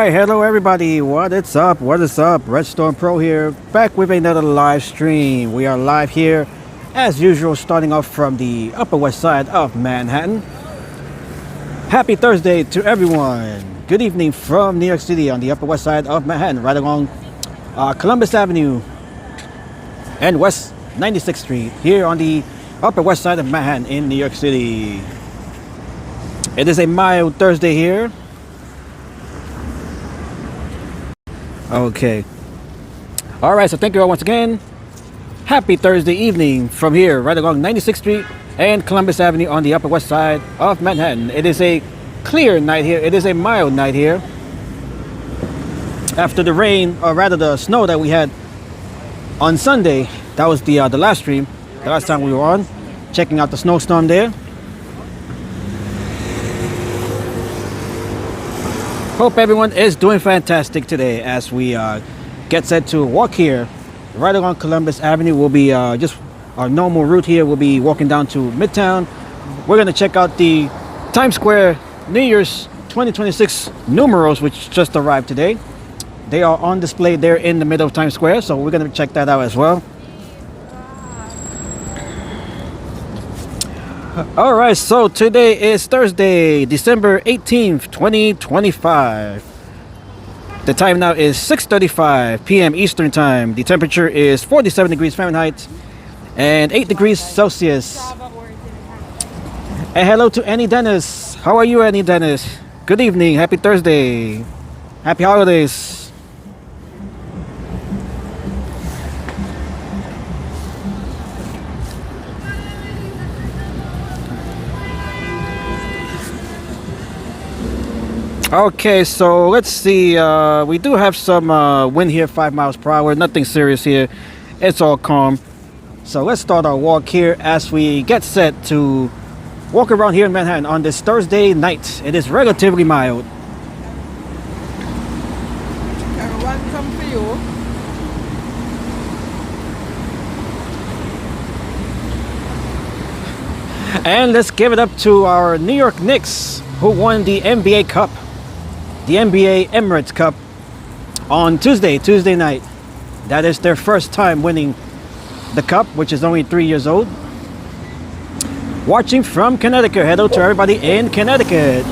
Alright, hello everybody, what is up, Red Storm Pro here, back with another live stream. We are live here, as usual, starting off from the Upper West Side of Manhattan. Happy Thursday to everyone. Good evening from New York City on the Upper West Side of Manhattan, right along Columbus Avenue and West 96th Street, here on the Upper West Side of Manhattan in New York City. It is a mild Thursday here. Okay. Alright, so thank you all once again. Happy Thursday evening from here, right along 96th Street and Columbus Avenue on the Upper West Side of Manhattan. It is a clear night here. It is a mild night here. After the rain, or rather the snow that we had on Sunday, that was the last stream, the last time we were on, checking out the snowstorm there. Hope everyone is doing fantastic today as we get set to walk here right along Columbus Avenue. We'll be just our normal route here. We'll be walking down to Midtown. We're going to check out the Times Square New Year's 2026 Numerals, which just arrived today. They are on display there in the middle of Times Square, so we're going to check that out as well. Alright, so today is Thursday, December 18th, 2025. The time now is 6:35 p.m. Eastern Time. The temperature is 47 degrees Fahrenheit and 8 degrees Celsius. And hello to Annie Dennis. How are you, Annie Dennis? Good evening. Happy Thursday. Happy holidays. Okay, so let's see. We do have some wind here, 5 miles per hour. Nothing serious here. It's all calm. So let's start our walk here as we get set to walk around here in Manhattan on this Thursday night. It is relatively mild. Everyone, come for you. And let's give it up to our New York Knicks, who won the NBA Cup. The NBA Emirates Cup on Tuesday night. That is their first time winning the cup, which is only 3 years old. Watching from Connecticut. Hello to everybody in Connecticut.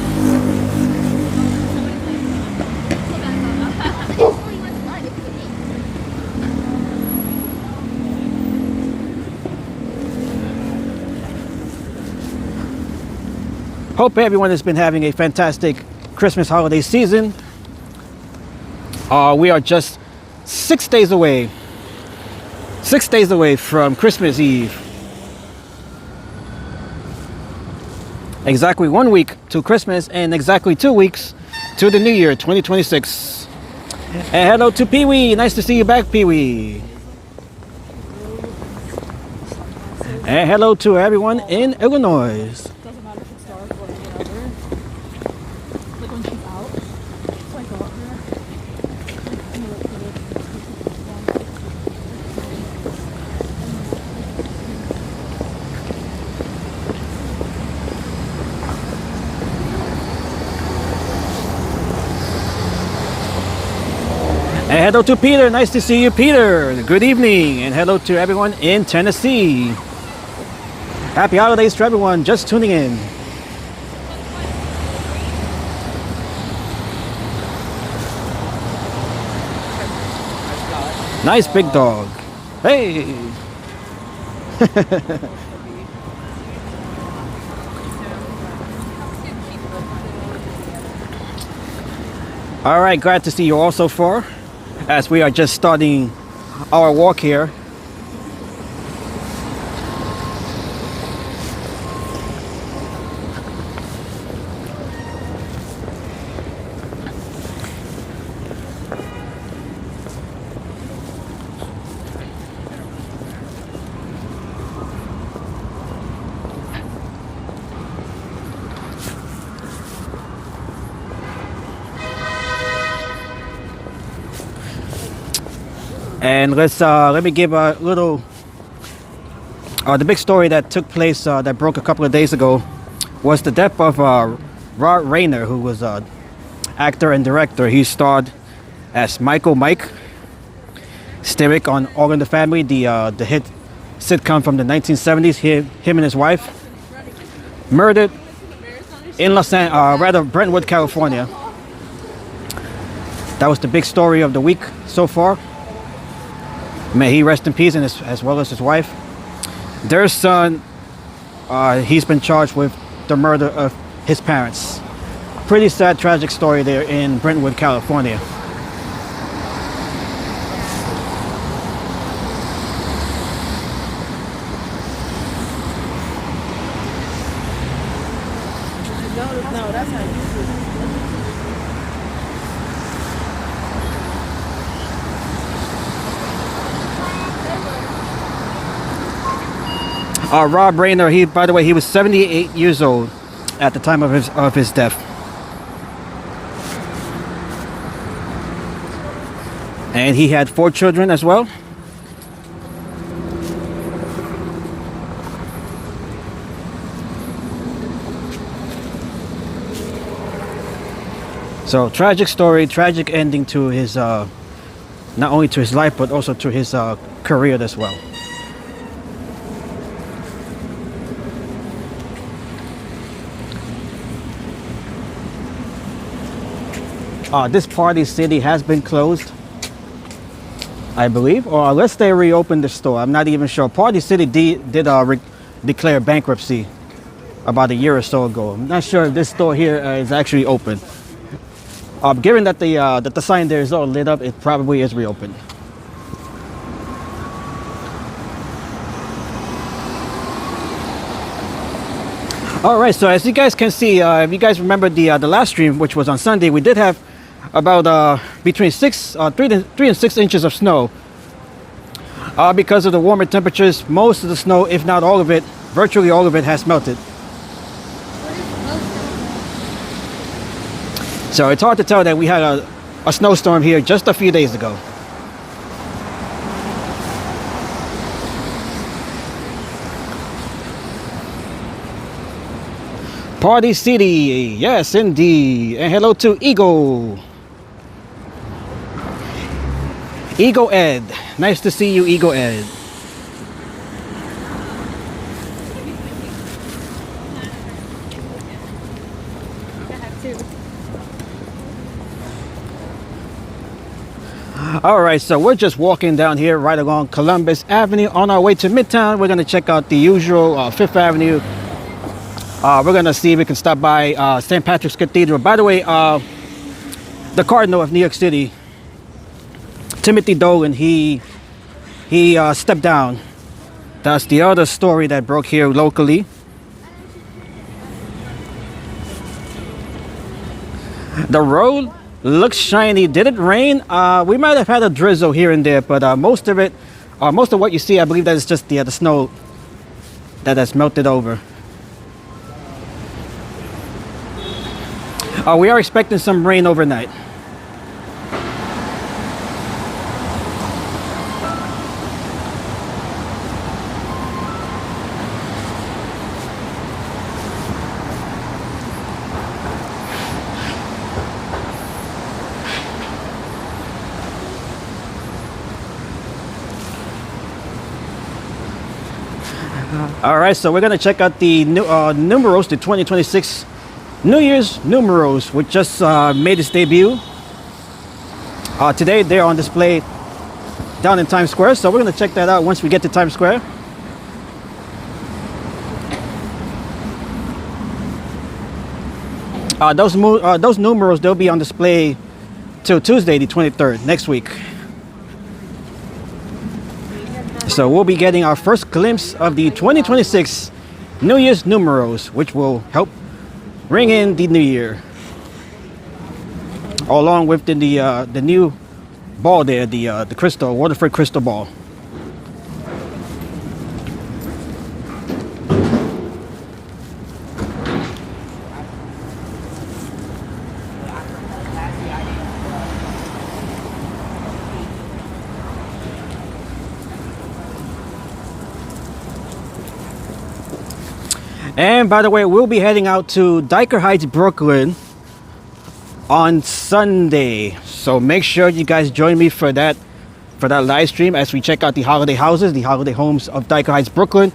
Hope everyone has been having a fantastic Christmas holiday season. We are just 6 days away. 6 days away from Christmas Eve. Exactly 1 week to Christmas and exactly 2 weeks to the New Year 2026. And hello to Pee Wee. Nice to see you back, Pee Wee. And hello to everyone in Illinois. And hello to Peter. Nice to see you, Peter. Good evening. And hello to everyone in Tennessee. Happy holidays to everyone just tuning in. Nice big dog. Hey. All right, glad to see you all so far, as we are just starting our walk here. And let me give a little the big story that took place that broke a couple of days ago was the death of Rod Rayner, who was actor and director. He starred as Michael Mike Sterick on All in the Family, the hit sitcom from the 1970s. Him and his wife murdered in Brentwood, California. That was the big story of the week so far. May he rest in peace, and as well as his wife. Their son, he's been charged with the murder of his parents. Pretty sad, tragic story there in Brentwood, California. No, that's how you do it. Rob Rayner, by the way, he was 78 years old at the time of his death. And he had 4 children as well. So tragic story, tragic ending to his, not only to his life, but also to his career as well. This Party City has been closed, I believe, or unless they reopened the store. I'm not even sure. Party City did declare bankruptcy about a year or so ago. I'm not sure if this store here is actually open. Given that the sign there is all lit up, it probably is reopened. All right, so as you guys can see, if you guys remember the last stream, which was on Sunday, we did have about between 3 and 6 inches of snow. Because of the warmer temperatures, most of the snow, if not all of it, virtually all of it, has melted. So it's hard to tell that we had a snowstorm here just a few days ago. Party City, yes indeed. And hello to Ego Ed. Nice to see you, Ego Ed. All right, so we're just walking down here right along Columbus Avenue on our way to Midtown. We're going to check out the usual Fifth Avenue. We're going to see if we can stop by St. Patrick's Cathedral. By the way, the Cardinal of New York City, Timothy Dolan, he stepped down. That's the other story that broke here locally. The road looks shiny. Did it rain? We might have had a drizzle here and there, but most of what you see, I believe that is just the snow that has melted over. We are expecting some rain overnight. All right, so we're gonna check out the Numerals, the 2026 New Year's Numerals, which just made its debut. Today they're on display down in Times Square, so we're gonna check that out once we get to Times Square. Those numerals, they'll be on display till Tuesday the 23rd, next week. So we'll be getting our first glimpse of the 2026 New Year's Numerals, which will help ring in the new year, along with the new ball there, the crystal Waterford crystal ball. And by the way, we'll be heading out to Dyker Heights, Brooklyn on Sunday. So make sure you guys join me for that live stream as we check out the holiday houses, the holiday homes of Dyker Heights, Brooklyn.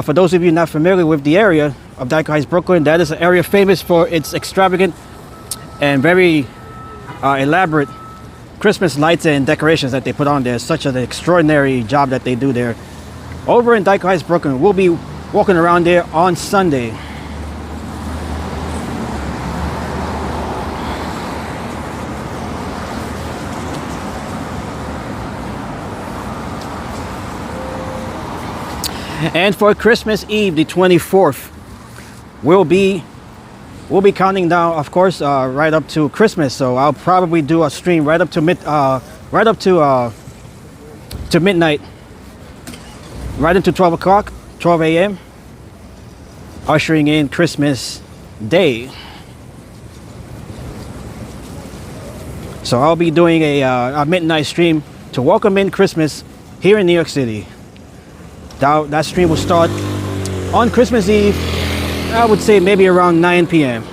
For those of you not familiar with the area of Dyker Heights, Brooklyn, that is an area famous for its extravagant and very elaborate Christmas lights and decorations that they put on there. Such an extraordinary job that they do there. Over in Dyker Heights, Brooklyn, we'll be walking around there on Sunday. And for Christmas Eve, the 24th, we'll be counting down, of course, right up to Christmas. So I'll probably do a stream right up to midnight, right into 12 o'clock, 12 a.m., ushering in Christmas Day. So I'll be doing a midnight stream to welcome in Christmas here in New York City. That stream will start on Christmas Eve, I would say maybe around 9 p.m.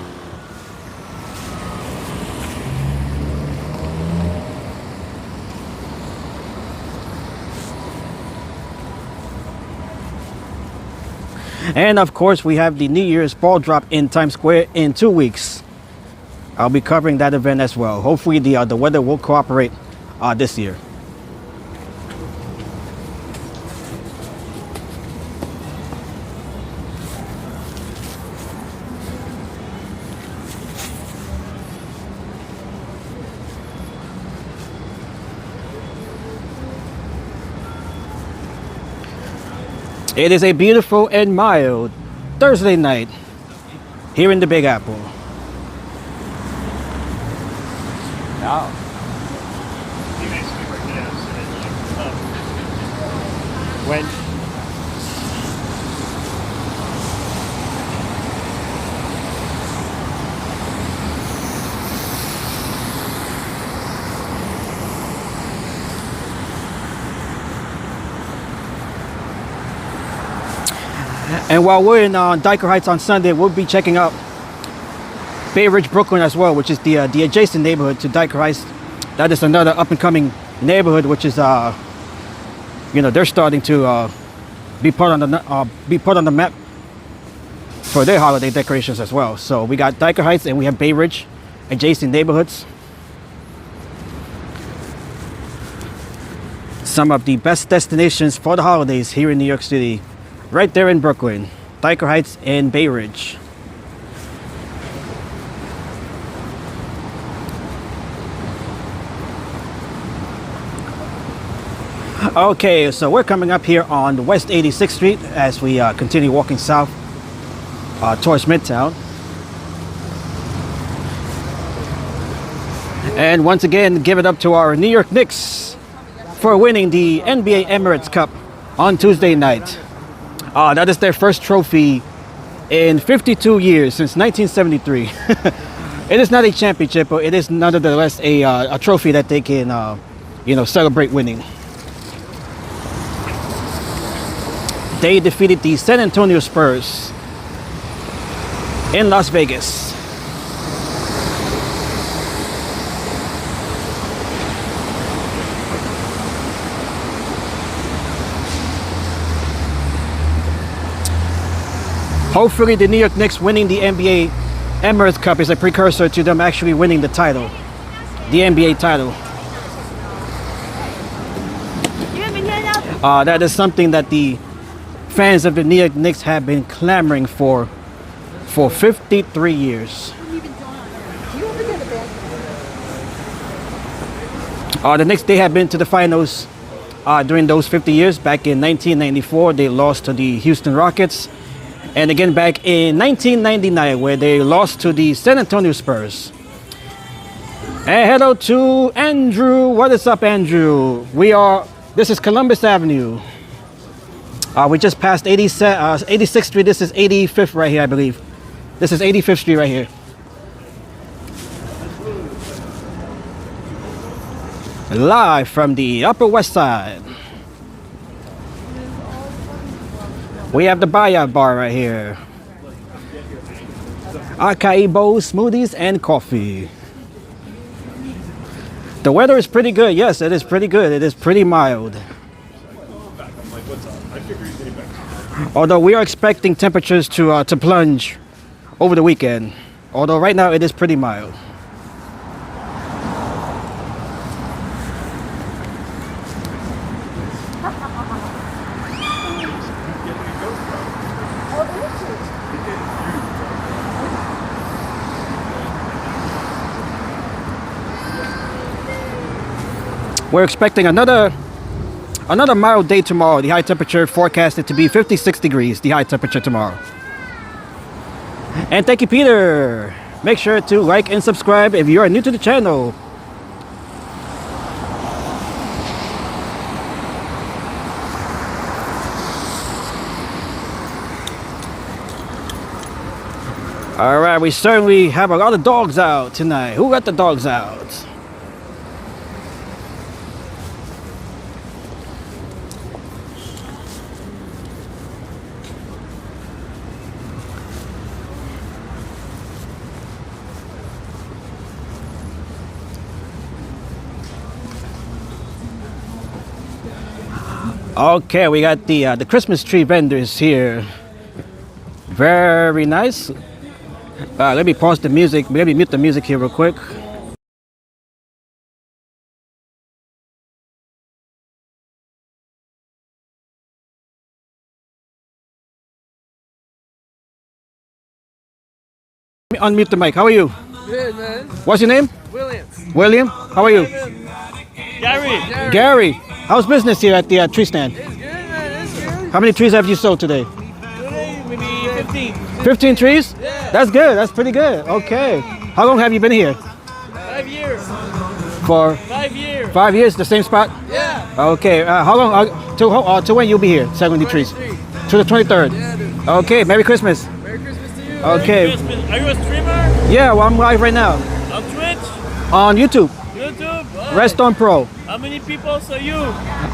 And of course, we have the New Year's ball drop in Times Square in 2 weeks. I'll be covering that event as well. Hopefully the weather will cooperate this year. It is a beautiful and mild Thursday night here in the Big Apple. Now. When And while we're in Dyker Heights on Sunday, we'll be checking out Bay Ridge, Brooklyn as well, which is the adjacent neighborhood to Dyker Heights. That is another up-and-coming neighborhood, which is, they're starting to be put on the map for their holiday decorations as well. So we got Dyker Heights and we have Bay Ridge, adjacent neighborhoods. Some of the best destinations for the holidays here in New York City. Right there in Brooklyn, Dyker Heights and Bay Ridge. Okay, so we're coming up here on West 86th Street as we continue walking south towards Midtown. And once again, give it up to our New York Knicks for winning the NBA Emirates Cup on Tuesday night. That is their first trophy in 52 years, since 1973. It is not a championship, but it is nonetheless a trophy that they can, celebrate winning. They defeated the San Antonio Spurs in Las Vegas. Hopefully the New York Knicks winning the NBA Emirates Cup is a precursor to them actually winning the title, the NBA title. That is something that the fans of the New York Knicks have been clamoring for 53 years. The Knicks, they have been to the finals during those 50 years. Back in 1994, they lost to the Houston Rockets. And again back in 1999, where they lost to the San Antonio Spurs. And hello to Andrew. What is up, Andrew? This is Columbus Avenue. We just passed 86th Street. This is 85th right here, I believe. This is 85th Street right here. Live from the Upper West Side. We have the Buyout Bar right here. Acai bowls, smoothies, and coffee. The weather is pretty good. Yes, it is pretty good. It is pretty mild. Although we are expecting temperatures to plunge over the weekend. Although right now it is pretty mild. We're expecting another mild day tomorrow. The high temperature forecasted to be 56 degrees, the high temperature tomorrow. And thank you, Peter. Make sure to like and subscribe if you are new to the channel. All right, we certainly have a lot of dogs out tonight. Who got the dogs out? Okay, we got the Christmas tree vendors here. Very nice. Let me pause the music. Let me mute the music here real quick. Let me unmute the mic. How are you? Good, man. What's your name? William. William. How are you? Gary. Gary. How's business here at the tree stand? It's good, man. It's good. How many trees have you sold today? Today, maybe 15. 15 trees? Yeah. That's good. That's pretty good. Okay. How long have you been here? 5 years. For 5 years. 5 years, the same spot? Yeah. Okay. How long? Till when you'll be here selling the trees? 23. To the 23rd. Yeah, dude. Okay. Merry Christmas. Merry Christmas to you. Okay. Are you a streamer? Yeah. Well, I'm live right now On Twitch? on YouTube. YouTube? Oh. Redstone Pro. How many people saw you?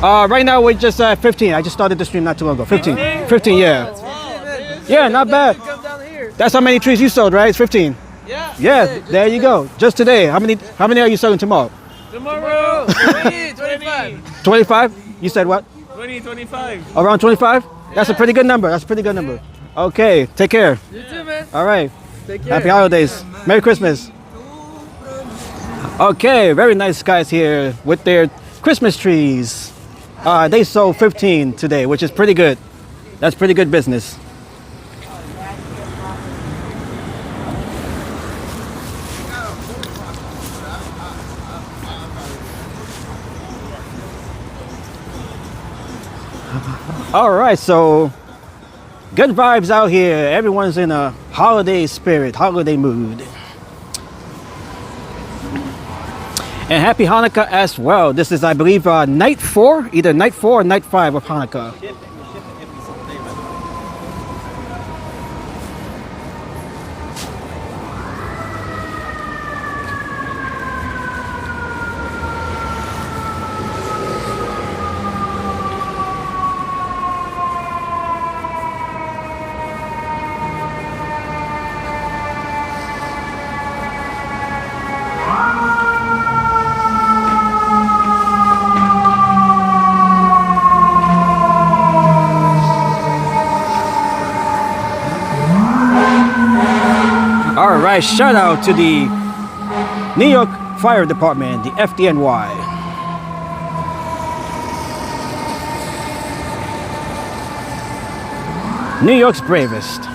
Right now we're just 15. I just started the stream not too long ago. 15. 15? 15. Yeah. Wow, man. Yeah. Not bad. Come down here. That's how many trees you sold, right? It's 15. Yeah. Yeah. Just There you today. go. Just today. How many are you selling tomorrow? Tomorrow? 20, 25. 25? You said what? 25. Around 25? That's a pretty good number. That's a pretty good number. Okay, take care. You too, man. All right. Take care. Happy holidays. Merry Christmas. Okay, very nice guys here with their Christmas trees. They sold 15 today, which is pretty good. That's pretty good business. All right, so good vibes out here. Everyone's in a holiday spirit, holiday mood. And happy Hanukkah as well. This is, I believe, night 4, either night 4 or night 5 of Hanukkah. All right, shout out to the New York Fire Department, the FDNY. New York's bravest.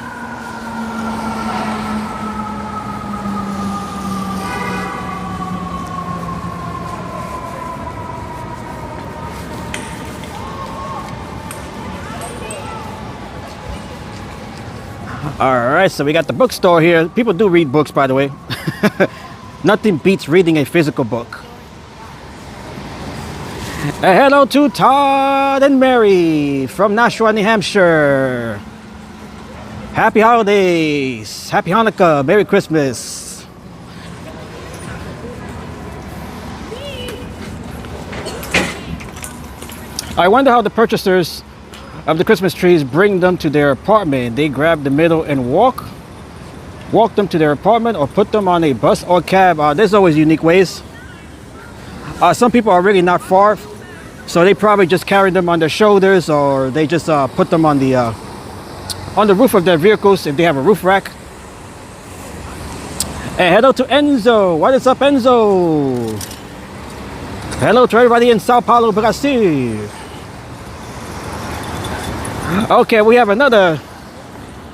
All right, so we got the bookstore here. People do read books, by the way. Nothing beats reading a physical book. And hello to Todd and Mary from Nashua, New Hampshire. Happy holidays. Happy Hanukkah. Merry Christmas. I wonder how the purchasers of the Christmas trees bring them to their apartment. They grab the middle and walk them to their apartment, or put them on a bus or cab. There's always unique ways. Some people are really not far, so they probably just carry them on their shoulders, or they just put them on the roof of their vehicles if they have a roof rack. And hello to Enzo. What is up, Enzo? Hello to everybody in Sao Paulo, Brazil. Okay, we have another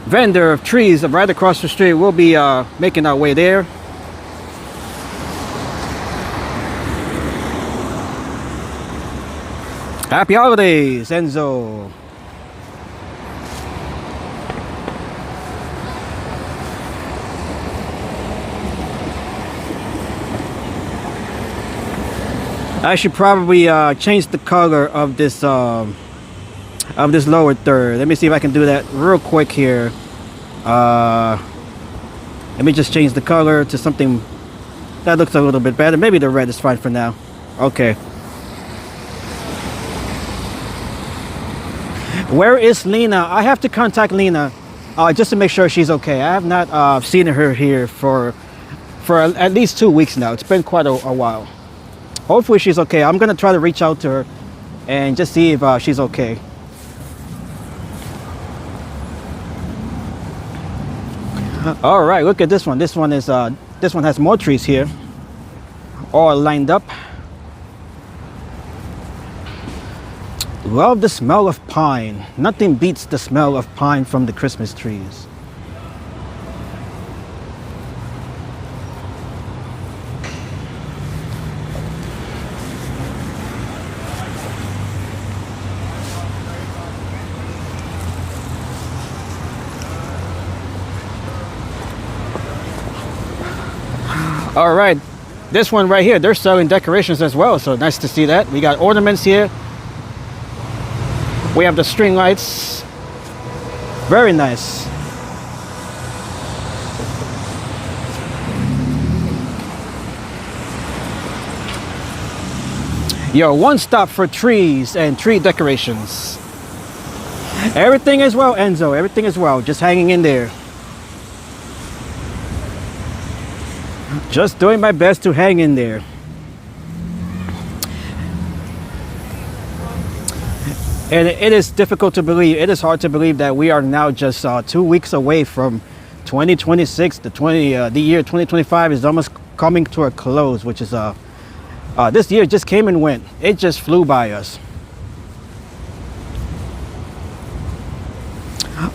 vendor of trees right across the street. We'll be making our way there. Happy holidays, Enzo. I should probably change the color of this lower third. Let me see if I can do that real quick here. Let me just change the color to something that looks a little bit better. Maybe the red is fine for now. Okay. Where is Lena? I have to contact Lena just to make sure she's okay. I have not seen her here for at least 2 weeks now. It's been quite a while. Hopefully she's okay. I'm gonna try to reach out to her and just see if she's okay. All right, look at this one. This one has more trees here, all lined up. Love the smell of pine. Nothing beats the smell of pine from the Christmas trees. All right, this one right here, they're selling decorations as well, so nice to see that. We got ornaments here. We have the string lights. Very nice. Yo, one stop for trees and tree decorations. Everything as well, Enzo, everything as well, just hanging in there. Just doing my best to hang in there. And it is difficult to believe, it is hard to believe that we are now just 2 weeks away from 2026. The year 2025 is almost coming to a close, which is this year just came and went. It just flew by us.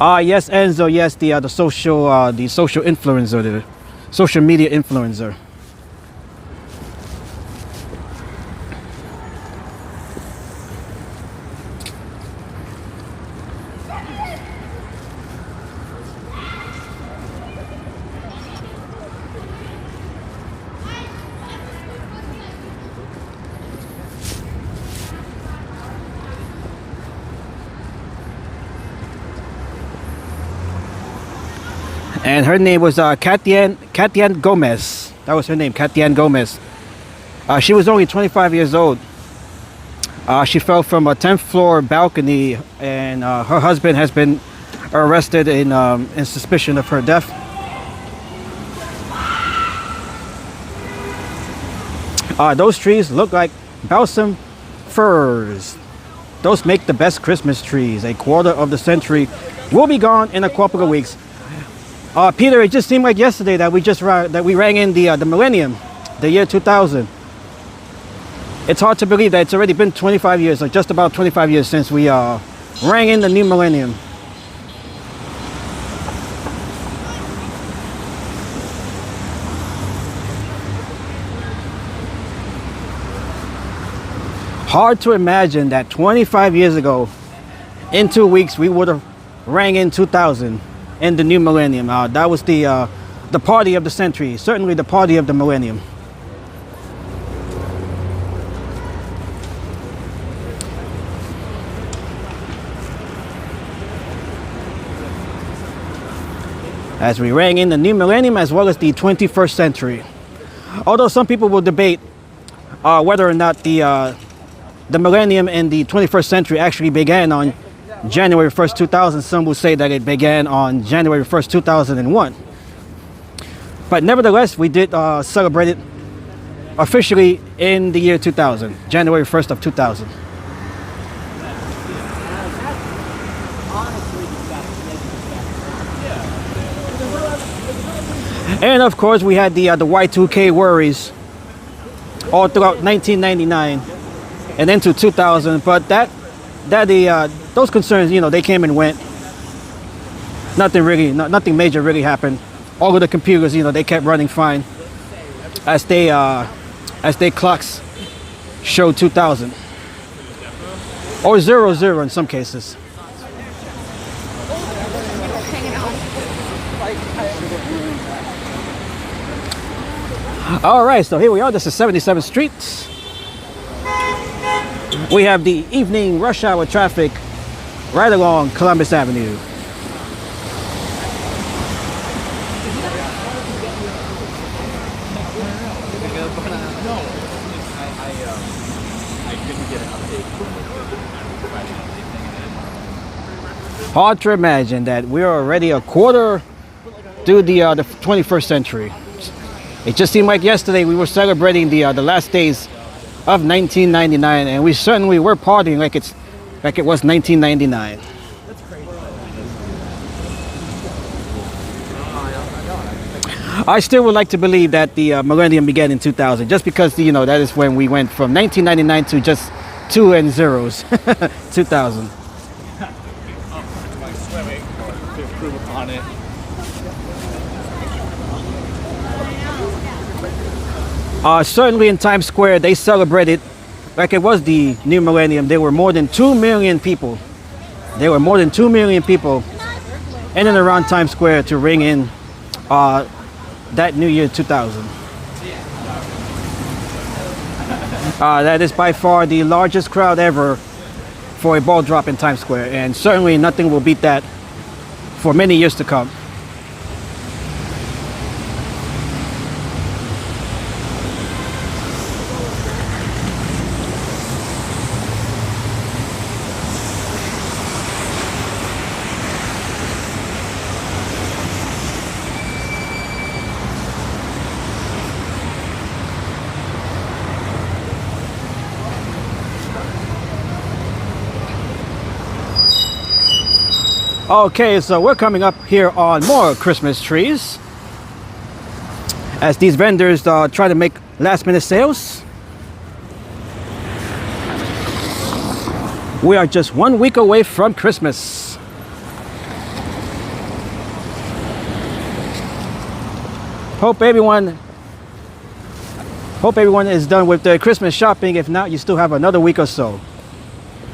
Yes, Enzo, yes, the social influencer, the social media influencer. And her name was Katian Gomez. That was her name, Katian Gomez. She was only 25 years old. She fell from a 10th floor balcony, and her husband has been arrested in suspicion of her death. Those trees look like balsam firs. Those make the best Christmas trees. A quarter of the century will be gone in a couple of weeks. Peter, it just seemed like yesterday that we rang in the millennium, the year 2000. It's hard to believe that it's already been 25 years, or just about 25 years since we rang in the new millennium. Hard to imagine that 25 years ago, in 2 weeks, we would have rang in 2000. In the new millennium. That was the party of the century, certainly the party of the millennium. As we rang in the new millennium as well as the 21st century. Although some people will debate whether or not the millennium and the 21st century actually began on January 1st, 2000. Some will say that it began on January 1st, 2001. But nevertheless, we did celebrate it officially in the year 2000, January 1st of 2000. And of course, we had the Y2K worries all throughout 1999 and into 2000. But those concerns, you know, they came and went. Nothing major really happened. All of the computers, you know, they kept running fine as their clocks showed 2000 or 00 in some cases. All right, so here we are. This is 77th Street. We have the evening rush hour traffic right along Columbus Avenue. Hard to imagine that we're already a quarter through the 21st century. It just seemed like yesterday we were celebrating the last days of 1999, and we certainly were partying like it was 1999. I still would like to believe that the millennium began in 2000, just because, you know, that is when we went from 1999 to just 2 and zeros. 2000. Certainly in Times Square, they celebrated like it was the new millennium. There were more than 2 million people. There were more than 2 million people in and around Times Square to ring in that new year 2000. That is by far the largest crowd ever for a ball drop in Times Square, and certainly nothing will beat that for many years to come. Okay, so we're coming up here on more Christmas trees as these vendors try to make last-minute sales. We are just 1 week away from Christmas. Hope everyone is done with their Christmas shopping. If not, you still have another week or so.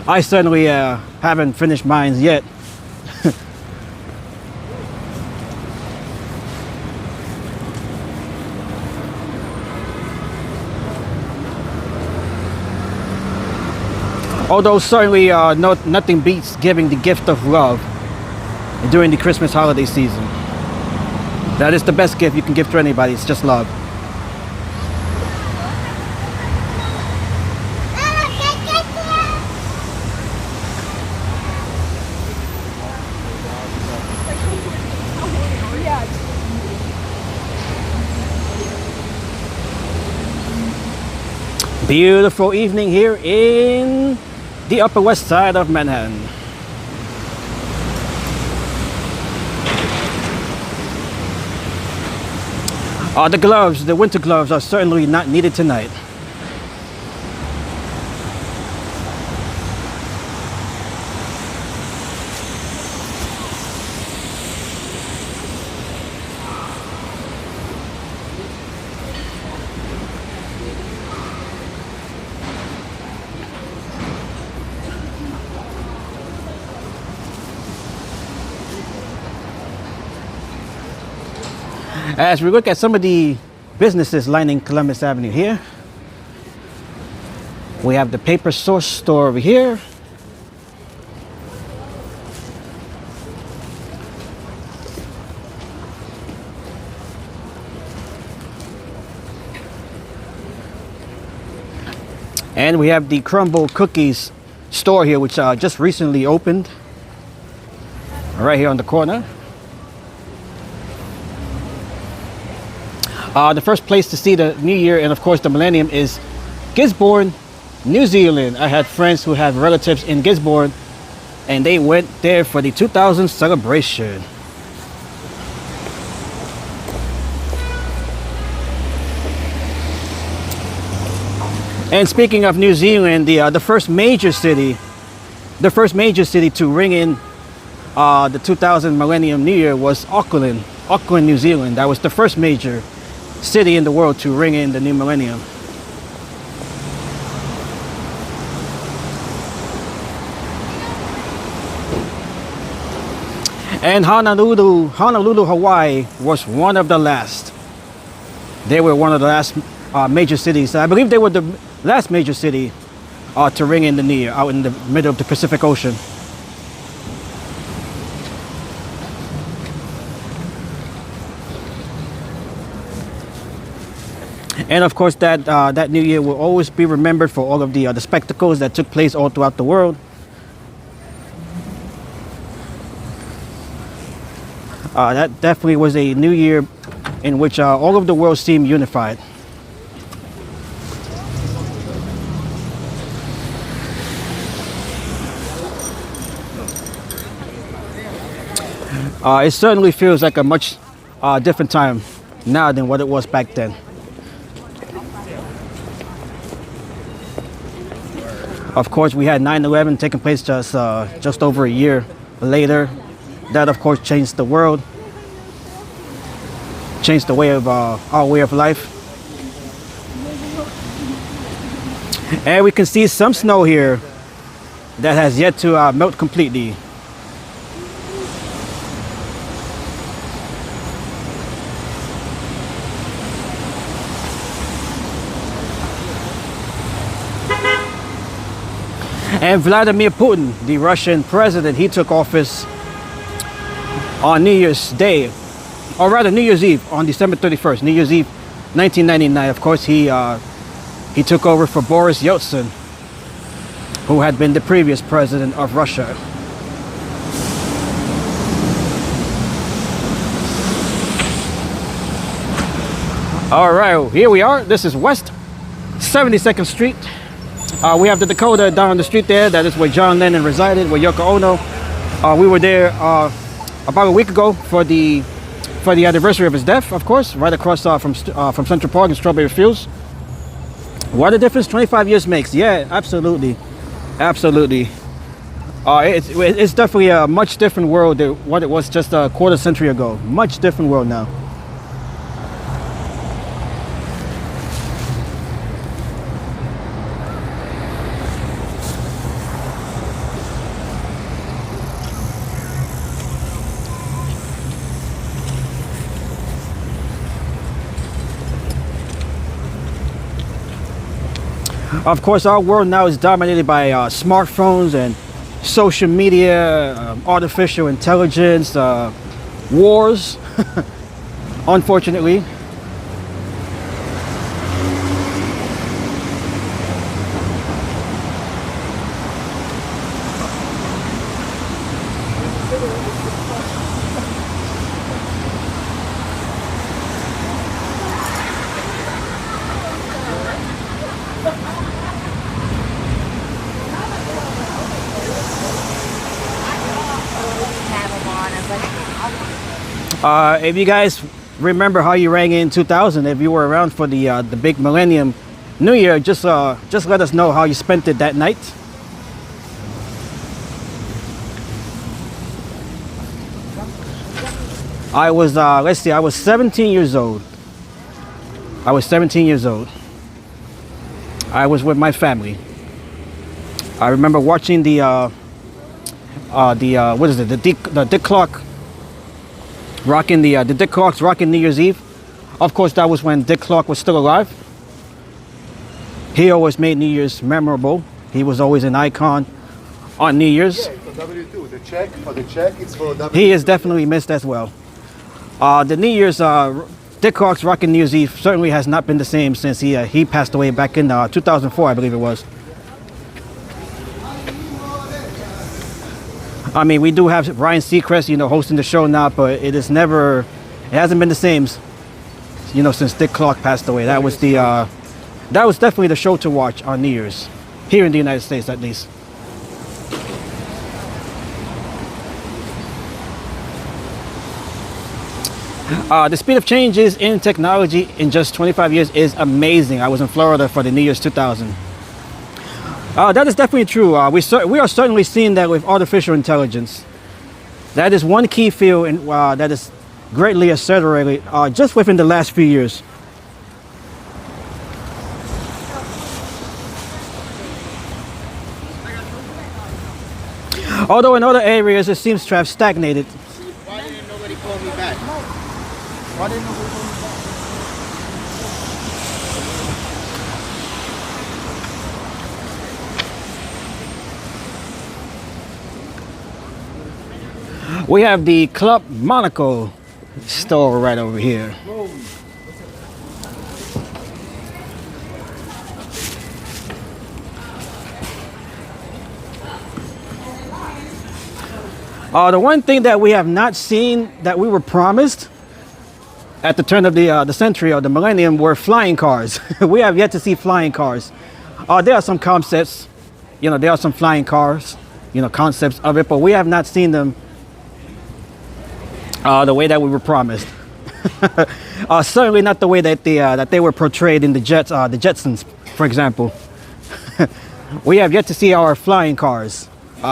I certainly haven't finished mine yet. Although certainly nothing beats giving the gift of love during the Christmas holiday season. That is the best gift you can give to anybody. It's just love. Beautiful evening here in the Upper West Side of Manhattan. The gloves, the winter gloves, are certainly not needed tonight. As we look at some of the businesses lining Columbus Avenue here, we have the Paper Source store over here. And we have the Crumble Cookies store here, which just recently opened right here on the corner. The first place to see the New Year and of course the Millennium is Gisborne, New Zealand. I had friends who have relatives in Gisborne and they went there for the 2000 celebration. And speaking of New Zealand, the first major city to ring in the 2000 Millennium New Year was Auckland, New Zealand. That was the first major city in the world to ring in the new millennium. And Honolulu, Hawaii was one of the last. They were one of the last major cities. I believe they were the last major city to ring in the New Year out in the middle of the Pacific Ocean. And of course, that New Year will always be remembered for all of the spectacles that took place all throughout the world. That definitely was a New Year in which all of the world seemed unified. It certainly feels like a much different time now than what it was back then. Of course, we had 9/11 taking place just over a year later. That, of course, changed the world, changed the way of our way of life. And we can see some snow here that has yet to melt completely. And Vladimir Putin, the Russian president, he took office on New Year's Day, or rather New Year's Eve, on December 31st, New Year's Eve, 1999. Of course, he took over for Boris Yeltsin, who had been the previous president of Russia. All right, here we are. This is West 72nd Street. We have the Dakota down the street there. That is where John Lennon resided, where Yoko Ono. We were there about a week ago for the anniversary of his death, of course, right across from Central Park and Strawberry Fields. What a difference 25 years makes. Yeah, absolutely. Absolutely. It's definitely a much different world than what it was just a quarter century ago. Much different world now. Of course, our world now is dominated by smartphones and social media, artificial intelligence, wars, unfortunately. If you guys remember how you rang in 2000, if you were around for the big Millennium New Year, just let us know how you spent it that night. I was let's see, I was 17 years old. I was 17 years old. I was with my family. I remember watching the what is it? The Dick Clark rocking the Dick Clark's rocking New Year's Eve. Of course, that was when Dick Clark was still alive. He always made New Year's memorable. He was always an icon on New Year's. Yeah, for W2, the check, it's for W2. He is definitely missed as well. The New Year's Dick Clark's rocking New Year's Eve certainly has not been the same since he passed away back in 2004, I believe it was. I mean, we do have Ryan Seacrest, hosting the show now, but it hasn't been the same you know, since Dick Clark passed away. That was definitely the show to watch on New Year's, here in the United States at least. The speed of changes in technology in just 25 years is amazing. I was in Florida for the New Year's 2000. That is definitely true. We are certainly seeing that with artificial intelligence. That is one key field that is greatly accelerated just within the last few years. Although in other areas it seems to have stagnated. Why didn't nobody call me back? Why didn't nobody call me back? We have the Club Monaco store right over here. The one thing that we have not seen that we were promised at the turn of the century or the millennium were flying cars. We have yet to see flying cars. There are some concepts, you know, there are some flying cars, you know, concepts of it, but we have not seen them the way that we were promised. Certainly not the way that they were portrayed in the Jetsons, for example. We have yet to see our flying cars.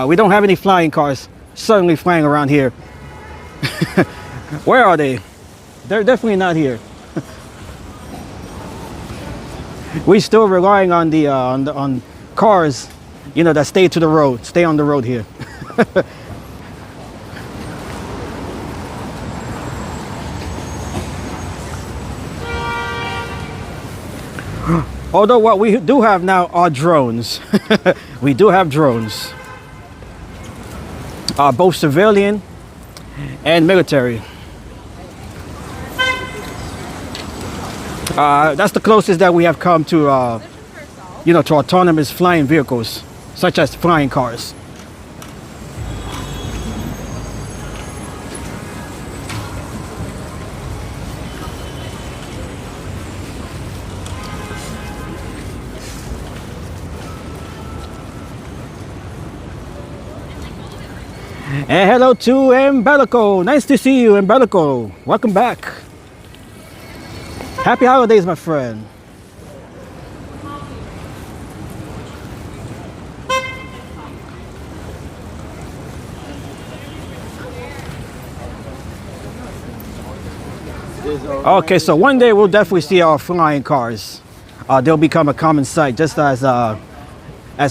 We don't have any flying cars certainly flying around here. Where are they? They're definitely not here. We're still relying on the on cars, you know, that stay on the road here. Although what we do have now are drones. We do have drones. Both civilian and military. That's the closest that we have come to, you know, to autonomous flying vehicles, such as flying cars. And hello to Embelico. Nice to see you, Embelico. Welcome back. Happy holidays, my friend. Okay, so one day we'll definitely see our flying cars. They'll become a common sight, just as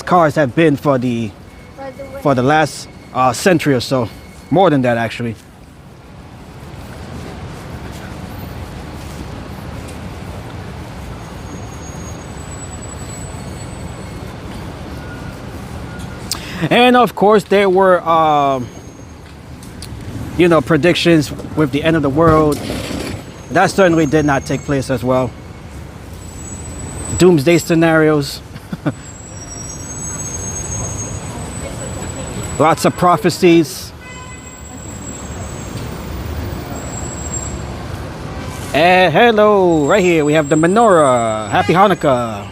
cars have been for the last century or so, more than that actually. And of course there were you know, predictions with the end of the world. That certainly did not take place as well. Doomsday scenarios. Lots of prophecies. And hello, right here we have the menorah. Happy Hanukkah.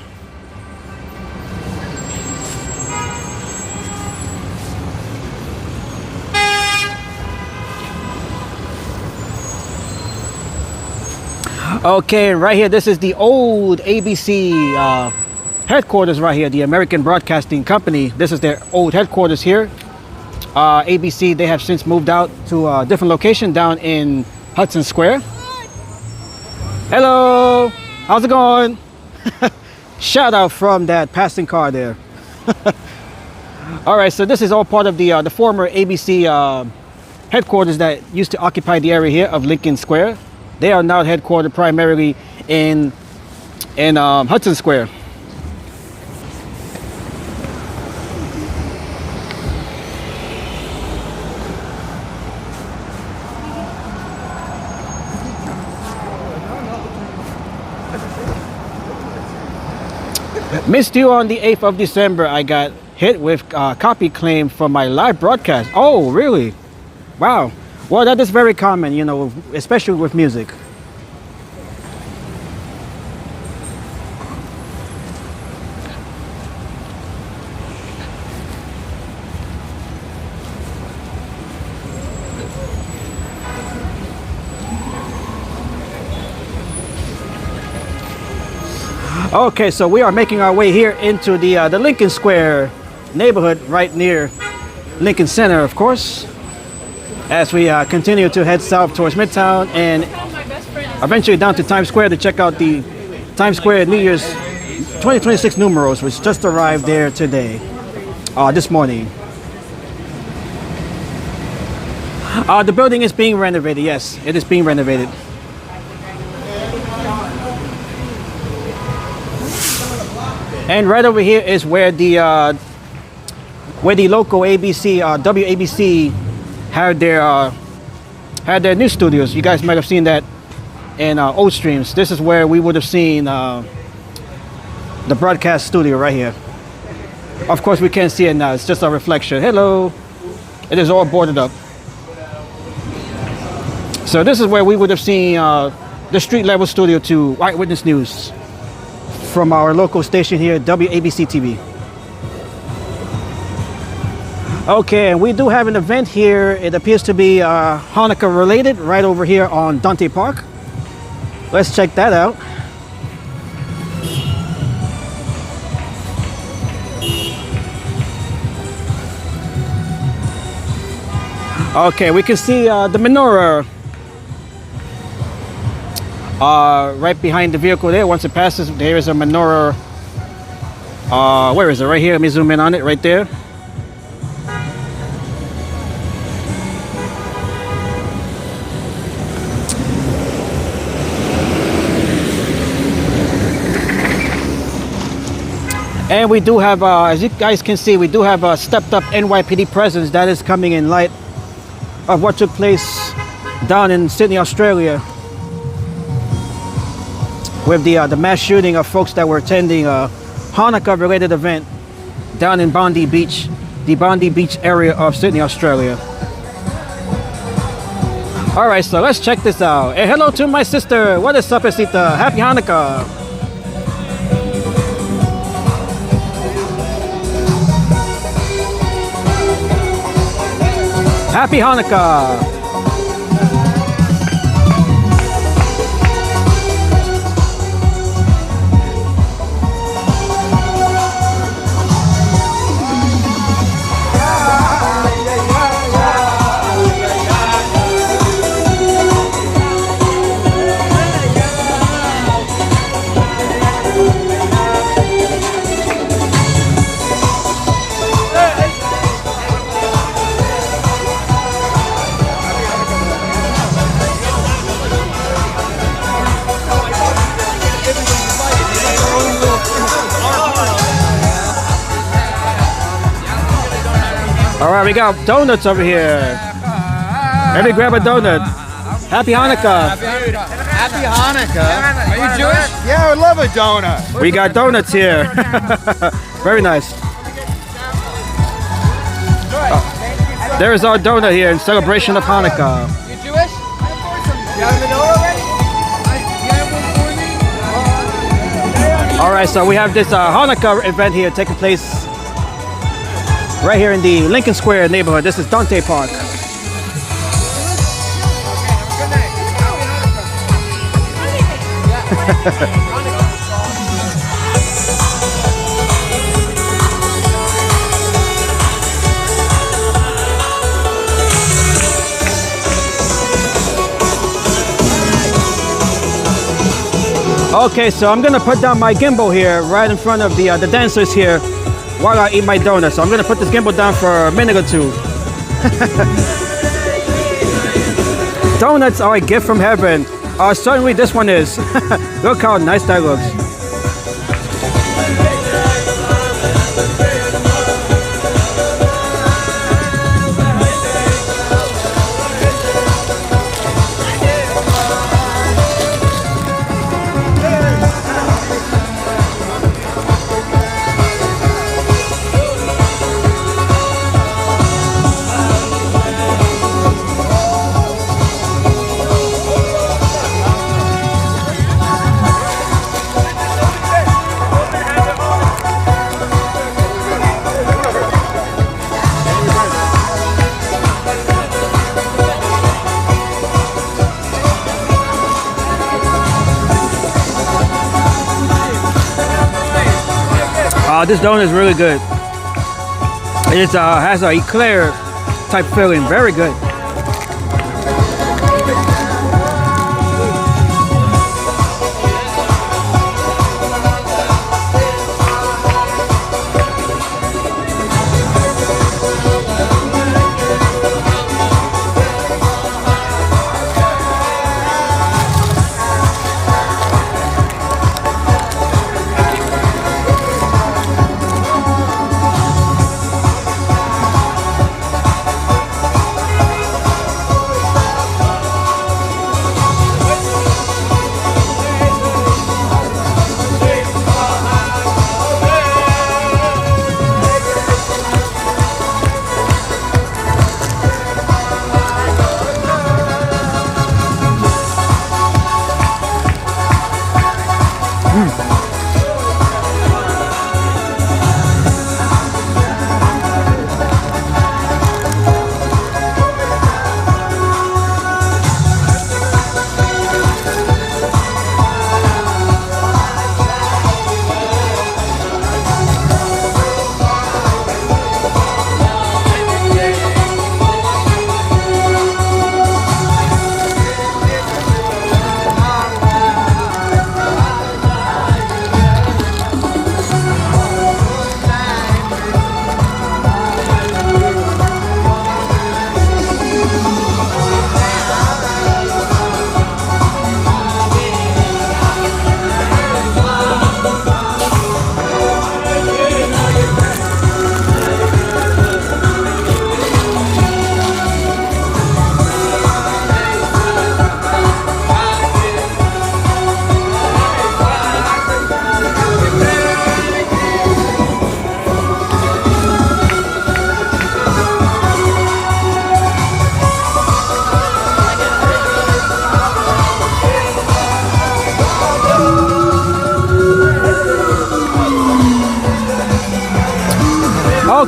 Okay, right here, this is the old ABC headquarters right here, the American Broadcasting Company. This is their old headquarters here. ABC, they have since moved out to a different location down in Hudson Square. Hello, how's it going? Shout out from that passing car there. All right, so this is all part of the former ABC headquarters that used to occupy the area here of Lincoln Square. They are now headquartered primarily in Hudson Square. Missed you on the 8th of December. I got hit with copy claim from my live broadcast. Oh, really? Wow. Well, that is very common, you know, especially with music. Okay, so we are making our way here into the Lincoln Square neighborhood, right near Lincoln Center, of course, as we continue to head south towards Midtown and eventually down to Times Square to check out the Times Square New Year's 2026 Numerals, which just arrived there today, this morning. The building is being renovated. Yes, it is being renovated. And right over here is where the local ABC, WABC, had their news studios. You guys might have seen that in old streams. This is where we would have seen the broadcast studio right here. Of course, we can't see it now. It's just a reflection. Hello. It is all boarded up. So this is where we would have seen the street level studio to Eyewitness News from our local station here, WABC TV. Okay, and we do have an event here. It appears to be Hanukkah related right over here on Dante Park. Let's check that out. Okay, we can see the menorah right behind the vehicle there. Once it passes, there is a menorah. Where is it? Right here. Let me zoom in on it right there. And we do have, as you guys can see, we do have a stepped up NYPD presence that is coming in light of what took place down in Sydney, Australia, with the mass shooting of folks that were attending a Hanukkah-related event down in Bondi Beach, the Bondi Beach area of Sydney, Australia. All right, so let's check this out. And hello to my sister. What is up, Esita? Happy Hanukkah. Happy Hanukkah. All right, we got donuts over here. Let me grab a donut. Happy Hanukkah. Happy Hanukkah. Are you Jewish? Yeah, I would love a donut. We got donuts here. Very nice. There is our donut here in celebration of Hanukkah. You Jewish? You have a menorah already? All right, so we have this Hanukkah event here taking place right here in the Lincoln Square neighborhood. This is Dante Park. Okay, so I'm gonna put down my gimbal here right in front of the dancers here while I eat my donut. So I'm gonna put this gimbal down for a minute or two. Donuts are a gift from heaven. Certainly this one is. Look how nice that looks. This donut is really good. It has a eclair type filling. Very good.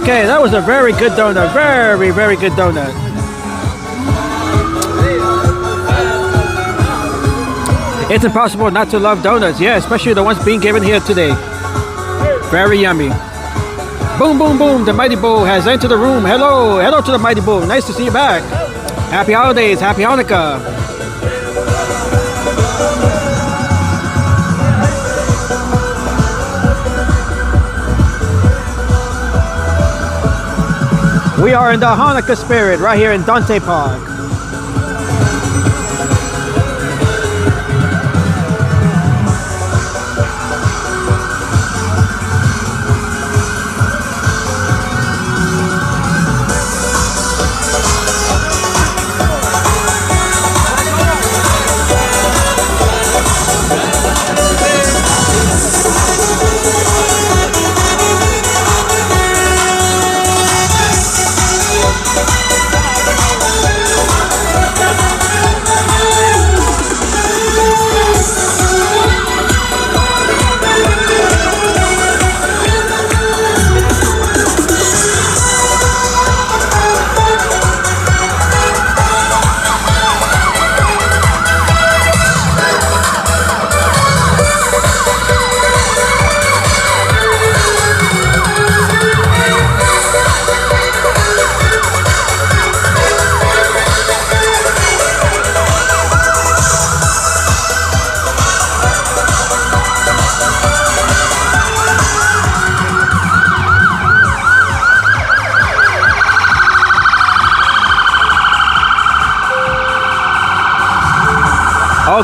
Okay, that was a very good donut. Very, very good donut. It's impossible not to love donuts. Yeah, especially the ones being given here today. Very yummy. Boom, boom, boom. The Mighty Bull has entered the room. Hello. Hello to the Mighty Bull. Nice to see you back. Happy holidays. Happy Hanukkah. We are in the Hanukkah spirit right here in Dante Park.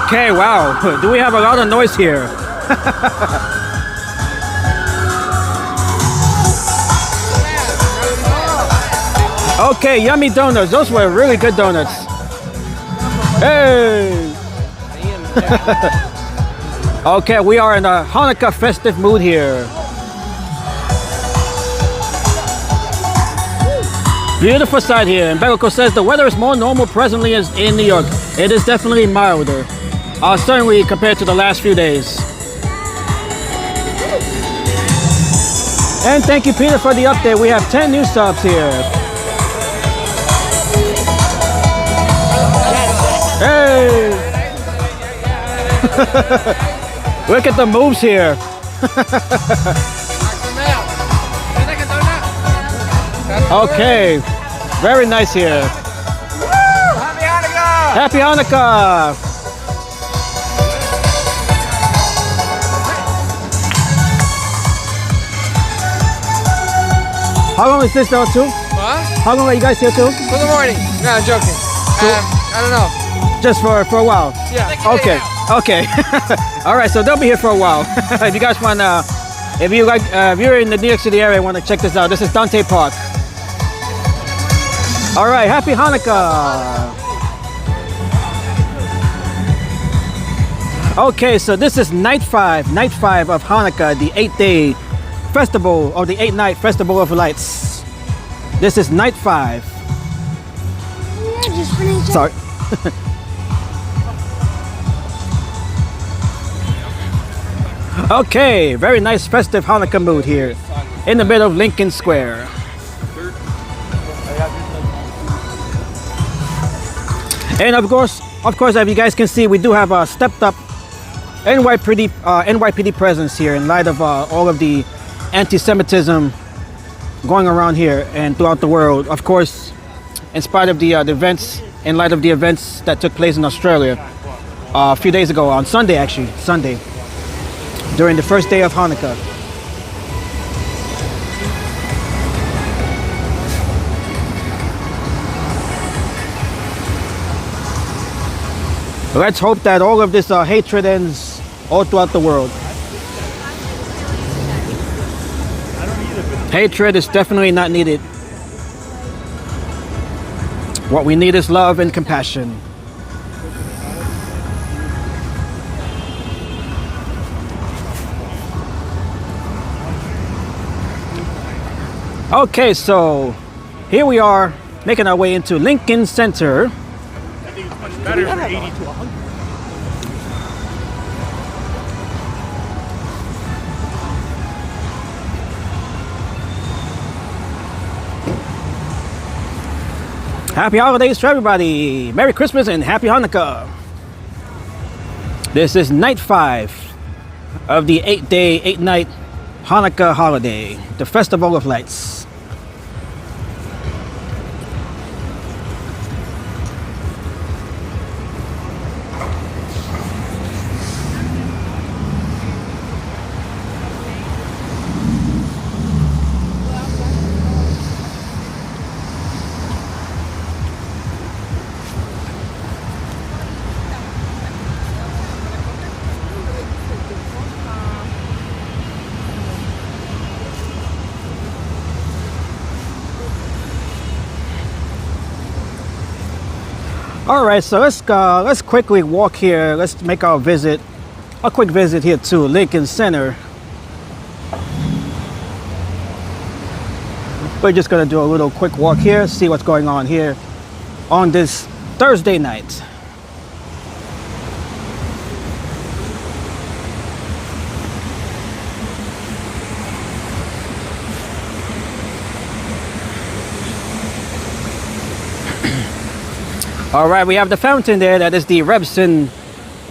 Okay, wow. Do we have a lot of noise here? Okay, yummy donuts. Those were really good donuts. Hey! Okay, we are in a Hanukkah festive mood here. Beautiful sight here. And Begoko says the weather is more normal presently in New York. It is definitely milder. Certainly compared to the last few days. And thank you, Peter, for the update. We have 10 new subs here. Hey! Look at the moves here. Okay, very nice here. Happy Hanukkah! Happy Hanukkah! How long is this though, too? What? How long are you guys here too? For the morning. No, I'm joking. I don't know. Just for a while. Yeah. Okay. Okay. All right. So they'll be here for a while. If you guys want, if you like, if you're in the New York City area, want to check this out. This is Dante Park. All right. Happy Hanukkah. Okay. So this is night five of Hanukkah, the 8-day festival or the 8-night festival of lights. This is night 5. Yeah, just finish it. Sorry. Okay, very nice festive Hanukkah mood here in the middle of Lincoln Square. And of course, as you guys can see, we do have a stepped up NYPD presence here in light of all of the anti-Semitism going around here and throughout the world. Of course, in spite of the events, in light of the events that took place in Australia a few days ago, on Sunday, during the first day of Hanukkah. Let's hope that all of this hatred ends all throughout the world. Hatred is definitely not needed. What we need is love and compassion. Okay, so here we are making our way into Lincoln Center. I think it's much better for 80 to 100. Happy holidays to everybody. Merry Christmas and Happy Hanukkah. This is night 5 of the 8-day, 8-night Hanukkah holiday, the Festival of Lights. All right, so let's quickly walk here. Let's make our visit, a quick visit here to Lincoln Center. We're just gonna do a little quick walk here, see what's going on here on this Thursday night. All right, we have the fountain there. That is the Rebson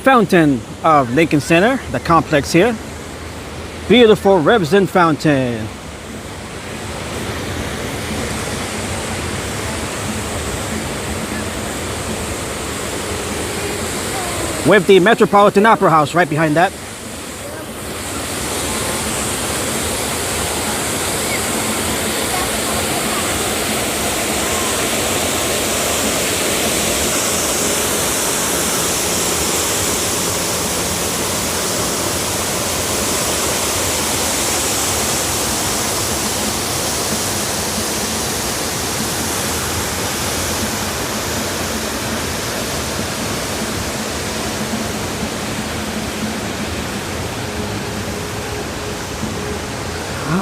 Fountain of Lincoln Center, the complex here. Beautiful Rebson Fountain. With the Metropolitan Opera House right behind that.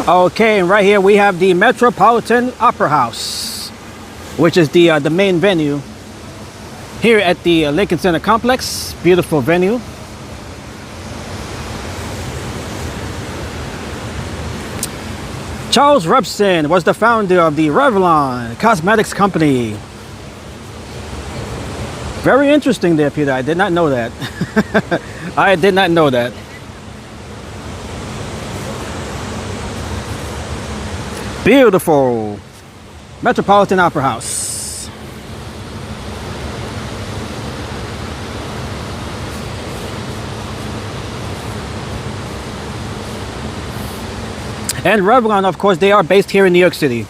Okay, and right here we have the Metropolitan Opera House, which is the main venue here at the Lincoln Center complex. Beautiful venue. Charles Rebson was the founder of the Revlon Cosmetics Company. Very interesting there, Peter. I did not know that. I did not know that. Beautiful. Metropolitan Opera House. And Revlon, of course, they are based here in New York City.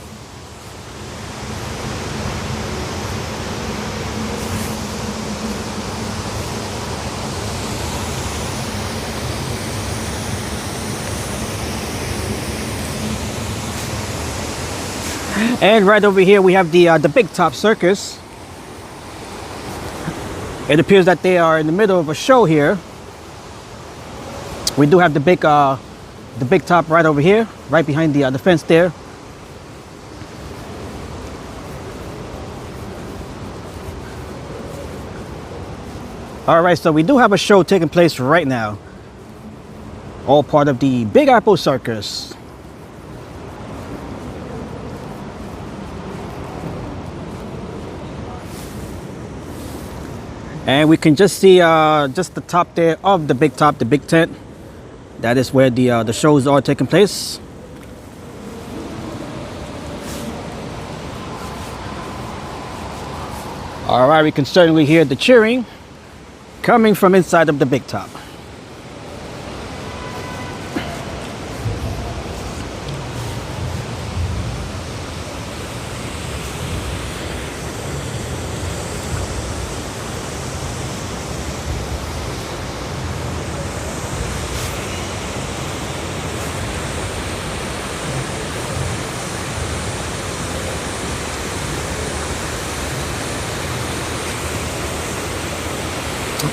And right over here we have the Big Top Circus. It appears that they are in the middle of a show here. We do have the Big Top right over here, right behind the fence there. All right, so we do have a show taking place right now. All part of the Big Apple Circus. And we can just see just the top there of the Big Top, the big tent. That is where the shows are taking place. All right, we can certainly hear the cheering coming from inside of the Big Top.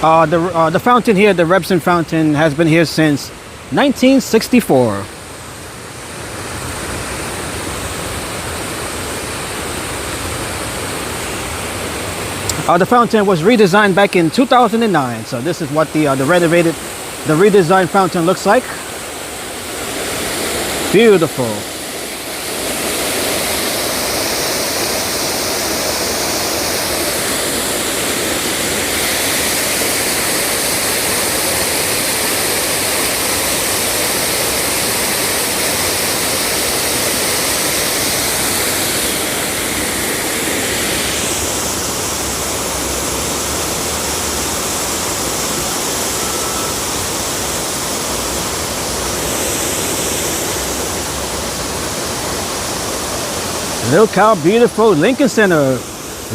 The fountain here, the Rebson Fountain, has been here since 1964. The fountain was redesigned back in 2009. So this is what the redesigned fountain looks like. Beautiful. Look how beautiful Lincoln Center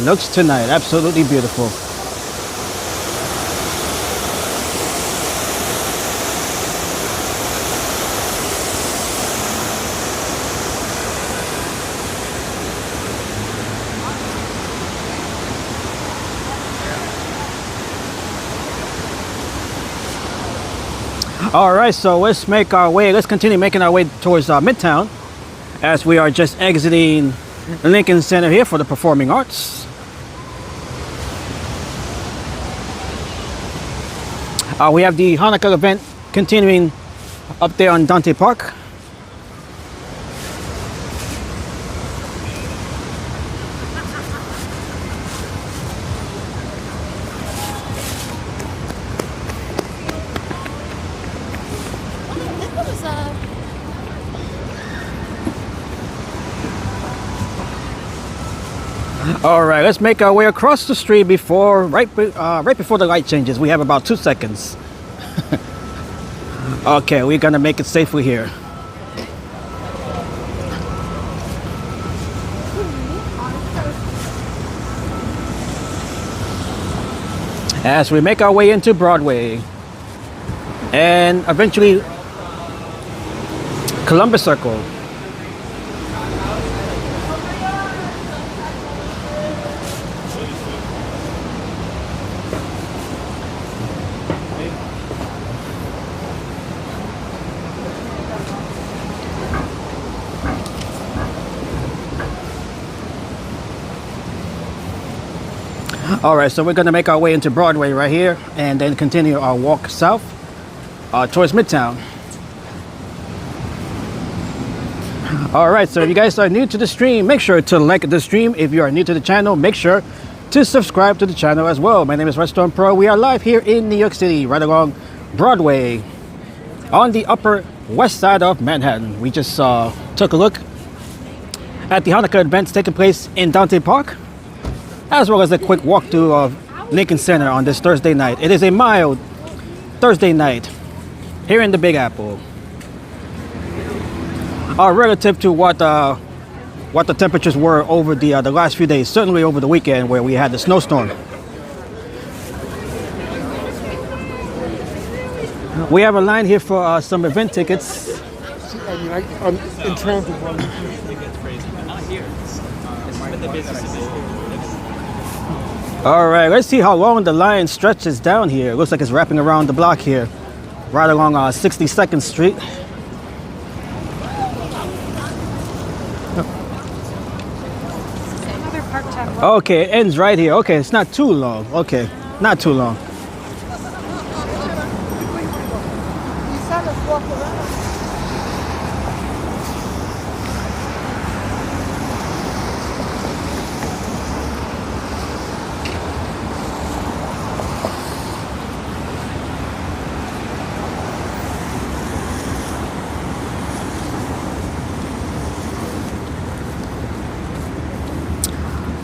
looks tonight. Absolutely beautiful. All right, so let's continue making our way towards Midtown, as we are just exiting Lincoln Center here for the Performing Arts. We have the Hanukkah event continuing up there on Dante Park. All right, let's make our way across the street right before the light changes. We have about 2 seconds. Okay, we're gonna make it safely here. As we make our way into Broadway and eventually Columbus Circle. All right, so we're going to make our way into Broadway right here and then continue our walk south towards Midtown. All right, so if you guys are new to the stream, make sure to like the stream. If you are new to the channel, make sure to subscribe to the channel as well. My name is Redstone Pro. We are live here in New York City, right along Broadway on the Upper West Side of Manhattan. We just took a look at the Hanukkah events taking place in Dante Park, as well as a quick walkthrough of Lincoln Center on this Thursday night. It is a mild Thursday night here in the Big Apple. Relative to what the temperatures were over the last few days, certainly over the weekend where we had the snowstorm. We have a line here for some event tickets. I mean, in terms of what All right, let's see how long the line stretches down here. It looks like it's wrapping around the block here, right along 62nd Street. Okay, it ends right here. Okay, it's not too long. Okay, not too long.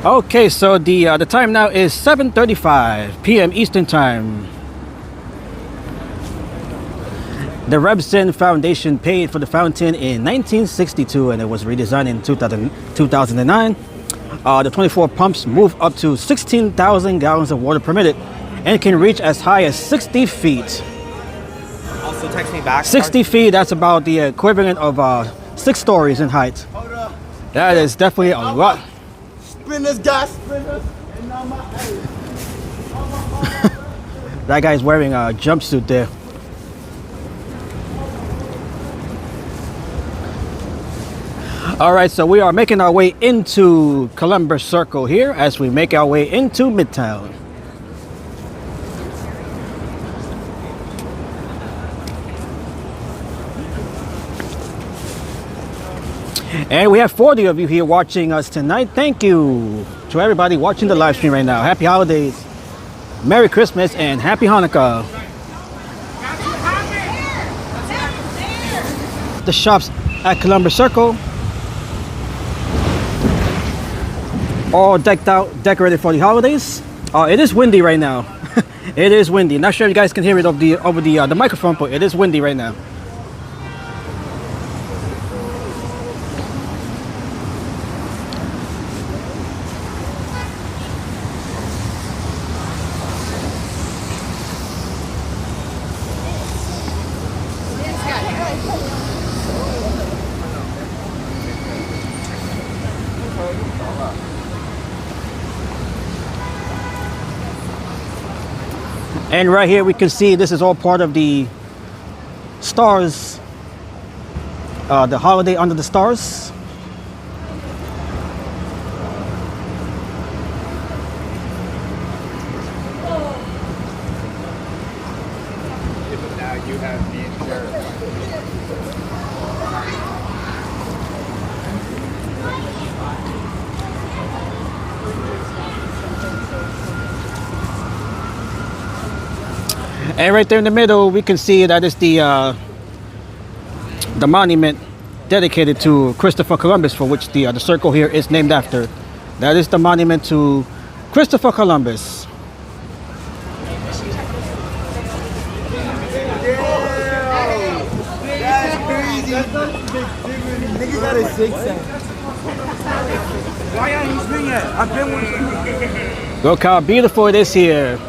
Okay, so the time now is 7:35 p.m. Eastern Time. The Rebson Foundation paid for the fountain in 1962 and it was redesigned in 2009. The 24 pumps move up to 16,000 gallons of water permitted and can reach as high as 60 feet. Also text me back. 60 feet, that's about the equivalent of 6 stories in height. That is definitely a lot. Spinners got spinners. And now my That guy's wearing a jumpsuit there. All right, so we are making our way into Columbus Circle here as we make our way into Midtown. And we have 40 of you here watching us tonight. Thank you to everybody watching the live stream right now. Happy holidays, Merry Christmas, and Happy Hanukkah. The shops at Columbus Circle, all decked out, decorated for the holidays. It is windy right now. It is windy. Not sure if you guys can hear it over the microphone, but it is windy right now. And right here we can see this is all part of the stars, the holiday under the stars. Now you have me and Jared. And right there in the middle, we can see that is the monument dedicated to Christopher Columbus, for which the circle here is named after. That is the monument to Christopher Columbus. That's crazy. Niggas got a 6 Why ain't he swinging? I've been with you. Look how beautiful it is here.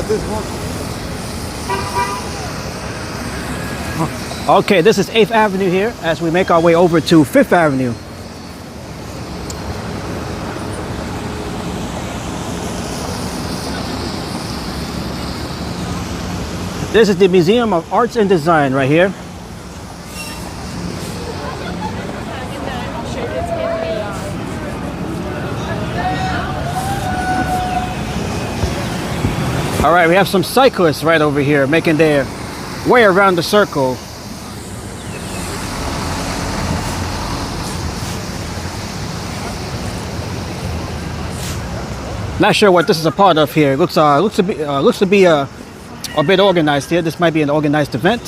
This one. Okay, this is 8th Avenue here as we make our way over to 5th Avenue. This is the Museum of Arts and Design right here. All right, we have some cyclists right over here making their way around the circle. Not sure what this is a part of here. It looks to be a bit organized here. This might be an organized event.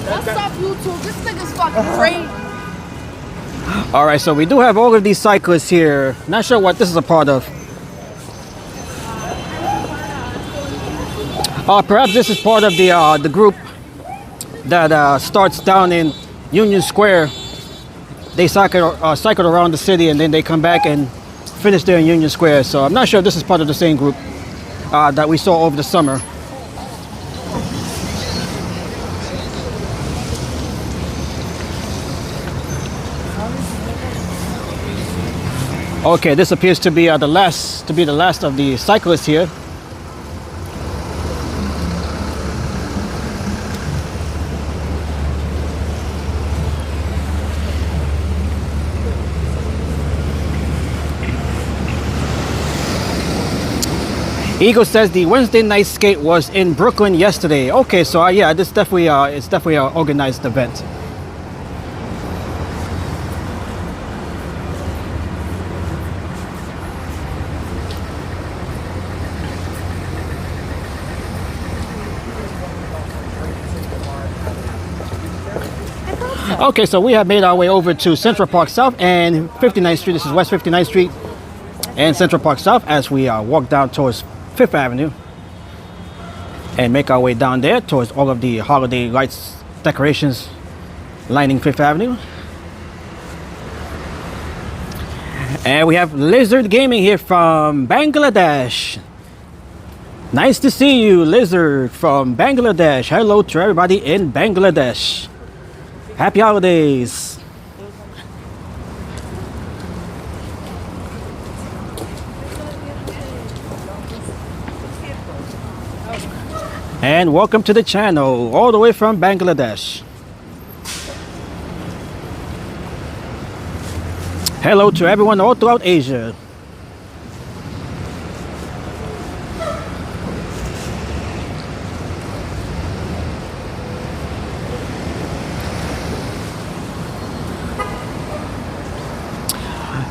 What's up, YouTube? This nigga's fucking crazy. All right, so we do have all of these cyclists here. Not sure what this is a part of. Perhaps this is part of the group that starts down in Union Square. They cycle around the city and then they come back and finish there in Union Square. So I'm not sure if this is part of the same group that we saw over the summer. Okay, this appears to be the last of the cyclists here. Eagle says the Wednesday night skate was in Brooklyn yesterday. Okay, so yeah, this definitely it's definitely an organized event. Okay, so we have made our way over to Central Park South and 59th Street. This is West 59th Street and Central Park South as we walk down towards 5th Avenue and make our way down there towards all of the holiday lights, decorations lining 5th Avenue. And we have Lizard Gaming here from Bangladesh. Nice to see you, Lizard from Bangladesh. Hello to everybody in Bangladesh. Happy holidays. And welcome to the channel, all the way from Bangladesh. Hello to everyone all throughout Asia.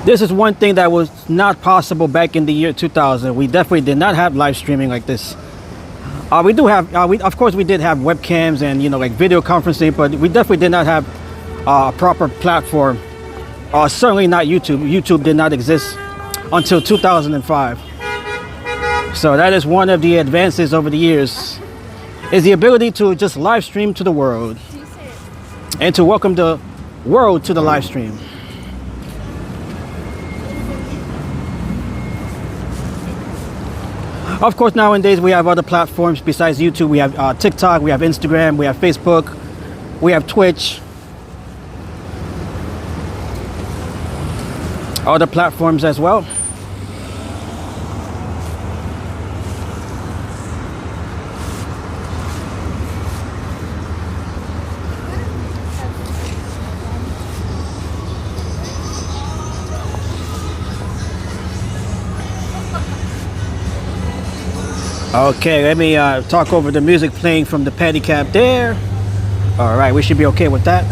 This is one thing that was not possible back in the year 2000. We definitely did not have live streaming like this. We do have, of course we did have webcams and, you know, like video conferencing, but we definitely did not have a proper platform. Certainly not YouTube. YouTube did not exist until 2005. So that is one of the advances over the years, is the ability to just live stream to the world and to welcome the world to the live stream. Of course, nowadays we have other platforms besides YouTube. We have TikTok, we have Instagram, we have Facebook, we have Twitch. Other platforms as well. Okay, let me talk over the music playing from the pedicab there. All right, we should be okay with that.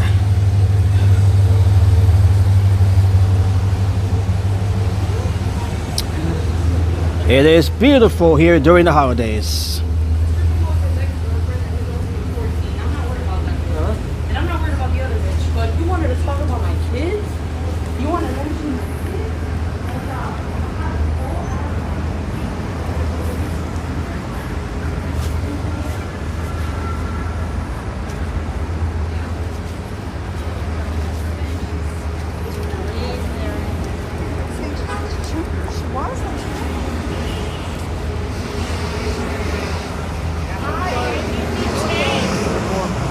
It is beautiful here during the holidays. And I'm not worried about the other bitch, but you wanted to talk about my kids? You want to mention my kids?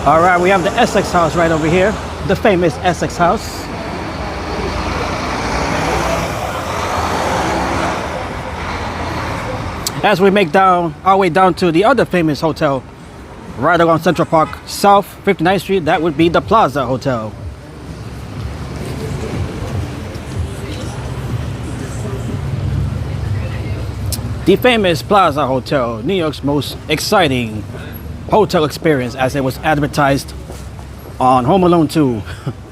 All right, we have the Essex House right over here, the famous Essex House. As we make our way down to the other famous hotel right along Central Park South, 59th Street, that would be the Plaza Hotel. The famous Plaza Hotel, New York's most exciting hotel experience, as it was advertised on Home Alone 2,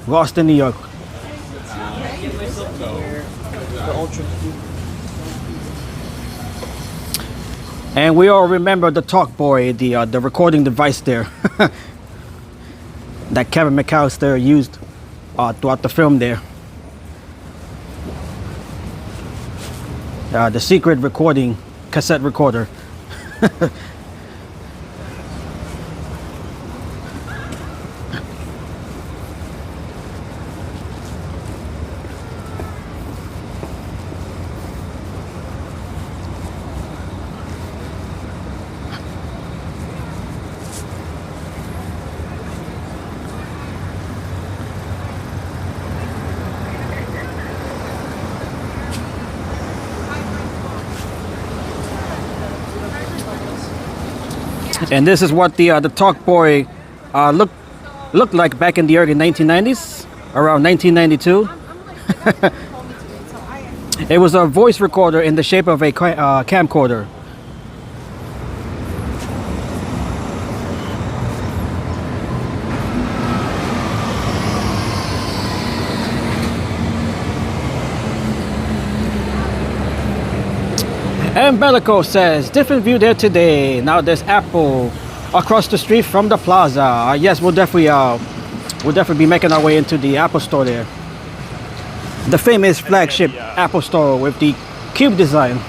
Lost in New York. And we all remember the Talk Boy, the recording device there that Kevin McAllister used throughout the film there. The secret recording cassette recorder. And this is what the Talk Boy looked like back in the early 1990s, around 1992. It was a voice recorder in the shape of a camcorder. And Bellico says, different view there today. Now there's Apple across the street from the plaza. Yes, we'll definitely be making our way into the Apple store there. The famous flagship Apple store with the cube design.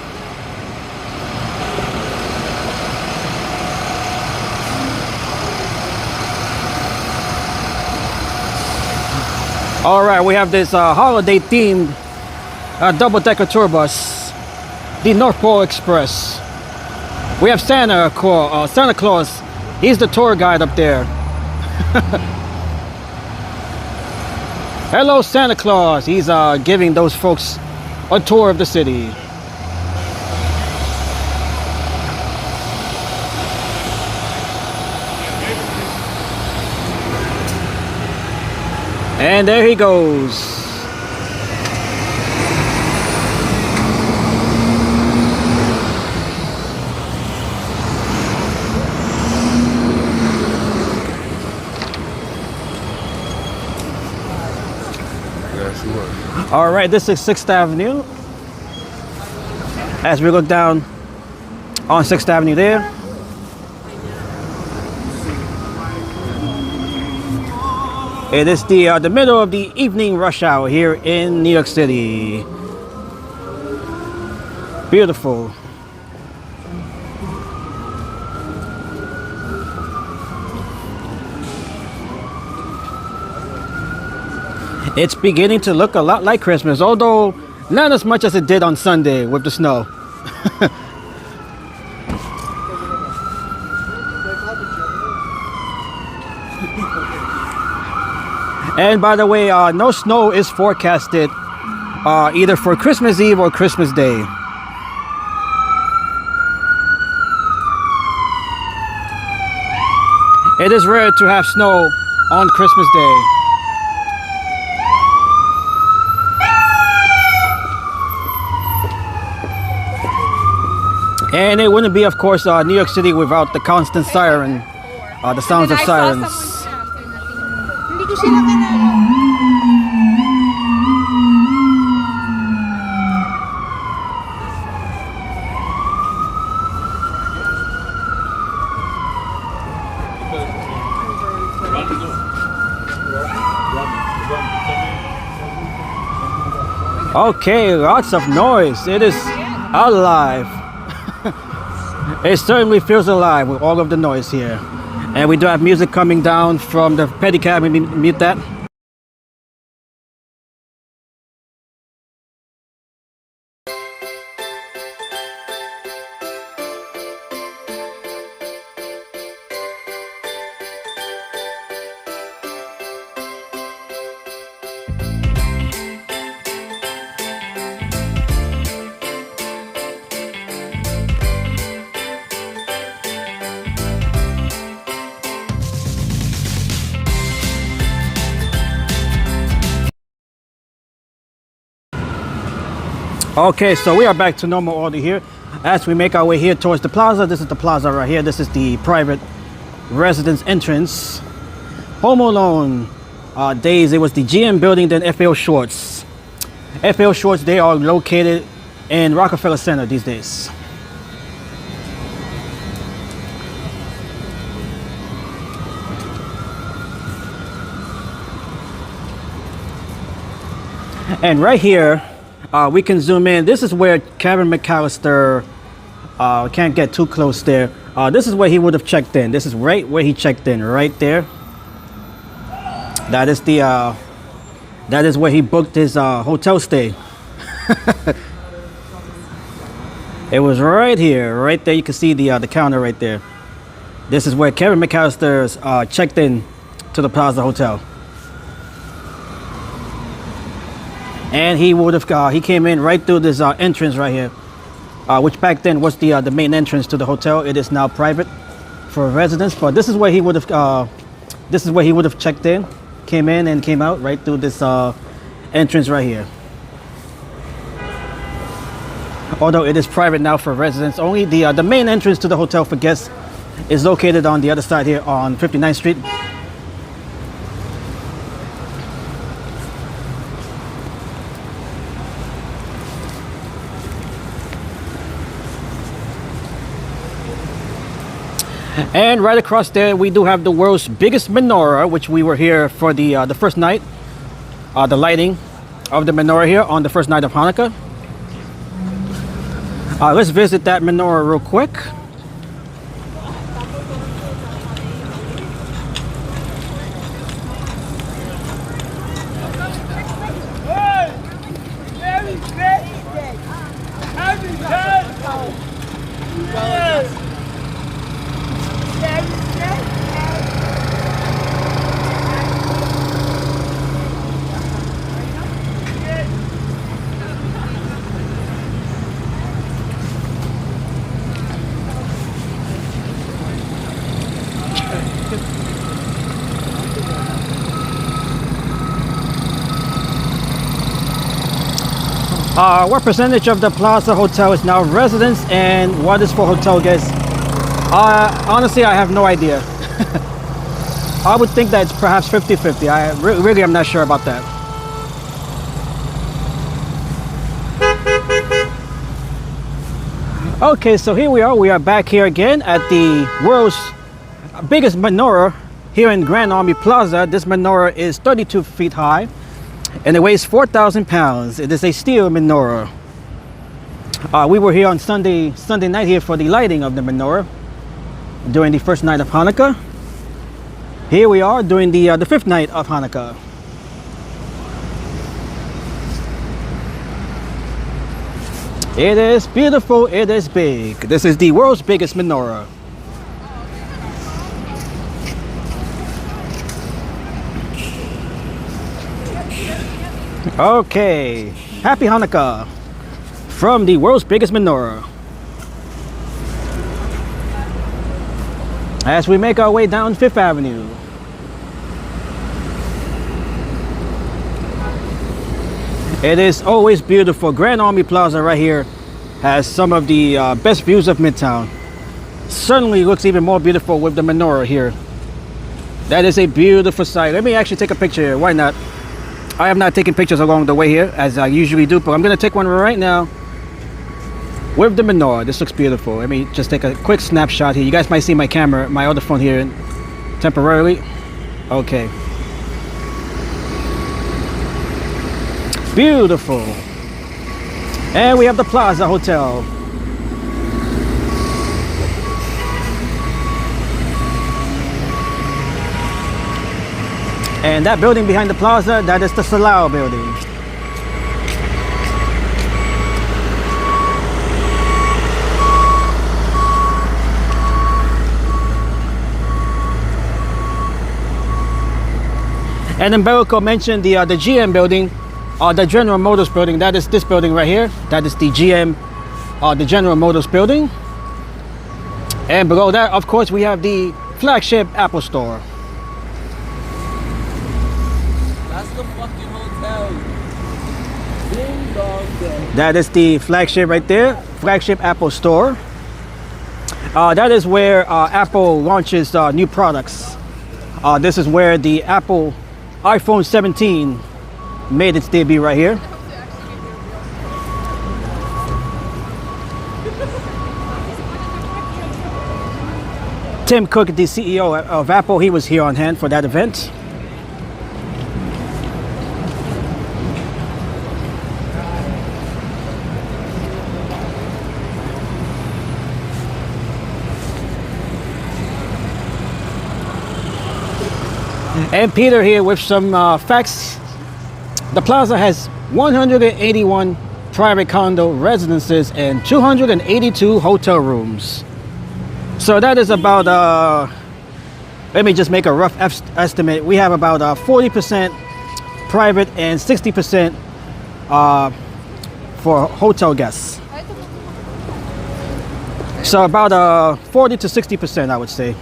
All right, we have this holiday themed double-decker tour bus. The North Pole Express. We have Santa Claus. He's the tour guide up there. Hello, Santa Claus. He's giving those folks a tour of the city. And there he goes. All right, this is 6th Avenue. As we look down on 6th Avenue there. It is the middle of the evening rush hour here in New York City. Beautiful. It's beginning to look a lot like Christmas, although not as much as it did on Sunday with the snow. And by the way, no snow is forecasted either for Christmas Eve or Christmas Day. It is rare to have snow on Christmas Day. And it wouldn't be, of course, New York City without the constant siren, the sounds of sirens. Okay, lots of noise. It is alive. It certainly feels alive with all of the noise here. And we do have music coming down from the pedicab. We mute that. Okay, so we are back to normal order here. As we make our way here towards the plaza, this is the plaza right here. This is the private residence entrance. Home Alone days, it was the GM building, then FAO Schwartz. FAO Schwartz, they are located in Rockefeller Center these days. And right here, we can zoom in. This is where Kevin McAllister, can't get too close there. This is where he would have checked in. This is right where he checked in, right there. That is the, that is where he booked his hotel stay. It was right here, right there. You can see the counter right there. This is where Kevin McAllister's checked in to the Plaza Hotel. And he would have he came in right through this entrance right here, which back then was the main entrance to the hotel. It is now private for residents, but this is where he would have checked in, came in and came out right through this entrance right here. Although it is private now for residents only, the main entrance to the hotel for guests is located on the other side here on 59th Street. And right across there, we do have the world's biggest menorah, which we were here for the first night, the lighting of the menorah here on the first night of Hanukkah. Let's visit that menorah real quick. What percentage of the Plaza Hotel is now residents and what is for hotel guests? Honestly, I have no idea. I would think that it's perhaps 50-50. I really am not sure about that. Okay, so here we are. We are back here again at the world's biggest menorah here in Grand Army Plaza. This menorah is 32 feet high. And it weighs 4,000 pounds. It is a steel menorah. We were here on Sunday night here for the lighting of the menorah during the first night of Hanukkah. Here we are during the fifth night of Hanukkah. It is beautiful. It is big. This is the world's biggest menorah. Okay, happy Hanukkah from the world's biggest menorah. As we make our way down Fifth Avenue. It is always beautiful. Grand Army Plaza right here has some of the best views of Midtown. Certainly looks even more beautiful with the menorah here. That is a beautiful sight. Let me actually take a picture here. Why not? I have not taken pictures along the way here as I usually do, but I'm going to take one right now with the menorah. This looks beautiful. Let me just take a quick snapshot here. You guys might see my camera, my other phone here temporarily. Okay. Beautiful. And we have the Plaza Hotel. And that building behind the plaza, that is the Salao building. And then Umberto mentioned the GM building, the General Motors building. That is this building right here. That is the GM, the General Motors building. And below that, of course, we have the flagship Apple Store. That's the fucking hotel. That is the flagship right there, flagship Apple store. That is where Apple launches new products. This is where the Apple iPhone 17 made its debut right here. Tim Cook, the CEO of Apple, he was here on hand for that event. And Peter here with some facts. The plaza has 181 private condo residences and 282 hotel rooms. So that is about, let me just make a rough estimate. We have about 40% private and 60% for hotel guests. So about 40 to 60%, I would say.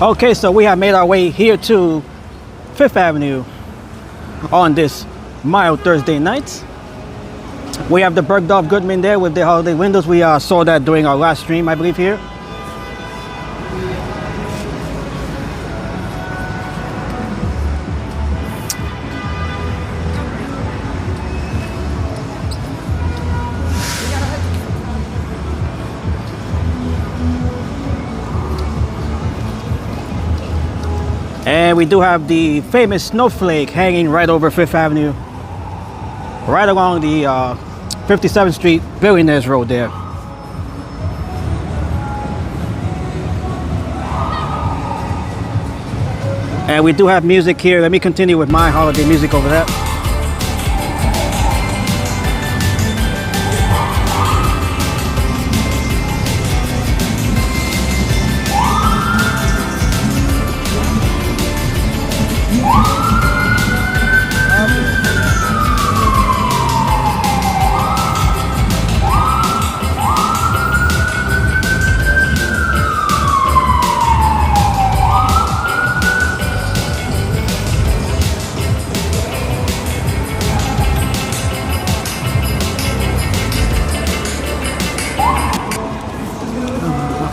Okay, so we have made our way here to Fifth Avenue on this mild Thursday night. We have the Bergdorf Goodman there with the holiday windows. We saw that during our last stream, I believe, here. And we do have the famous snowflake hanging right over Fifth Avenue, right along the 57th Street Billionaires Road there. And we do have music here. Let me continue with my holiday music over there.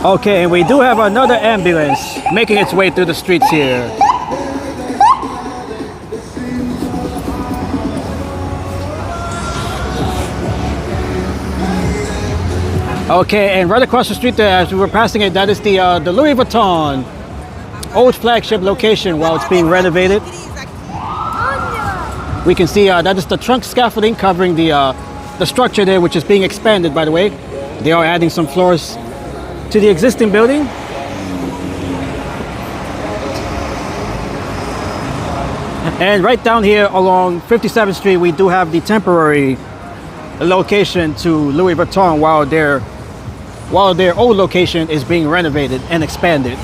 Okay, and we do have another ambulance making its way through the streets here. Okay, and right across the street there, as we were passing it, that is the Louis Vuitton old flagship location while it's being renovated. We can see that is the trunk scaffolding covering the structure there, which is being expanded, by the way. They are adding some floors to the existing building. And right down here along 57th Street, we do have the temporary location to Louis Vuitton while their old location is being renovated and expanded.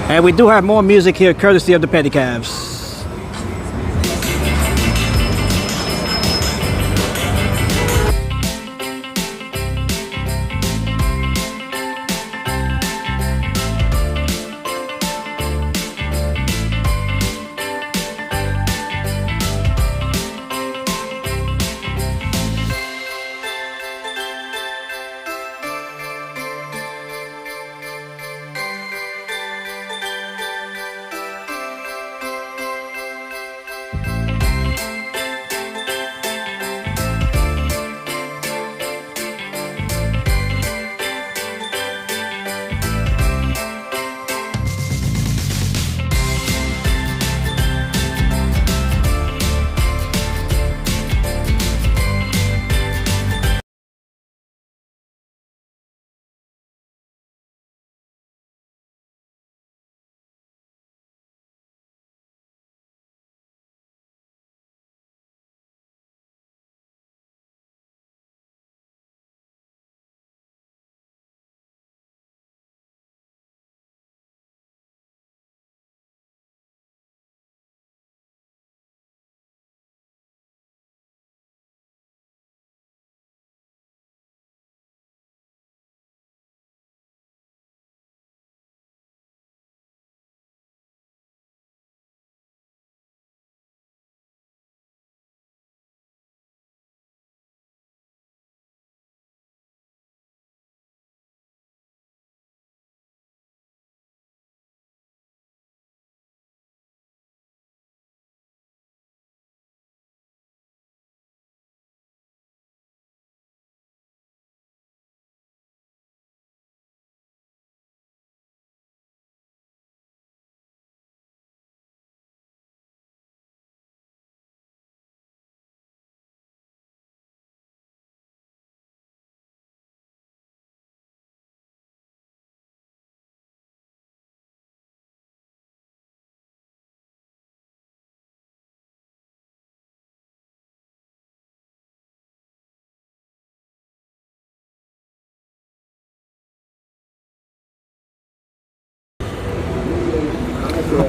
And we do have more music here courtesy of the Pedicabs.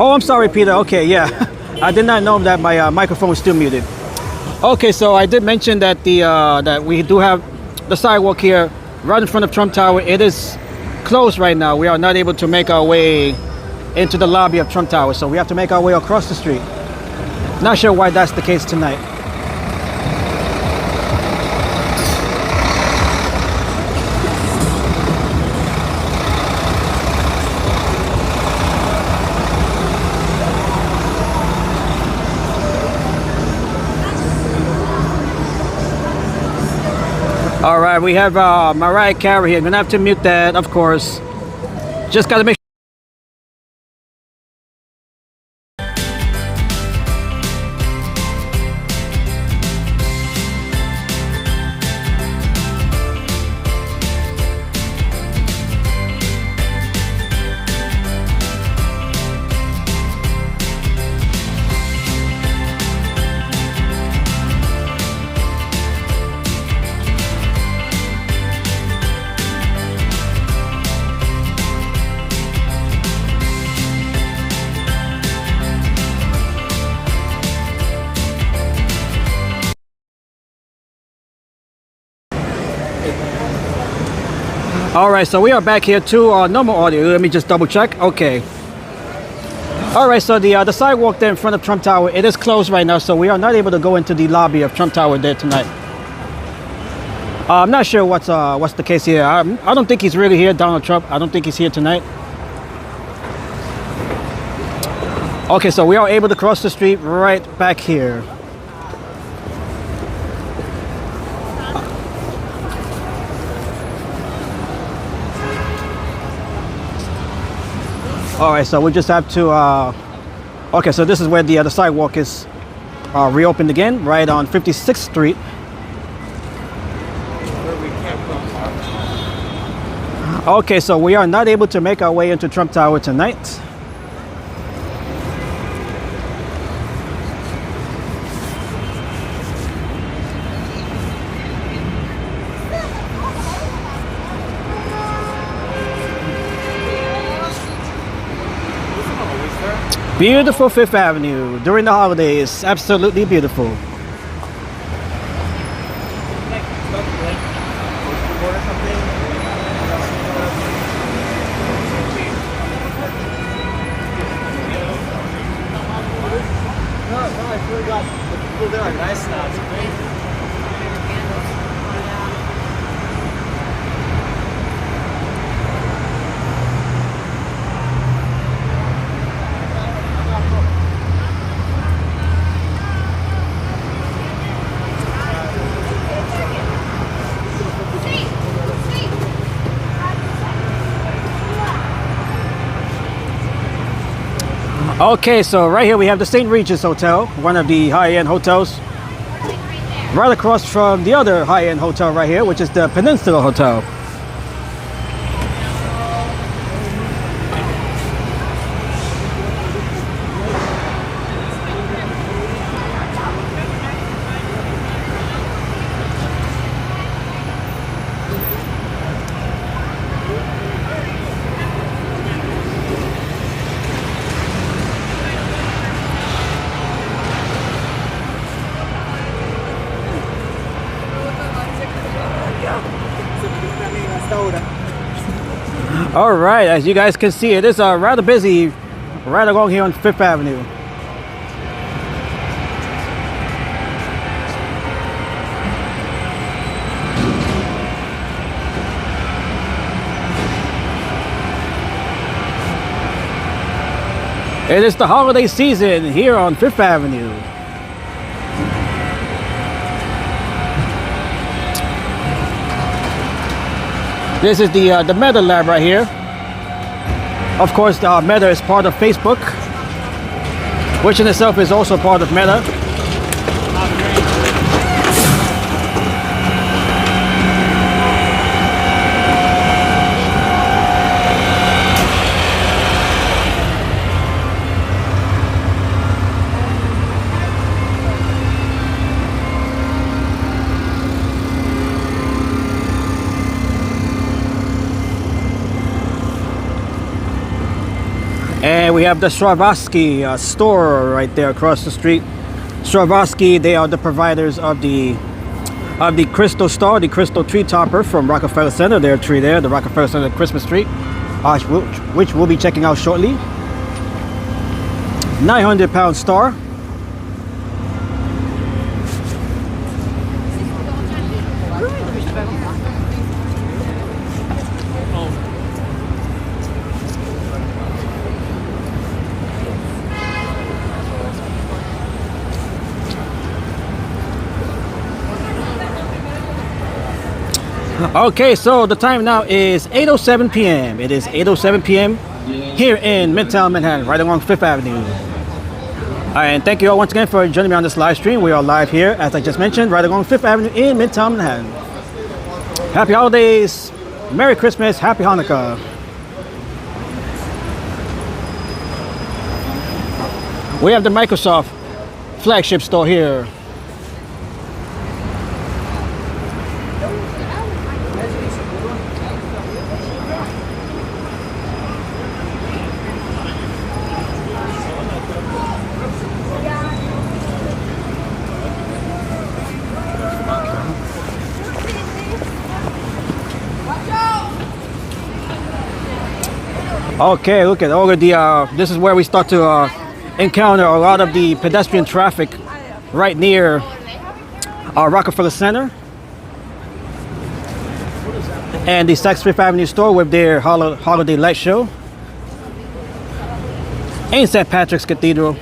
Oh, I'm sorry, Peter. Okay, yeah. I did not know that my microphone was still muted. Okay, so I did mention that that we do have the sidewalk here right in front of Trump Tower. It is closed right now. We are not able to make our way into the lobby of Trump Tower, so we have to make our way across the street. Not sure why that's the case tonight. All right, we have Mariah Carey here. I'm gonna have to mute that, of course. Just gotta make All right, so we are back here to normal audio. Let me just double check. Okay. All right, so the sidewalk there in front of Trump Tower, it is closed right now, so we are not able to go into the lobby of Trump Tower there tonight. I'm not sure what's the case here. I don't think he's really here, Donald Trump. I don't think he's here tonight. Okay, so we are able to cross the street right back here. All right, so we just have to, okay, so this is where the sidewalk is reopened again, right on 56th Street. Okay, so we are not able to make our way into Trump Tower tonight. Beautiful Fifth Avenue during the holidays. Absolutely beautiful. Okay, so right here we have the St. Regis Hotel, one of the high-end hotels. Right across from the other high-end hotel right here, which is the Peninsula Hotel. All right, as you guys can see, it is rather busy right along here on Fifth Avenue. It is the holiday season here on Fifth Avenue. This is the Meta Lab right here. Of course, Meta is part of Facebook, which in itself is also part of Meta. And we have the Swarovski store right there across the street. Swarovski, they are the providers of the crystal star, the crystal tree topper from Rockefeller Center. Their tree there, the Rockefeller Center Christmas tree, which we'll be checking out shortly. 900-pound star. Okay, so the time now is 8:07 p.m. It is 8:07 p.m. here in Midtown Manhattan, right along 5th Avenue. And thank you all once again for joining me on this live stream. We are live here, as I just mentioned, right along 5th Avenue in Midtown Manhattan. Happy holidays, Merry Christmas, Happy Hanukkah. We have the Microsoft flagship store here. Okay, look at all of the, this is where we start to encounter a lot of the pedestrian traffic right near Rockefeller Center. And the Saks Fifth Avenue store with their holiday light show. And St. Patrick's Cathedral.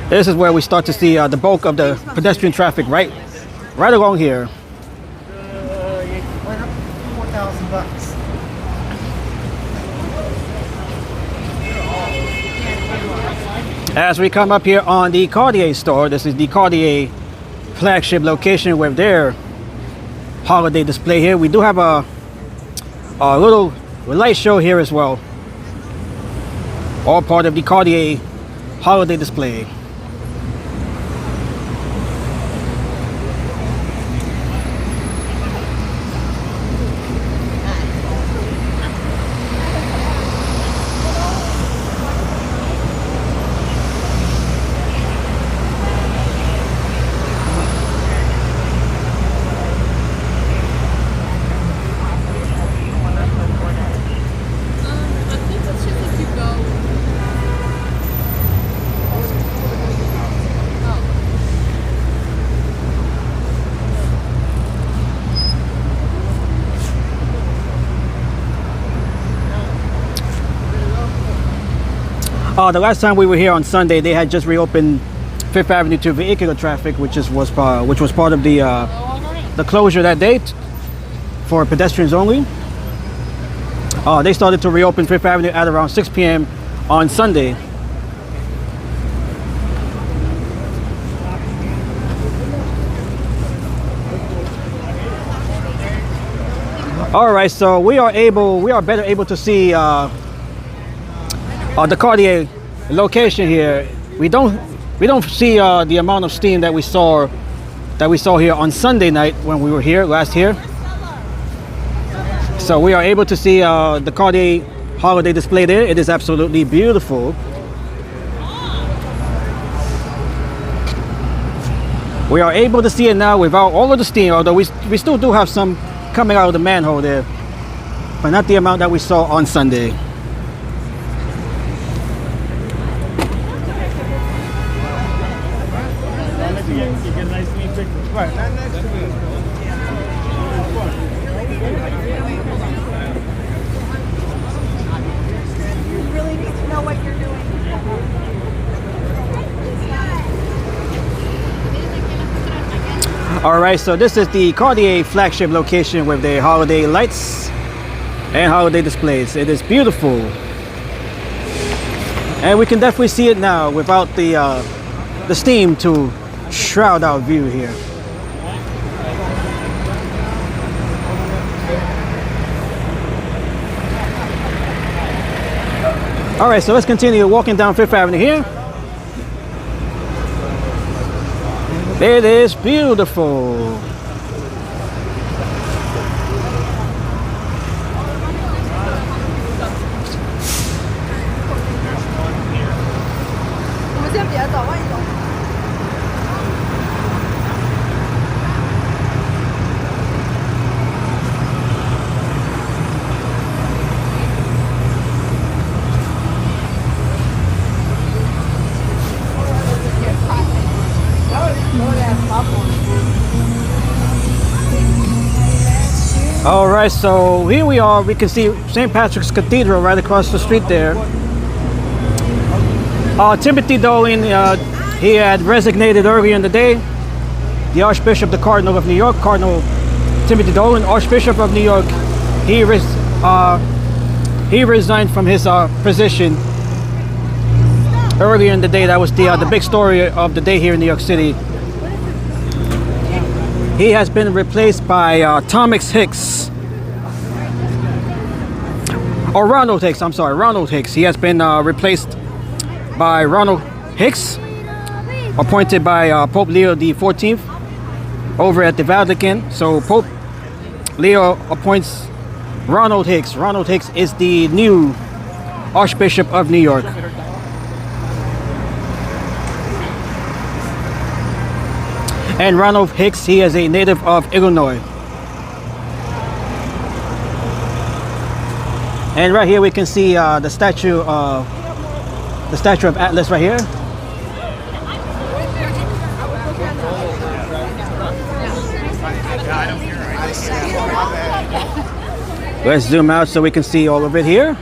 This is where we start to see the bulk of the pedestrian traffic right along here. $4,000. As we come up here on the Cartier store, this is the Cartier flagship location with their holiday display here. We do have a little light show here as well. All part of the Cartier holiday display. The last time we were here on Sunday, they had just reopened Fifth Avenue to vehicular traffic, which was part of the closure that day for pedestrians only. They started to reopen Fifth Avenue at around 6 p.m. on Sunday. All right, so we are better able to see the Cartier location here. We don't see the amount of steam that we saw here on Sunday night when we were here last year. So we are able to see the Cartier holiday display there. It is absolutely beautiful. We are able to see it now without all of the steam, although we still do have some coming out of the manhole there, but not the amount that we saw on Sunday. Right, not next to me. You really need to know what you're doing. All right, so this is the Cartier flagship location with the holiday lights and holiday displays. It is beautiful, and we can definitely see it now without the steam to shroud our view here. All right, so let's continue walking down Fifth Avenue here. It is beautiful. All right, so here we are. We can see St. Patrick's Cathedral right across the street there. Timothy Dolan, he had resignated earlier in the day. The Archbishop, the Cardinal of New York, Cardinal Timothy Dolan, Archbishop of New York, he resigned from his position earlier in the day. That was the big story of the day here in New York City. He has been replaced by Thomas Hicks. Or Ronald Hicks, I'm sorry, Ronald Hicks. He has been replaced by Ronald Hicks, appointed by Pope Leo XIV over at the Vatican. So Pope Leo appoints Ronald Hicks. Ronald Hicks is the new Archbishop of New York. And Ronald Hicks, he is a native of Illinois. And right here we can see the statue of Atlas right here. Let's zoom out so we can see all of it here.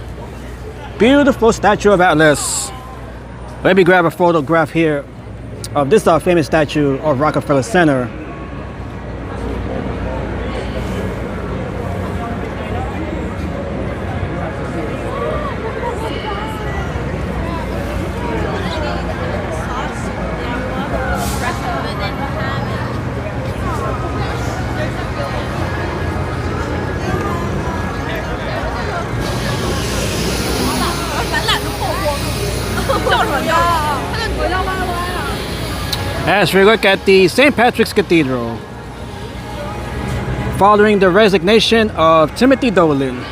Beautiful statue of Atlas. Let me grab a photograph here of this famous statue of Rockefeller Center. As we look at the St. Patrick's Cathedral, following the resignation of Timothy Dolan.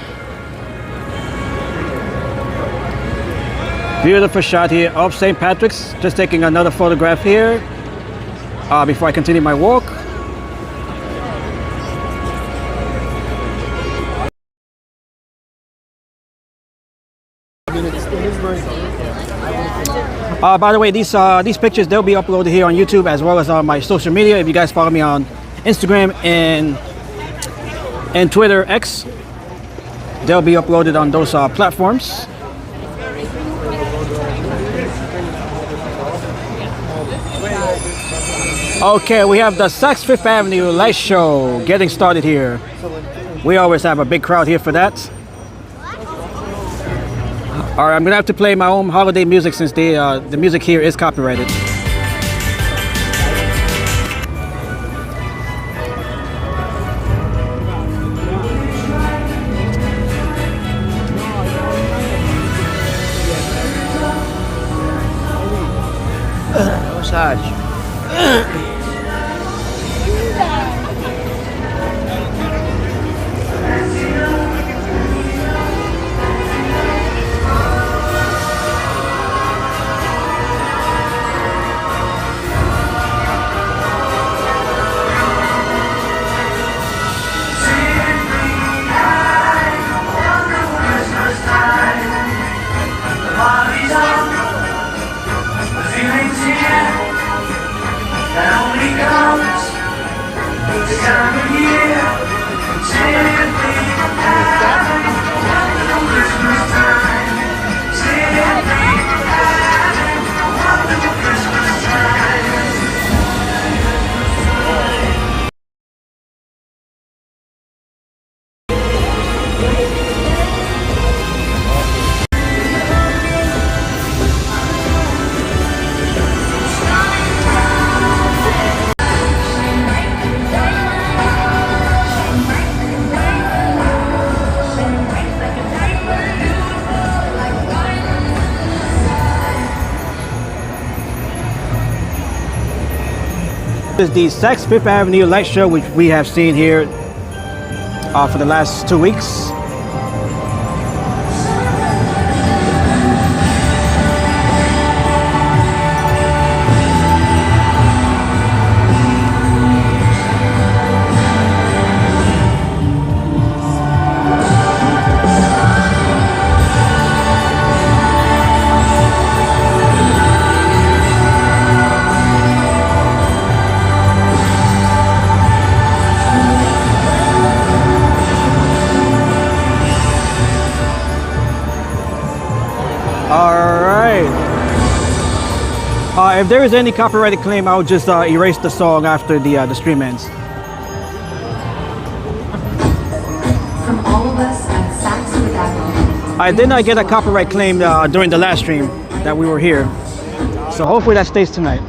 Beautiful shot here of St. Patrick's. Just taking another photograph here before I continue my walk. By the way, these pictures, they'll be uploaded here on YouTube as well as on my social media. If you guys follow me on Instagram and Twitter X, they'll be uploaded on those platforms. Okay, we have the Saks Fifth Avenue light show getting started here. We always have a big crowd here for that. All right, I'm gonna have to play my own holiday music since the music here is copyrighted. Massage. This is the Saks Fifth Avenue light show, which we have seen here for the last 2 weeks. If there is any copyrighted claim, I'll just erase the song after the stream ends. From all of us at Saks Fifth I did not get a copyright claim during the last stream that we were here. So hopefully that stays tonight.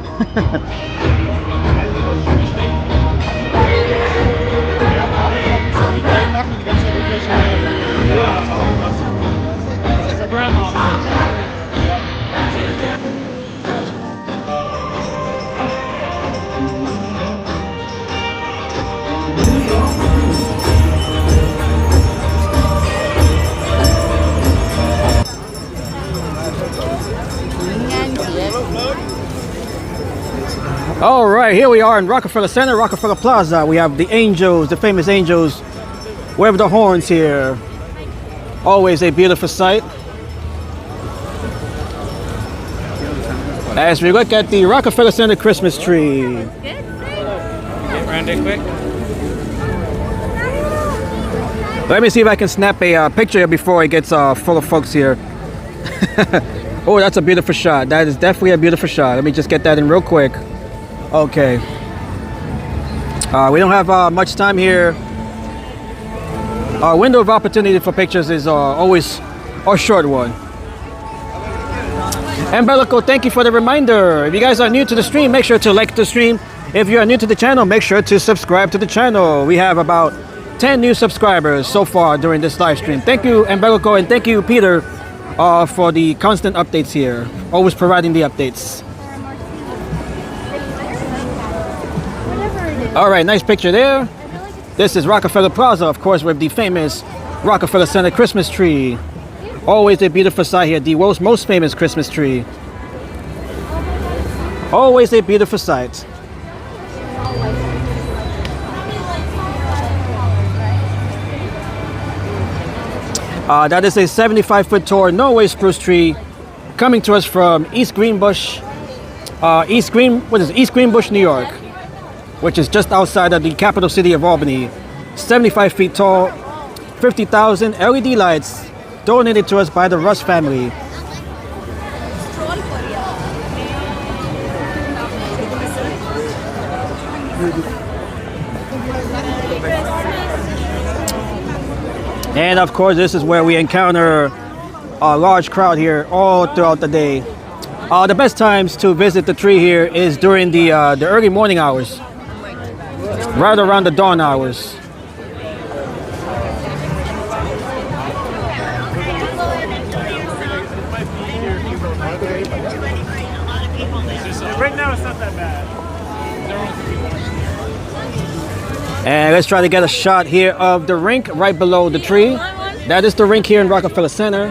All right, here we are in Rockefeller Center, Rockefeller Plaza. We have the Angels, the famous Angels, with the horns here. Always a beautiful sight. As we look at the Rockefeller Center Christmas tree. Get around it quick. Let me see if I can snap a picture before it gets full of folks here. Oh, that's a beautiful shot. That is definitely a beautiful shot. Let me just get that in real quick. Okay. We don't have much time here. Our window of opportunity for pictures is always a short one. And Bellico, thank you for the reminder. If you guys are new to the stream, make sure to like the stream. If you are new to the channel, make sure to subscribe to the channel. We have about 10 new subscribers so far during this live stream. Thank you, Bellico, and thank you, Peter, for the constant updates here. Always providing the updates. All right, nice picture there. This is Rockefeller Plaza, of course, with the famous Rockefeller Center Christmas tree. Always a beautiful sight here, the world's most famous Christmas tree. Always a beautiful sight. That is a 75-foot tall Norway spruce tree coming to us from East Greenbush, East Greenbush, New York, which is just outside of the capital city of Albany. 75 feet tall, 50,000 LED lights donated to us by the Russ family. And of course, this is where we encounter a large crowd here all throughout the day. The best times to visit the tree here is during the early morning hours, right around the dawn hours. Right now it's not that bad. And let's try to get a shot here of the rink right below the tree. That is the rink here in Rockefeller Center.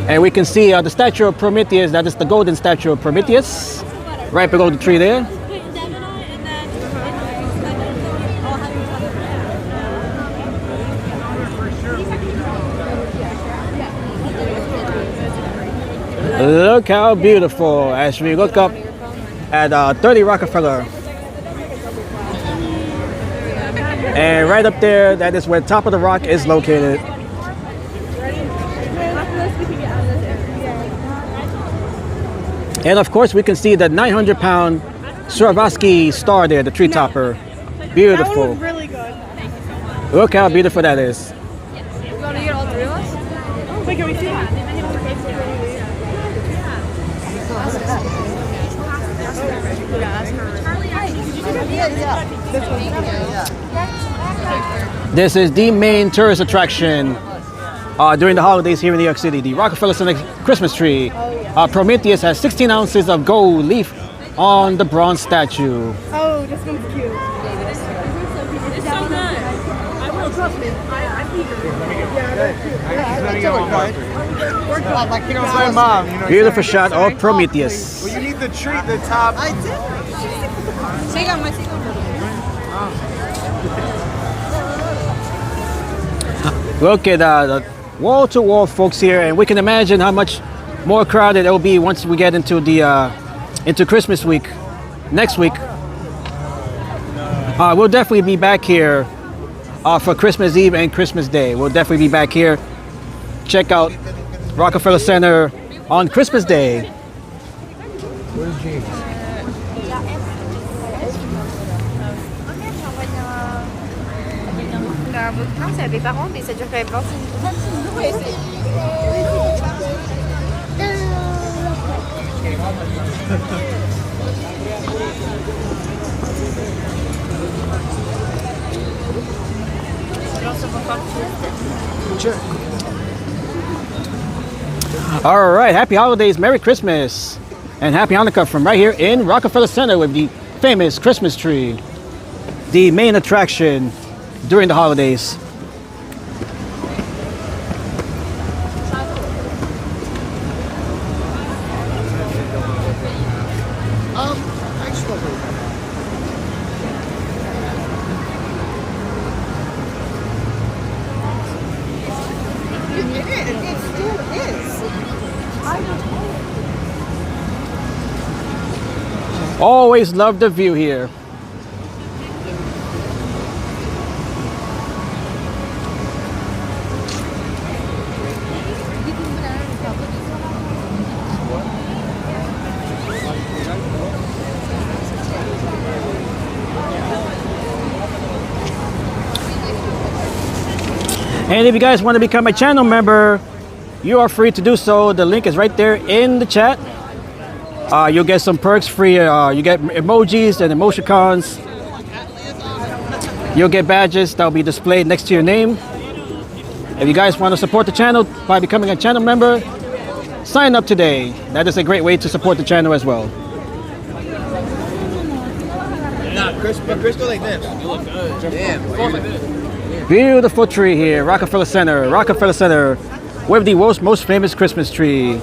And we can see the statue of Prometheus. That is the golden statue of Prometheus right below the tree there. Look how beautiful as we look up at 30 Rockefeller. And right up there, that is where Top of the Rock is located. And of course, we can see the 900-pound Swarovski star there, the tree topper. Beautiful. That one was really good. Look how beautiful that is. You want to get all three of us? Wait, can we see that? This is the main tourist attraction during the holidays here in New York City, the Rockefeller Center Christmas tree. Prometheus has 16 ounces of gold leaf on the bronze statue. Oh, this one's cute. It's so good. I will trust me. Like, you know, my mom. You know, Beautiful shot of Prometheus. well, you need the tree, the top. I did. Look at the wall-to-wall folks here, and we can imagine how much more crowded it will be once we get into the into Christmas week, next week. We'll definitely be back here for Christmas Eve and Christmas Day. We'll definitely be back here. Check out Rockefeller Center on Christmas Day. Where's James? Non, c'est avec mes parents, mais ça dure quand même 20 minutes. Sure. All right, happy holidays, Merry Christmas, and Happy Hanukkah from right here in Rockefeller Center with the famous Christmas tree, the main attraction during the holidays. Always love the view here. And if you guys want to become a channel member, you are free to do so. The link is right there in the chat. You'll get some perks free. You get emojis and emoticons. You'll get badges that will be displayed next to your name. If you guys want to support the channel by becoming a channel member, sign up today. That is a great way to support the channel as well. Chris, go like this. You look good. Damn. Beautiful tree here, Rockefeller Center. Rockefeller Center with the world's most famous Christmas tree.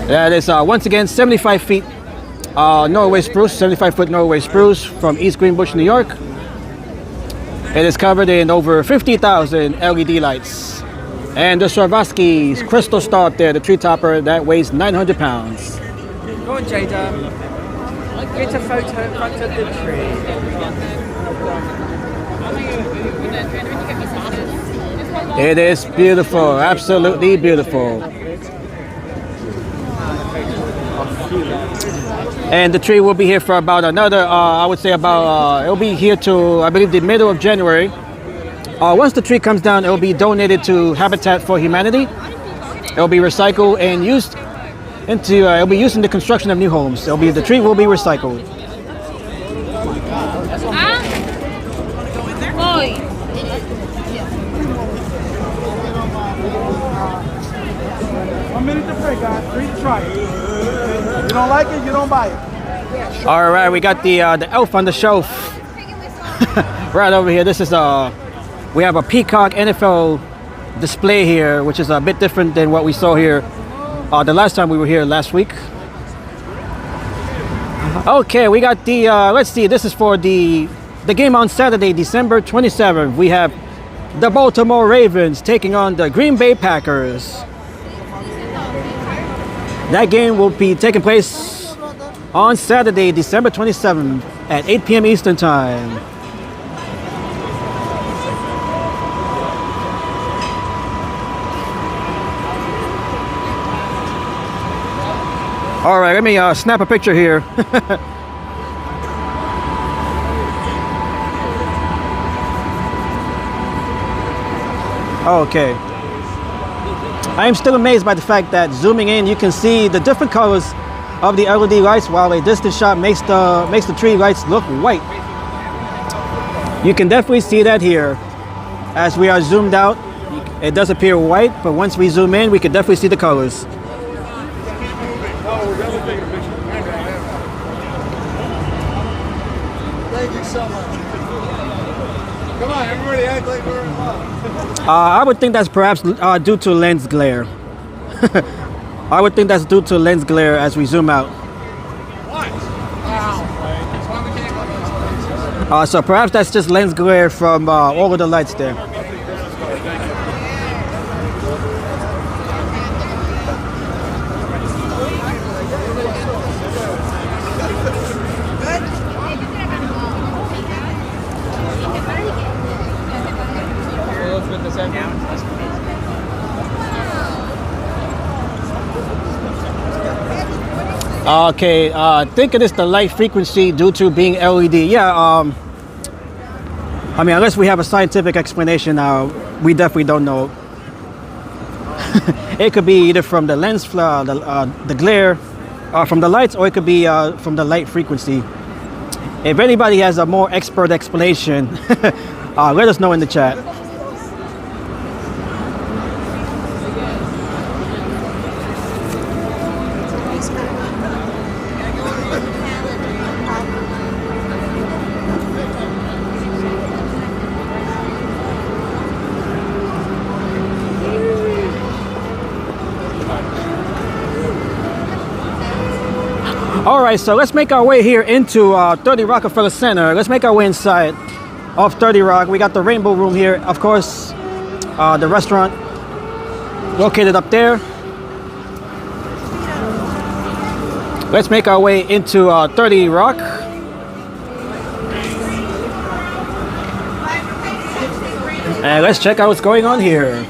That is once again 75 feet Norway spruce, 75-foot Norway spruce from East Greenbush, New York. It is covered in over 50,000 LED lights. And the Swarovski's crystal star up there, the tree topper, that weighs 900 pounds. Go on, Jada. Get a photo in front of the tree. It is beautiful, absolutely beautiful. And the tree will be here for about another, I would say about, it'll be here to, I believe, the middle of January. Once the tree comes down, it'll be donated to Habitat for Humanity. It'll be recycled and used into, it'll be used in the construction of new homes. The tree will be recycled. You don't like it, you don't buy it. All right, we got the elf on the shelf right over here. This is we have a Peacock NFL display here, which is a bit different than what we saw here the last time we were here last week. Okay, we got the let's see, this is for the game on Saturday, December 27th. We have the Baltimore Ravens taking on the Green Bay Packers. That game will be taking place on Saturday, December 27th at 8 p.m. Eastern Time. All right, let me snap a picture here. Okay. I am still amazed by the fact that zooming in, you can see the different colors of the LED lights, while a distant shot makes the tree lights look white. You can definitely see that here. As we are zoomed out, it does appear white, but once we zoom in, we can definitely see the colors. Thank you so much. Come on, everybody act like we're in love. I would think that's perhaps due to lens glare. I would think that's due to lens glare as we zoom out. So perhaps that's just lens glare from all of the lights there. Okay, I think it is the light frequency due to being LED. Yeah, I mean, unless we have a scientific explanation, we definitely don't know. It could be either from the lens flare, the glare, from the lights, or it could be from the light frequency. If anybody has a more expert explanation, let us know in the chat. All right, so let's make our way here into 30 Rockefeller Center. Let's make our way inside of 30 Rock. We got the Rainbow Room here, of course, the restaurant located up there. Let's make our way into 30 Rock. And let's check out what's going on here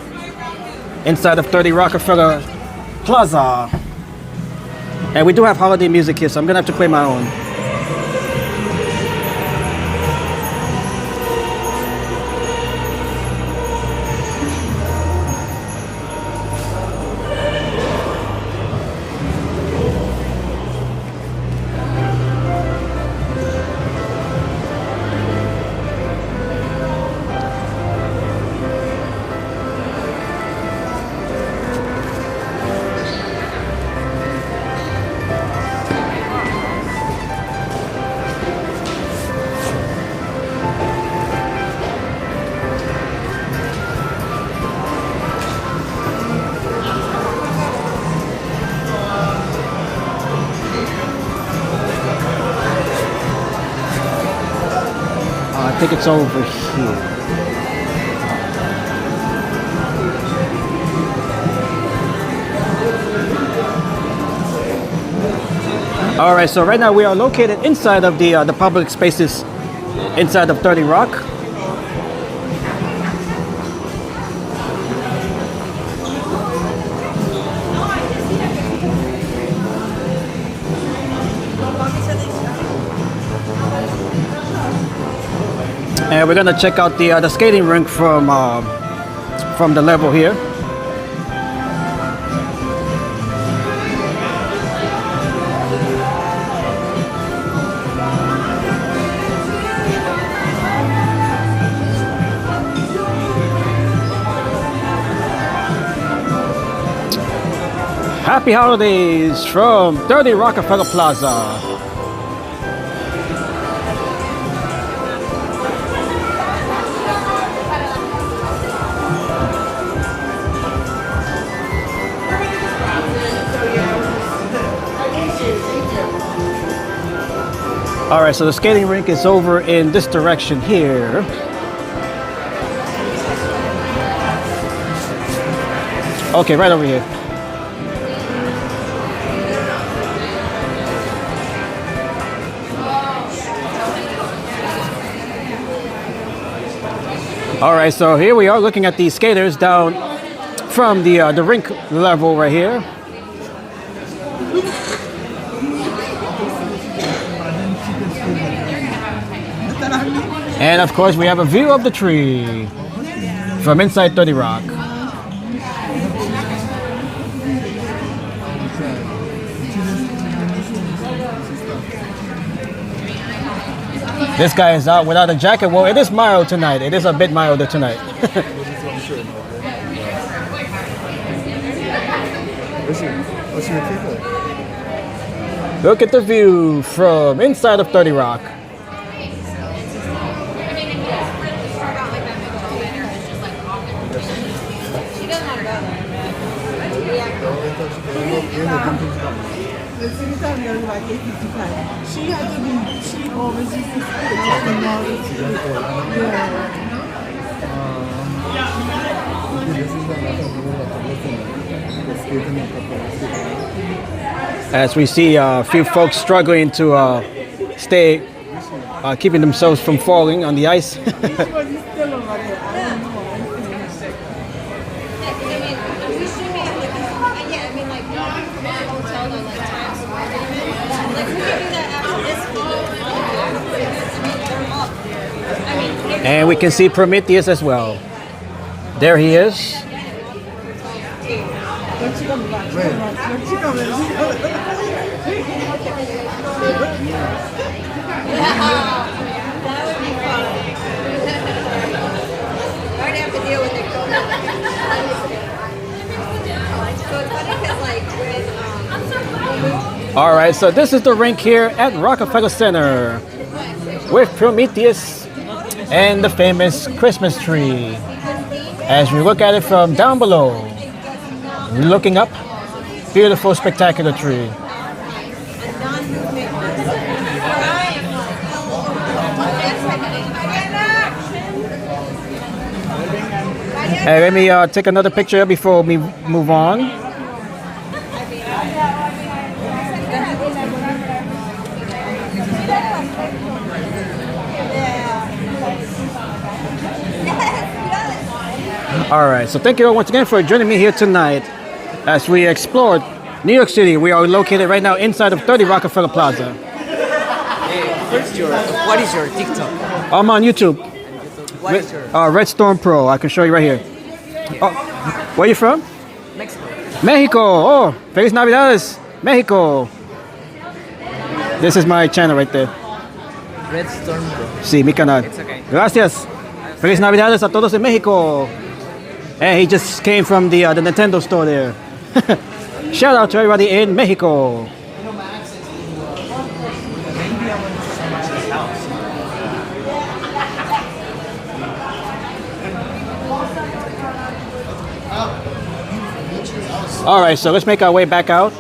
inside of 30 Rockefeller Plaza. And we do have holiday music here, so I'm gonna have to play my own. I think it's over here. All right, so right now we are located inside of the public spaces inside of 30 Rock. And we're gonna check out the skating rink from the level here. Happy holidays from 30 Rockefeller Plaza. All right, so the skating rink is over in this direction here. Okay, right over here. All right, so here we are looking at the skaters down from the rink level right here. And of course, we have a view of the tree from inside 30 Rock. This guy is out without a jacket. Well, it is mild tonight. It is a bit milder tonight. Look at the view from inside of 30 Rock. She had to be, she always used to As we see a few folks struggling to stay, keeping themselves from falling on the ice. And we can see Prometheus as well. There he is. All right, so this is the rink here at Rockefeller Center with Prometheus and the famous Christmas tree. As we look at it from down below, looking up, beautiful, spectacular tree. Hey, let me take another picture before we move on. All right, so thank you all once again for joining me here tonight as we explored New York City. We are located right now inside of 30 Rockefeller Plaza. What is your TikTok? I'm on YouTube. What is your Red Storm Pro. I can show you right here. Oh, where are you from? Mexico? Mexico. Oh, Feliz Navidades, Mexico. This is my channel right there. Red Storm Pro. Sí, mi canal. It's okay. Gracias. Feliz Navidades a todos en Mexico. And he just came from the Nintendo store there. Shout out to everybody in Mexico. All right, so let's make our way back out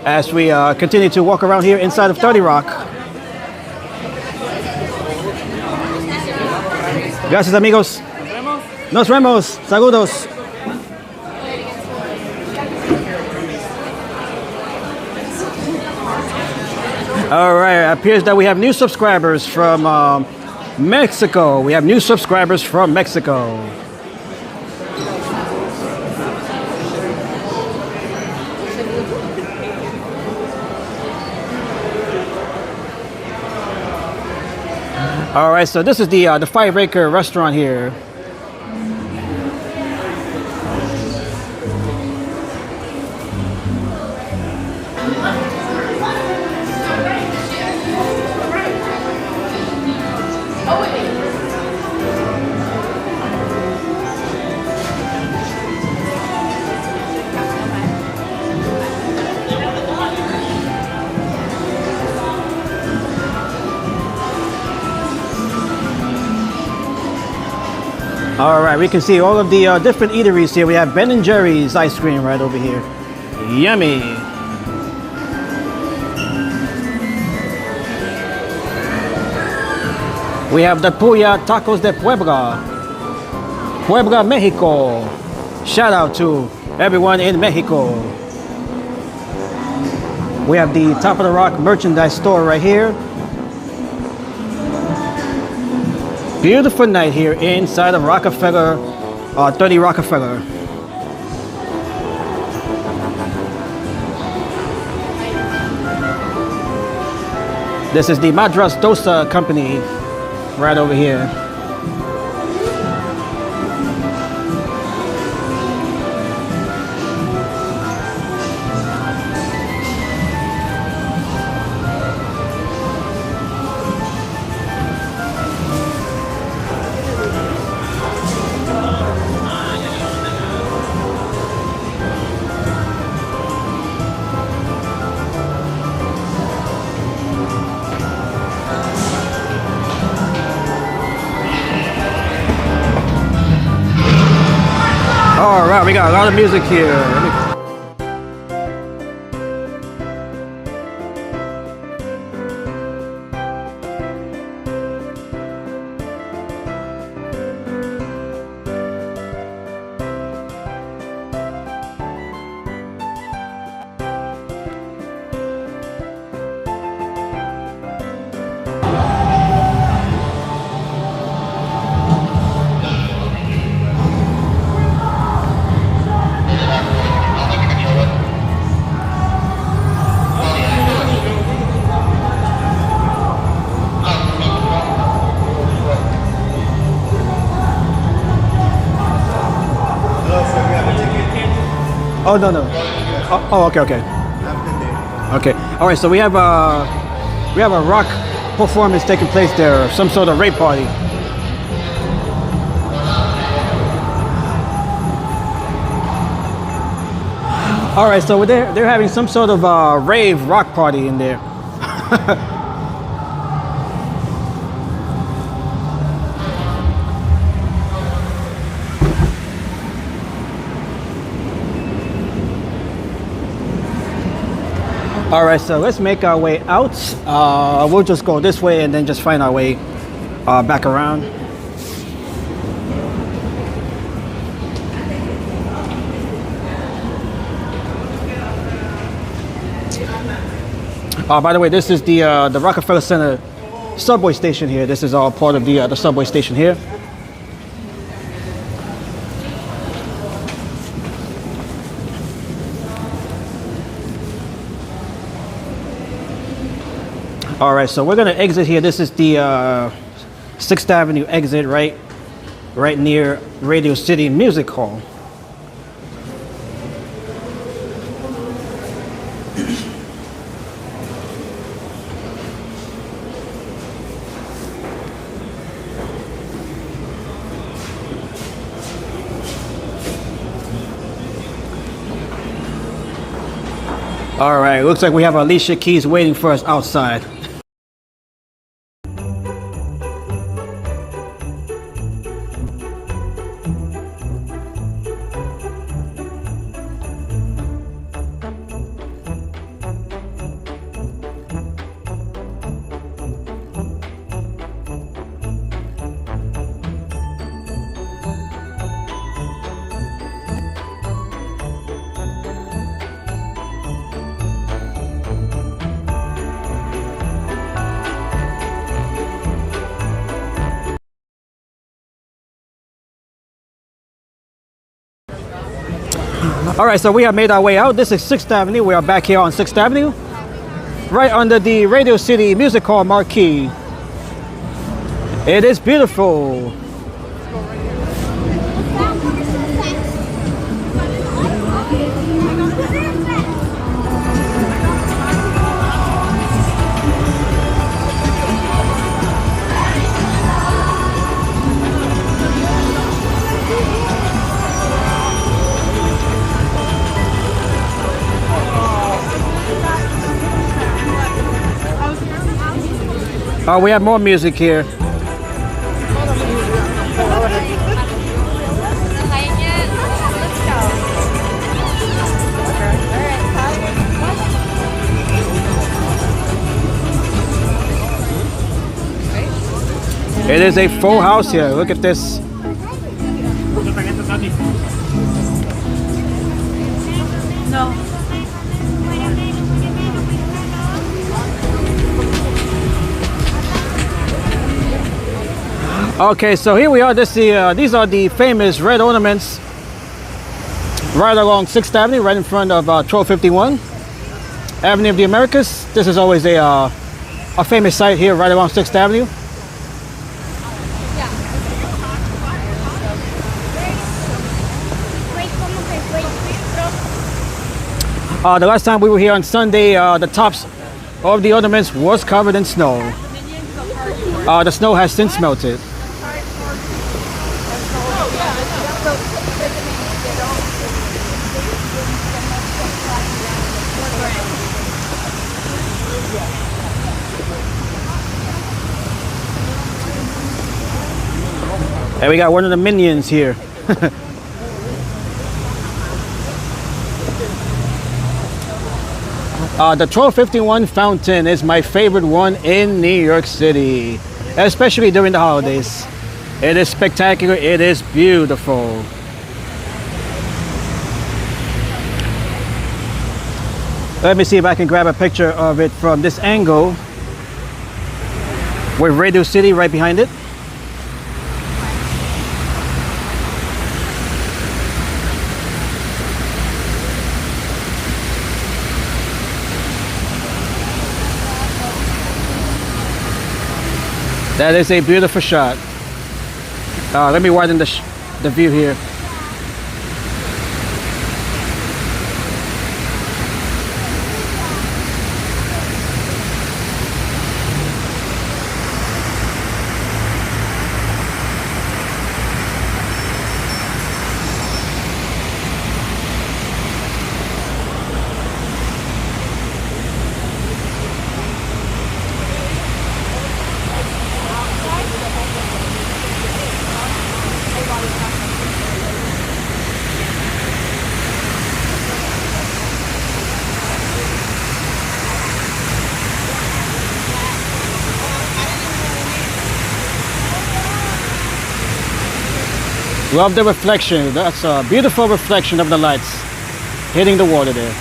as we continue to walk around here inside of 30 Rock. Gracias, amigos. Nos vemos. Saludos. All right, it appears that we have new subscribers from Mexico. We have new subscribers from Mexico. All right, so this is the 5 Acre restaurant here. All right, we can see all of the different eateries here. We have Ben & Jerry's ice cream right over here. Yummy. We have the Puya Tacos de Puebla. Puebla, Mexico. Shout out to everyone in Mexico. We have the Top of the Rock merchandise store right here. Beautiful night here inside of Rockefeller, 30 Rockefeller. This is the Madras Dosa company right over here. All right, we got a lot of music here. Oh no no. Oh okay okay. Okay. All right. So we have a rock performance taking place there, some sort of rave party. All right. So they're having some sort of rave rock party in there. All right, so let's make our way out. We'll just go this way and then just find our way back around. By the way, this is the Rockefeller Center subway station here. This is all part of the subway station here. All right, so we're gonna exit here. This is the 6th Avenue exit, right near Radio City Music Hall. All right, looks like we have Alicia Keys waiting for us outside. All right, so we have made our way out. This is 6th Avenue. We are back here on 6th Avenue, right under the Radio City Music Hall marquee. It is beautiful. We have more music here. It is a full house here. Look at this. No. Okay, so here we are. These are the famous red ornaments right along 6th Avenue, right in front of 1251 Avenue of the Americas. This is always a famous site here right along 6th Avenue. The last time we were here on Sunday, the tops of the ornaments was covered in snow. The snow has since melted. And we got one of the minions here. The 1251 fountain is my favorite one in New York City, especially during the holidays. It is spectacular. It is beautiful. Let me see if I can grab a picture of it from this angle with Radio City right behind it. That is a beautiful shot. Let me widen the view here. Love the reflection. That's a beautiful reflection of the lights hitting the water there.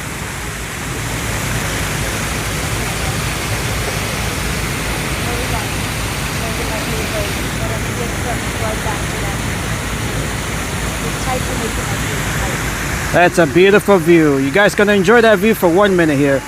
That's a beautiful view. You guys gonna enjoy that view for 1 minute here.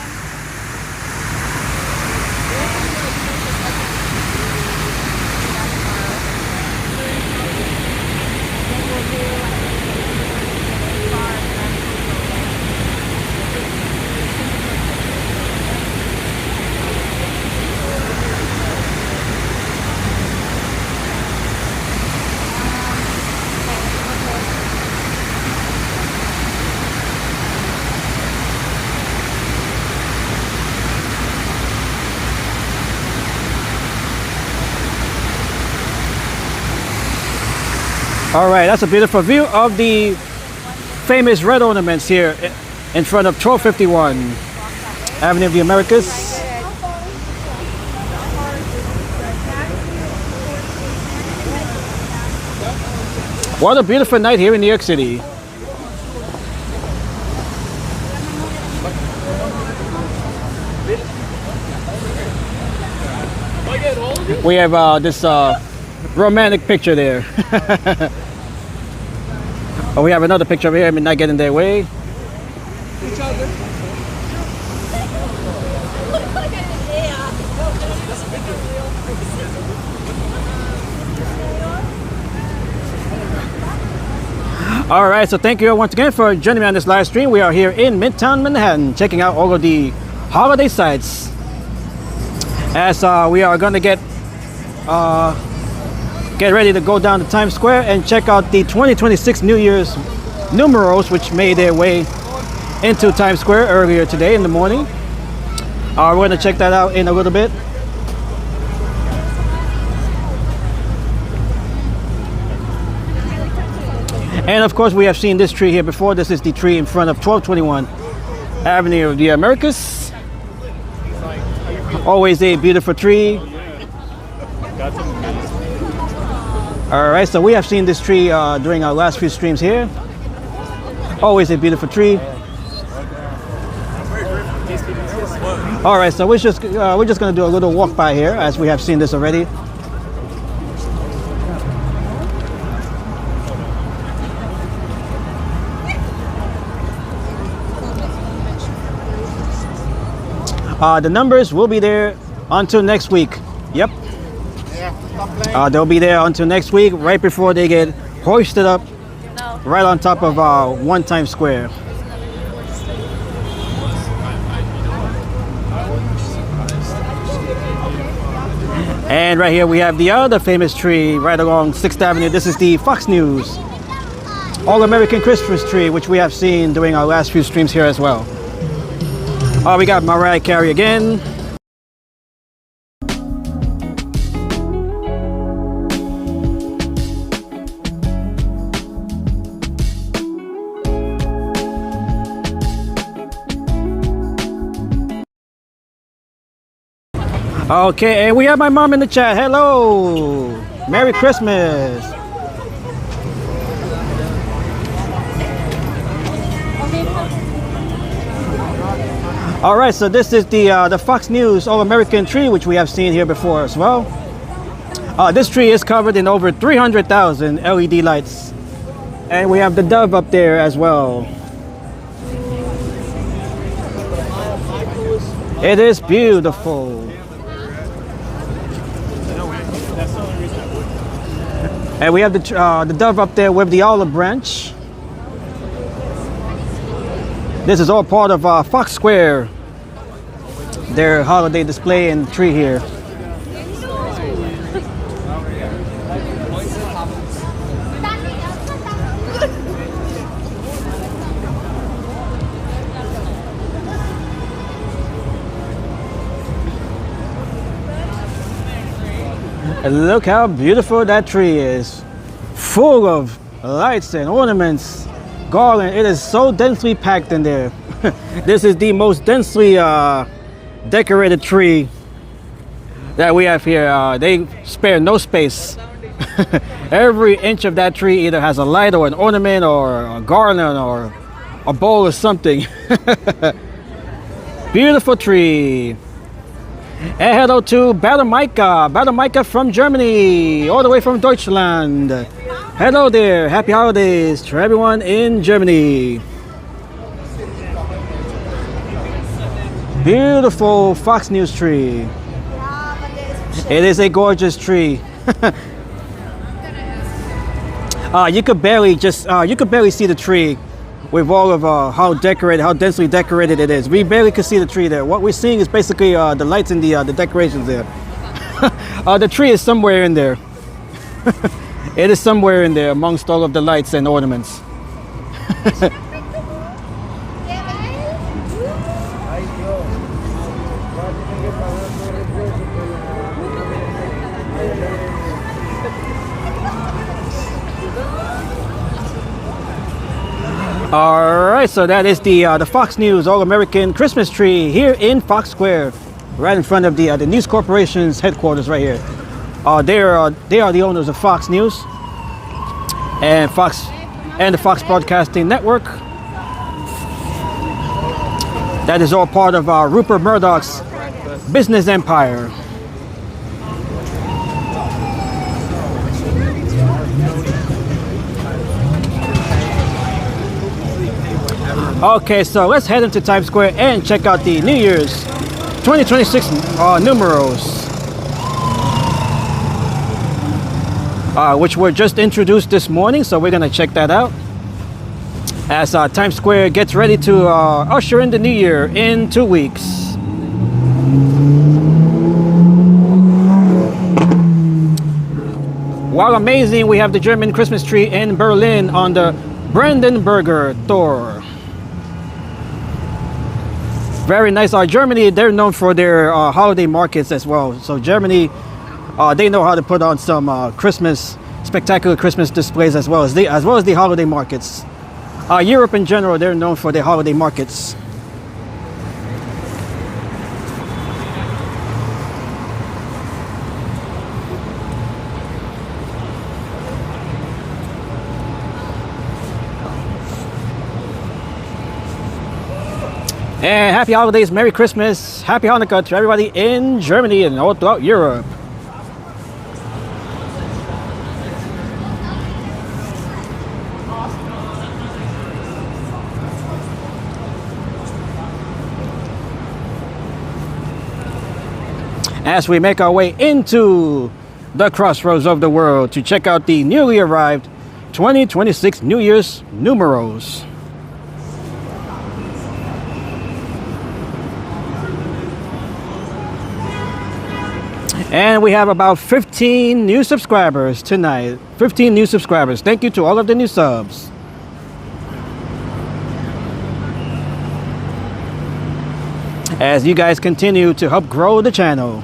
All right, that's a beautiful view of the famous red ornaments here in front of 1251 Avenue of the Americas. What a beautiful night here in New York City. We have this romantic picture there. Oh, we have another picture over here. I mean, not getting their way. All right, so thank you once again for joining me on this live stream. We are here in Midtown Manhattan, checking out all of the holiday sites. As we are going to get ready to go down to Times Square and check out the 2026 New Year's numerals, which made their way into Times Square earlier today in the morning. We're going to check that out in a little bit. And of course, we have seen this tree here before. This is the tree in front of 1221 Avenue of the Americas. Always a beautiful tree. All right, so we have seen this tree during our last few streams here. Always a beautiful tree. All right, so we're just gonna do a little walk by here, as we have seen this already. The numbers will be there until next week. Yep. They'll be there until next week, right before they get hoisted up right on top of One Times Square. And right here we have the other famous tree right along 6th Avenue. This is the Fox News All-American Christmas tree, which we have seen during our last few streams here as well. We got Mariah Carey again. Okay, and we have my mom in the chat. Hello! Merry Christmas! All right, so this is the Fox News All-American tree, which we have seen here before as well. This tree is covered in over 300,000 LED lights. And we have the dove up there as well. It is beautiful. And we have the dove up there with the olive branch. This is all part of Fox Square, their holiday display and tree here. And look how beautiful that tree is. Full of lights and ornaments, garland. It is so densely packed in there. This is the most densely decorated tree that we have here. They spare no space. Every inch of that tree either has a light or an ornament or a garland or a bowl or something. Beautiful tree. And hello to BattleMicah from Germany, all the way from Deutschland. Hello there, happy holidays to everyone in Germany. Beautiful Fox News tree. It is a gorgeous tree. You could barely see the tree with all of how densely decorated it is. We barely could see the tree there. What we're seeing is basically the lights and the decorations there. The tree is somewhere in there. It is somewhere in there amongst all of the lights and ornaments. Alright, so that is the Fox News All-American Christmas tree here in Fox Square, right in front of the News Corporation's headquarters right here. They are the owners of Fox News and the Fox Broadcasting Network. That is all part of Rupert Murdoch's business empire. Okay, so let's head into Times Square and check out the New Year's 2026 numerals, which were just introduced this morning. So we're gonna check that out as Times Square gets ready to usher in the new year in 2 weeks. While amazing, we have the German Christmas tree in Berlin on the Brandenburger Tor. Very nice. Germany, they're known for their holiday markets as well. So Germany, they know how to put on some spectacular Christmas displays as well as the holiday markets. Europe in general, they're known for their holiday markets. And happy holidays, Merry Christmas, Happy Hanukkah to everybody in Germany and all throughout Europe. As we make our way into the crossroads of the world to check out the newly arrived 2026 New Year's numerals. And we have about 15 new subscribers tonight. 15 new subscribers. Thank you to all of the new subs. As you guys continue to help grow the channel.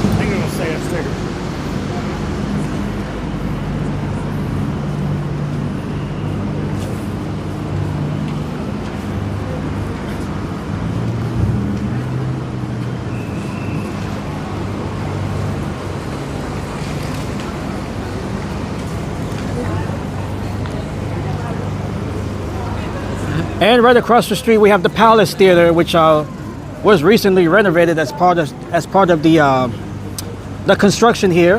I think it'll say a sticker. And right across the street, we have the Palace Theater, which was recently renovated as part of the construction here.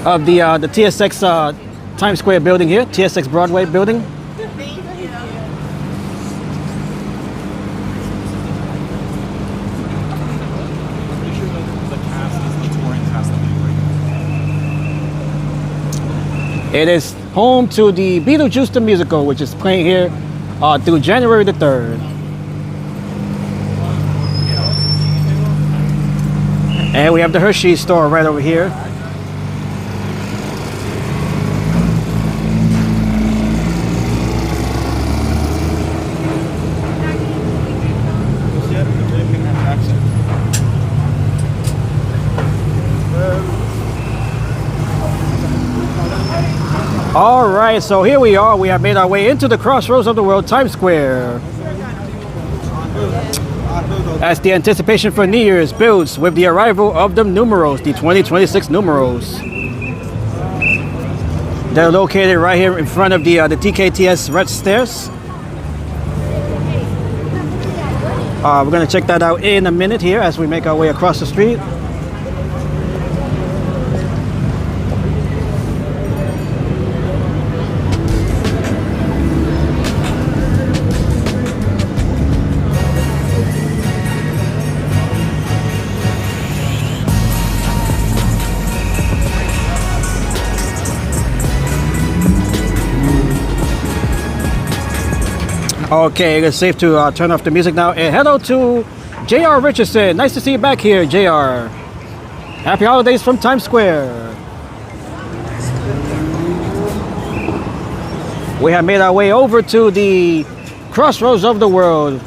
Of the TSX Times Square building here, TSX Broadway building. It is home to the Beetlejuice the Musical, which is playing here through January the 3rd. And we have the Hershey store right over here. right, so here we are. We have made our way into the crossroads of the world, Times Square. As the anticipation for New Year's builds with the arrival of the Numerals, the 2026 Numerals. They're located right here in front of the TKTS red stairs. We're gonna check that out in a minute here as we make our way across the street. Okay, it's safe to turn off the music now. And hello to JR Richardson. Nice to see you back here, JR. Happy holidays from Times Square. We have made our way over to the crossroads of the world.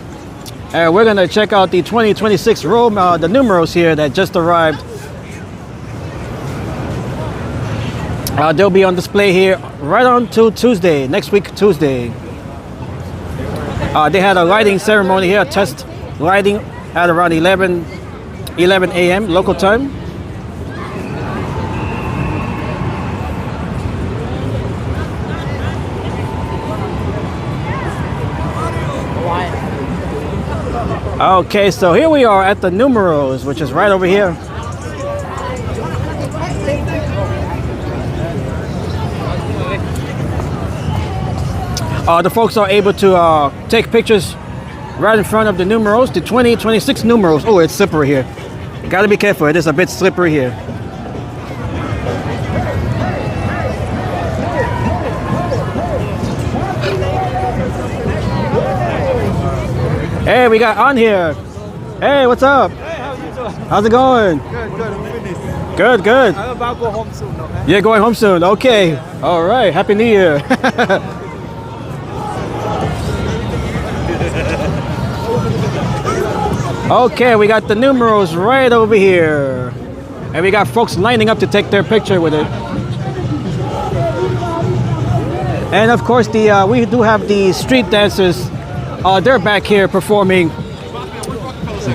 And we're gonna check out the 2026 Rome, the Numerals here that just arrived. They'll be on display here right on to Tuesday, next week Tuesday. They had a lighting ceremony here, a test lighting at around 11 a.m. local time. Okay, so here we are at the Numerals, which is right over here. The folks are able to take pictures right in front of the Numerals, the 2026 Numerals. Oh, it's slippery here. Gotta be careful, it is a bit slippery here. Hey, we got on here. Hey, what's up? Hey, how you doing? How's it going? Good, I'm finished. Good, good. I'm about to go home soon, okay? You're going home soon, okay. All right, Happy New Year. Okay, we got the Numerals right over here. And we got folks lining up to take their picture with it. And of course, we do have the street dancers. They're back here performing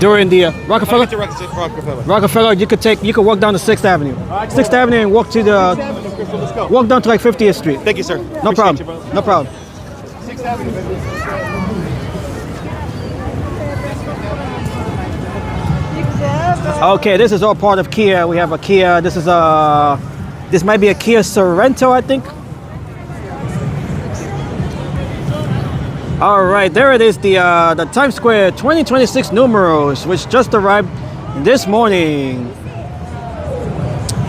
during the Rockefeller. Rockefeller, you could walk down to 6th Avenue. 6th Avenue and walk to walk down to like 50th Street. Thank you, sir. No problem. No problem. 6th Avenue. Okay, this is all part of Kia. We have a Kia. This might be a Kia Sorento, I think. All right, there it is, the Times Square 2026 Numerals, which just arrived this morning.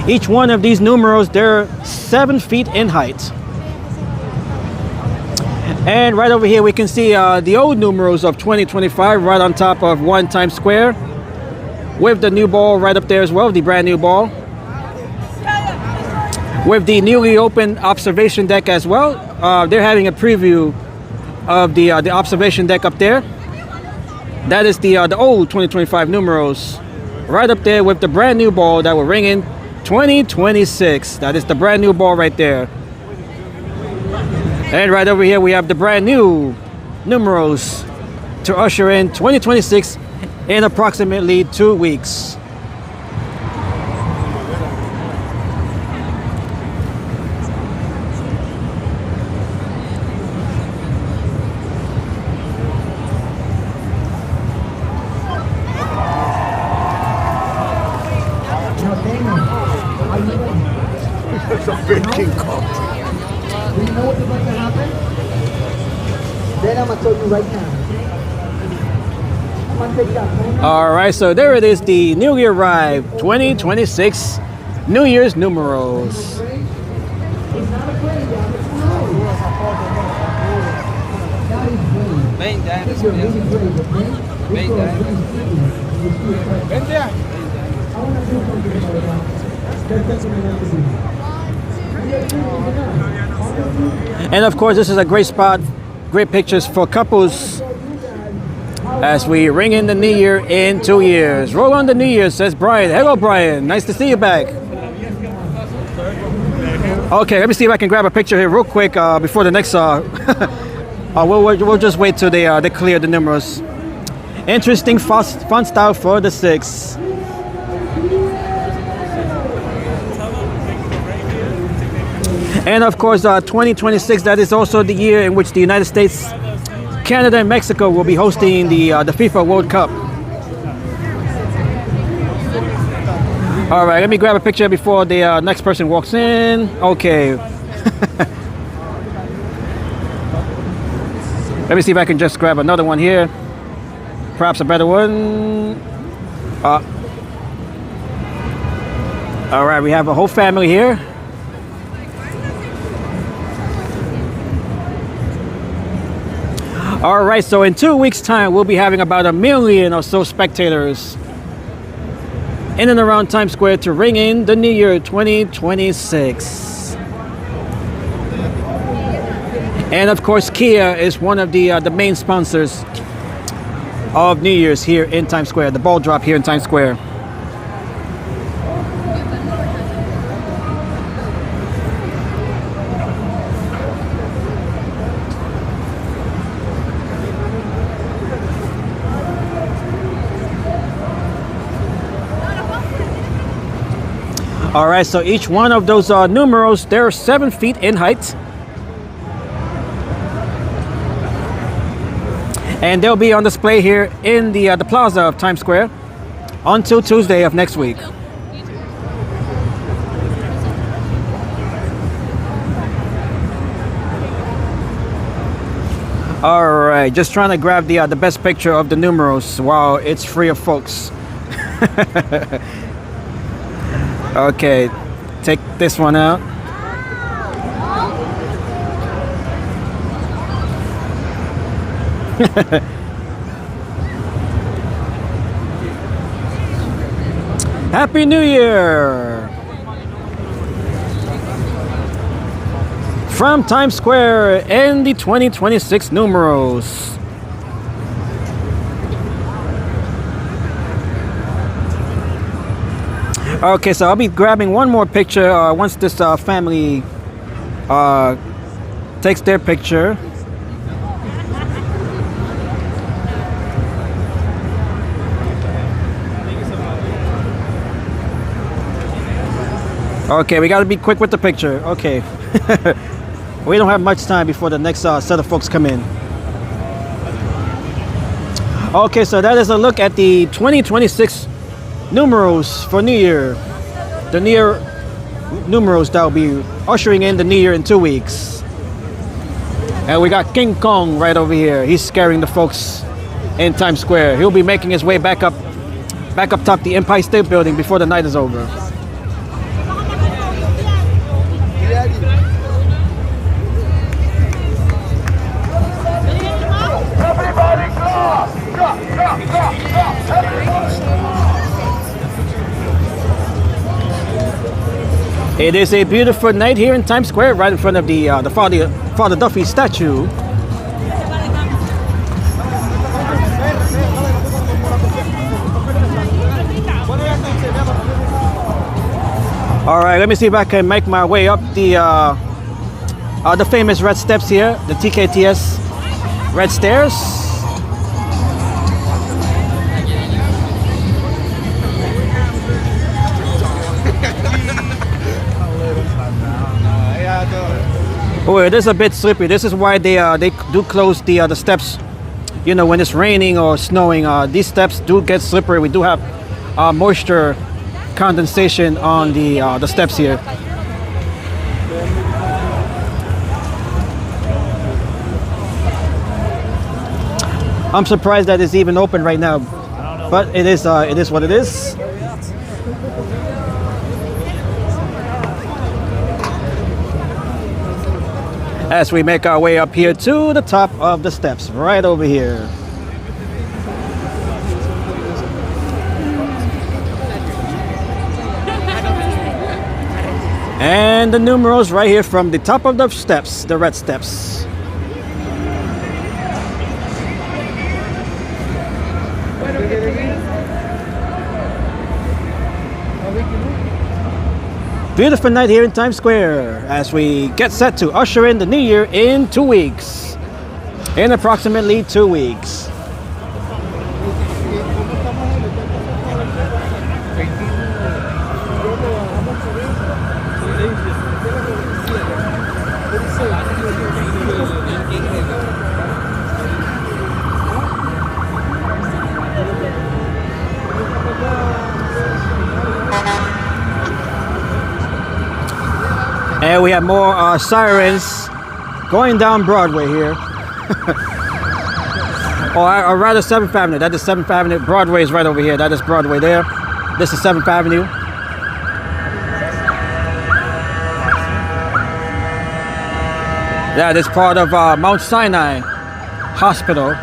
Each one of these Numerals, they're 7 feet in height. And right over here, we can see the old Numerals of 2025 right on top of one Times Square, with the new ball right up there as well, the brand new ball. With the newly opened observation deck as well. They're having a preview of the observation deck up there. That is the old 2025 Numerals right up there with the brand new ball that will ring in 2026. That is the brand new ball right there. And right over here we have the brand new Numerals to usher in 2026 in approximately 2 weeks. It's a big King Kong. Do you know what's about to happen? Then I'm gonna tell you right now. All right, so there it is, the newly arrived 2026 New Year's Numerals. And of course, this is a great spot, great pictures for couples as we ring in the new year in 2 years. Roll on the new year, says Brian. Hello, Brian. Nice to see you back. Okay, let me see if I can grab a picture here real quick before the next. We'll just wait till they clear the numerals. Interesting font style for the 6. And of course, 2026. That is also the year in which the United States, Canada, and Mexico will be hosting the FIFA World Cup. All right, let me grab a picture before the next person walks in. Okay. Let me see if I can just grab another one here. Perhaps a better one. All right, we have a whole family here. All right, so in 2 weeks' time, we'll be having about 1 million or so spectators in and around Times Square to ring in the new year 2026. And of course, Kia is one of the main sponsors of New Year's here in Times Square, the ball drop here in Times Square. All right, so each one of those numerals, they're 7 feet in height. And they'll be on display here in the plaza of Times Square until Tuesday of next week. All right, just trying to grab the best picture of the numerals while it's free of folks. Okay, take this one out. Happy New Year! From Times Square and the 2026 numerals. Okay, so I'll be grabbing one more picture once this family takes their picture. Okay, we got to be quick with the picture. Okay. We don't have much time before the next set of folks come in. Okay, so that is a look at the 2026 numerals for New Year. The New Year numerals that will be ushering in the New Year in 2 weeks. And we got King Kong right over here. He's scaring the folks in Times Square. He'll be making his way back up top the Empire State Building before the night is over. It is a beautiful night here in Times Square, right in front of the Father Duffy statue. All right, let me see if I can make my way up the famous red steps here, the TKTS red stairs. Oh, it is a bit slippery. This is why they do close the steps. You know, when it's raining or snowing, these steps do get slippery. We do have moisture condensation on the steps here. I'm surprised that it's even open right now, but it is what it is. As we make our way up here to the top of the steps, right over here. And the numerals right here from the top of the steps, the red steps. Beautiful night here in Times Square as we get set to usher in the new year in 2 weeks. In approximately 2 weeks. And we have more sirens going down Broadway here. or rather 7th Avenue. That is 7th Avenue. Broadway is right over here. That is Broadway there. This is 7th Avenue. That is part of Mount Sinai Hospital.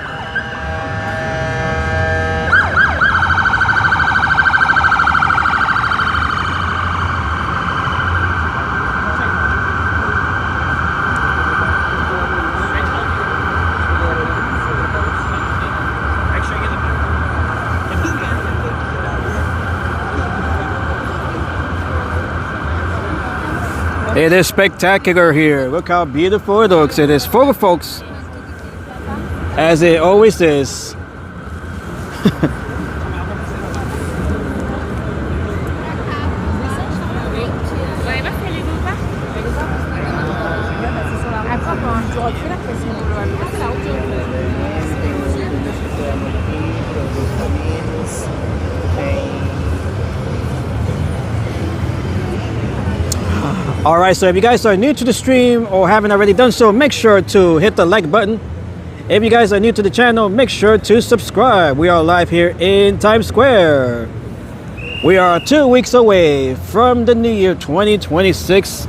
It is spectacular here. Look how beautiful it looks. It is full of folks, as it always is. Alright, so if you guys are new to the stream or haven't already done so, make sure to hit the like button. If you guys are new to the channel, make sure to subscribe. We are live here in Times Square. We are 2 weeks away from the new year 2026.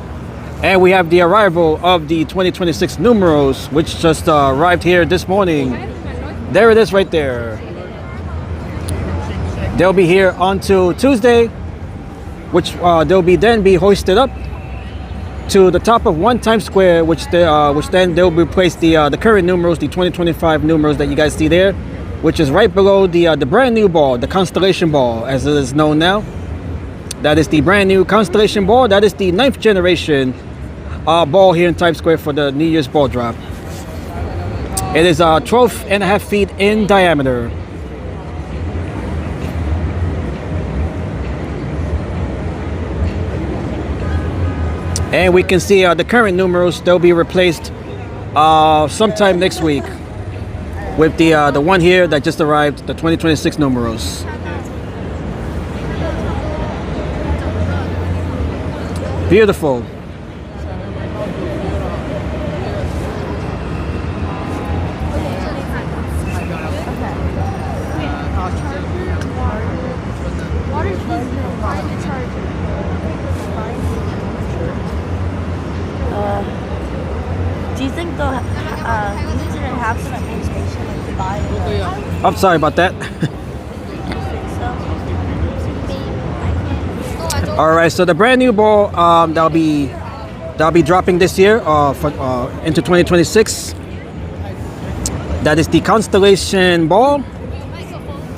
And we have the arrival of the 2026 Numerals, which just arrived here this morning. There it is right there. They'll be here until Tuesday, which they'll then be hoisted up to the top of 1 Times Square, which then they'll replace the current Numerals, the 2025 Numerals that you guys see there, which is right below the brand new ball, the Constellation Ball, as it is known now. That is the brand new Constellation Ball. That is the 9th generation ball here in Times Square for the New Year's ball drop. It is 12.5 feet in diameter. And we can see the current Numerals. They'll be replaced sometime next week with the one here that just arrived, the 2026 Numerals. Beautiful. Do you think they'll didn't have some administration to buy it? I'm sorry about that. All right, so the brand new ball that'll be dropping this year into 2026. That is the Constellation Ball.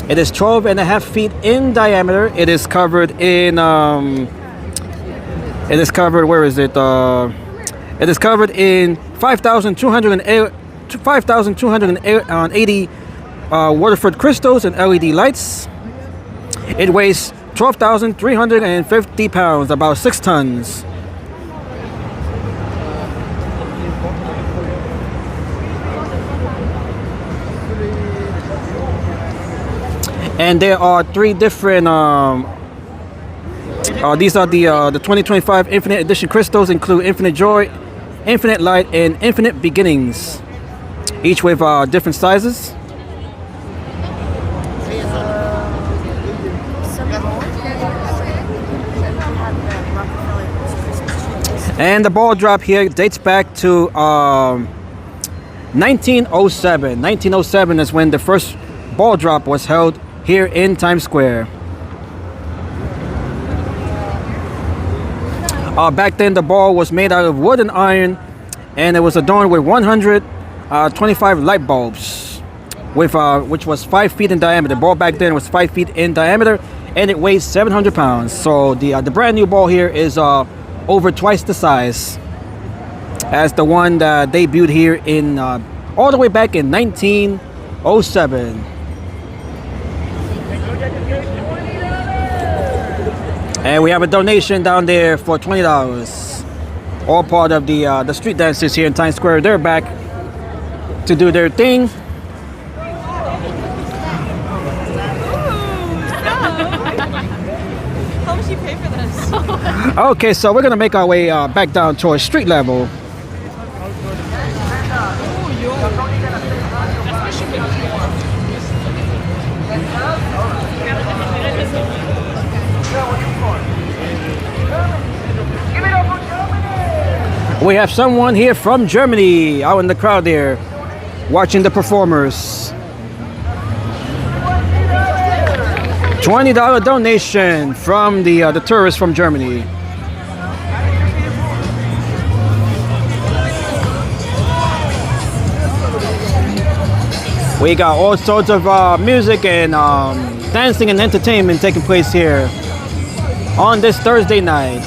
It is 12.5 feet in diameter. It is covered in where is it? It is covered in 5,280 Waterford crystals and LED lights. It weighs 12,350 pounds, about 6 tons. And there are 3 different these are the 2025 Infinite Edition crystals, include Infinite Joy, Infinite Light, and Infinite Beginnings, each with different sizes. And the ball drop here dates back to 1907. 1907 is when the first ball drop was held here in Times Square. Back then the ball was made out of wood and iron, and it was adorned with 125 light bulbs, with which was 5 feet in diameter. The ball back then was 5 feet in diameter, and it weighs 700 pounds. So the brand new ball here is over twice the size as the one that debuted here in all the way back in 1907. And we have a donation down there for $20. All part of the street dancers here in Times Square. They're back to do their thing. How much you pay for this? Okay, so we're gonna make our way back down towards street level. We have someone here from Germany out in the crowd there, watching the performers. $20 donation from the tourists from Germany. We got all sorts of music and dancing and entertainment taking place here on this Thursday night.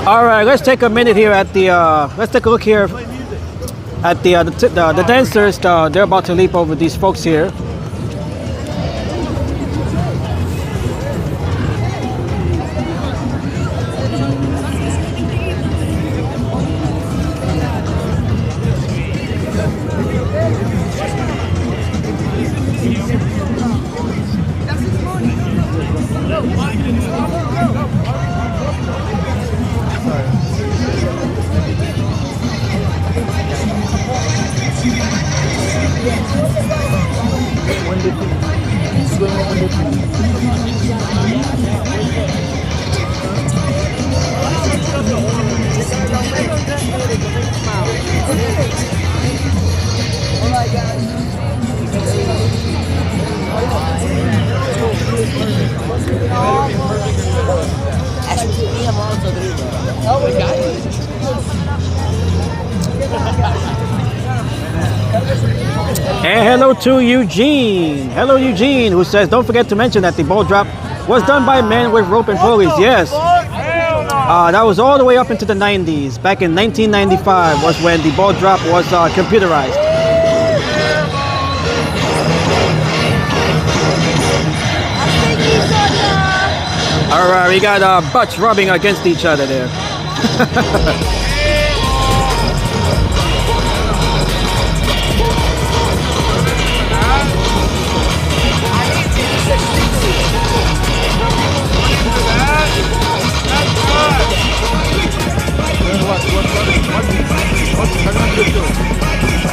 All right, let's take a minute here at the. Let's take a look here at the dancers. They're about to leap over these folks here. And hello to Eugene. Hello, Eugene, who says, don't forget to mention that the ball drop was done by men with rope and pulleys. Yes. That was all the way up into the 90s. Back in 1995 was when the ball drop was computerized. All right, we got butts rubbing against each other there.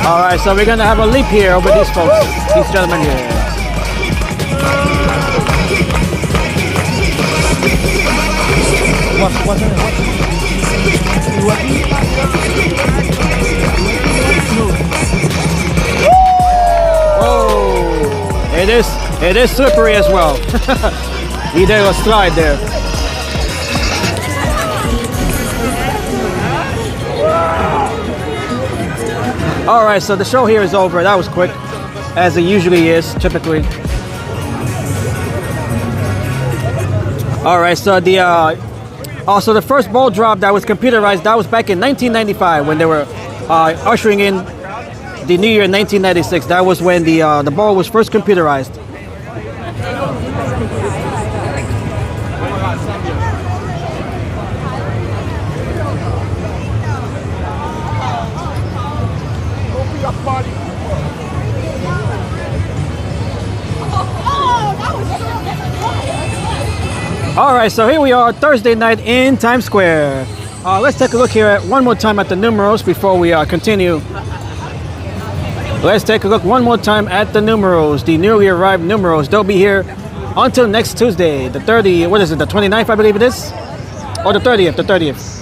All right, so we're gonna have a leap here over these folks, these gentlemen here. Oh, it is slippery as well. He did a slide there. All right, so the show here is over. That was quick, as it usually is, typically. All right, so also the first ball drop that was computerized, that was back in 1995 when they were ushering in the new year in 1996. That was when the ball was first computerized. All right, so here we are Thursday night in Times Square. Let's take a look here at one more time at the numerals before we continue. Let's take a look one more time at the numerals, the newly arrived numerals. They'll be here until next Tuesday, the 30th, what is it, the 29th, I believe it is? Or the 30th, the 30th.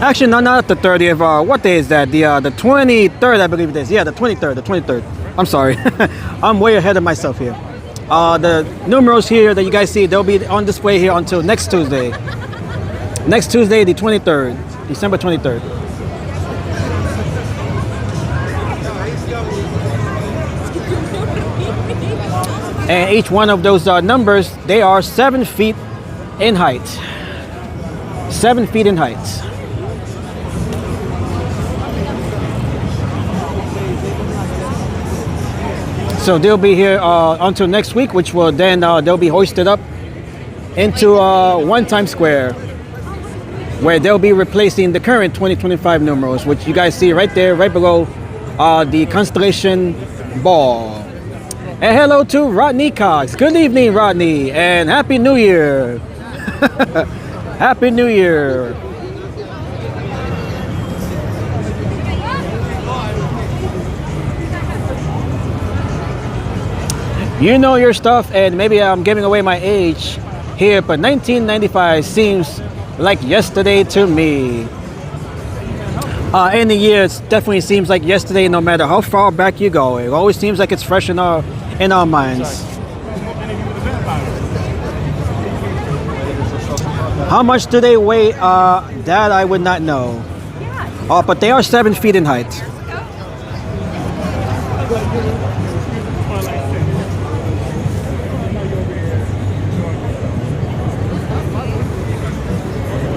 Actually, no, not the 30th. What day is that? The 23rd, I believe it is. Yeah, the 23rd. I'm sorry. I'm way ahead of myself here. The numerals here that you guys see, they'll be on display here until next Tuesday. Next Tuesday, the 23rd, December 23rd. And each one of those numbers, they are 7 feet in height. 7 feet in height. So they'll be here until next week, which will then they'll be hoisted up into One Times Square, where they'll be replacing the current 2025 numerals, which you guys see right there, right below the Constellation Ball. And hello to Rodney Cox. Good evening, Rodney, and Happy New Year. Happy New Year. You know your stuff, and maybe I'm giving away my age here, but 1995 seems like yesterday to me. In the year, it definitely seems like yesterday, no matter how far back you go. It always seems like it's fresh in our minds. How much do they weigh? That I would not know. But they are 7 feet in height.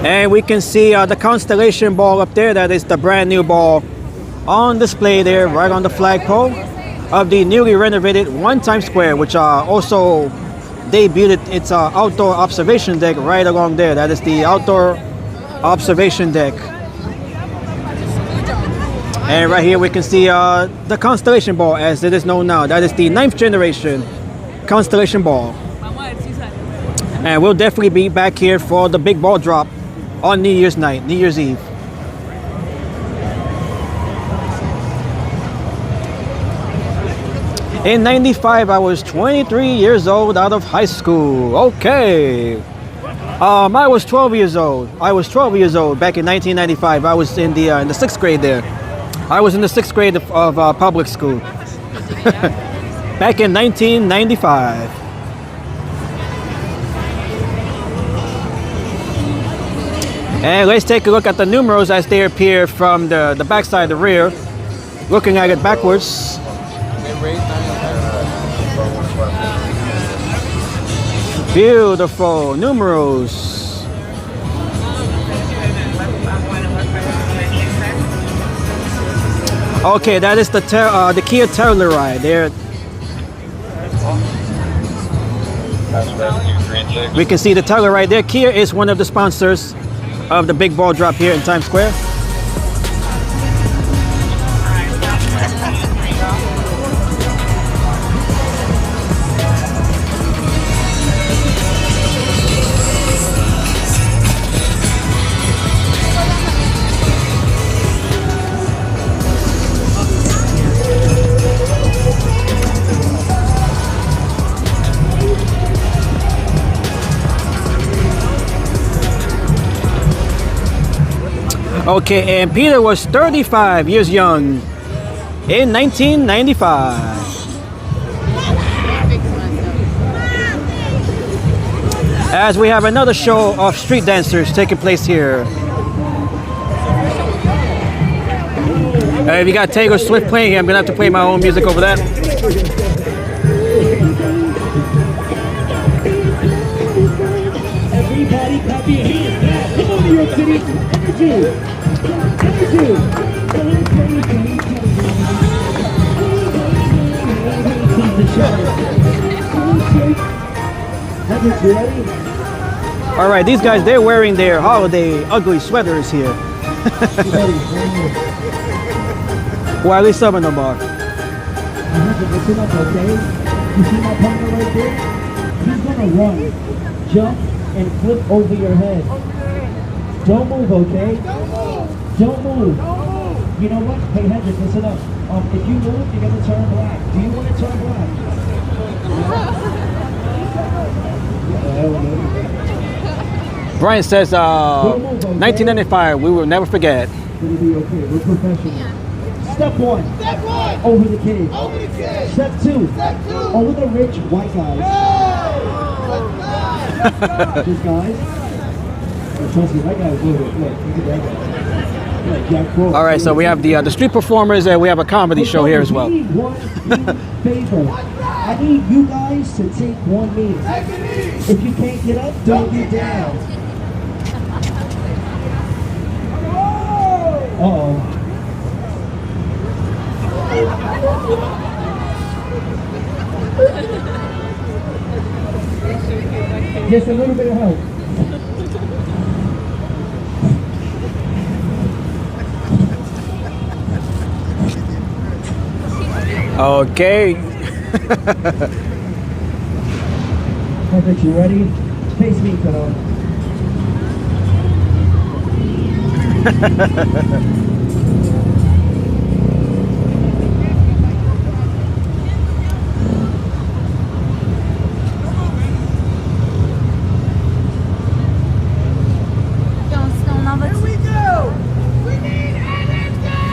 And we can see the Constellation Ball up there. That is the brand new ball on display there, right on the flagpole of the newly renovated One Times Square, which also debuted its outdoor observation deck right along there. That is the outdoor observation deck. And right here we can see the Constellation Ball as it is known now. That is the 9th generation Constellation Ball. And we'll definitely be back here for the big ball drop on New Year's night, New Year's Eve. In 95, I was 23 years old out of high school. Okay. I was 12 years old. I was 12 years old back in 1995. I was in the 6th grade there. I was in the 6th grade of public school. Back in 1995. And let's take a look at the numerals as they appear from the backside, the rear. Looking at it backwards. Beautiful numerals. Okay, that is the Kia Telluride there. We can see the Telluride there. Kia is one of the sponsors of the big ball drop here in Times Square. Okay, and Peter was 35 years young in 1995. As we have another show of street dancers taking place here. If you got Taylor Swift playing here, I'm gonna have to play my own music over that. Everybody clap your hands now. Come on, New York City. All right, these guys, they're wearing their holiday ugly sweaters here. Well, at least some of them are. Listen up, okay? You see my partner right there? He's gonna run, jump, and flip over your head. Don't move, okay? Don't move. You know what? Hey, Hendrik, listen up. If you move, you're gonna turn black. Do you want to turn black? Brian says, 1995, we will never forget. It'll be okay. We're professional. Step one. Over the cage. Step two. Over the rich white guys. These guys. Trust me, that guy was over. Look at that guy. Like Jack Crow. All right, so we have the street performers and we have a comedy show here as well. I need one favor. I need you guys to take one knee. If you can't get up, don't get down. Uh-oh. Just a little bit of help. Okay. Perfect, you ready? Face me, Carol.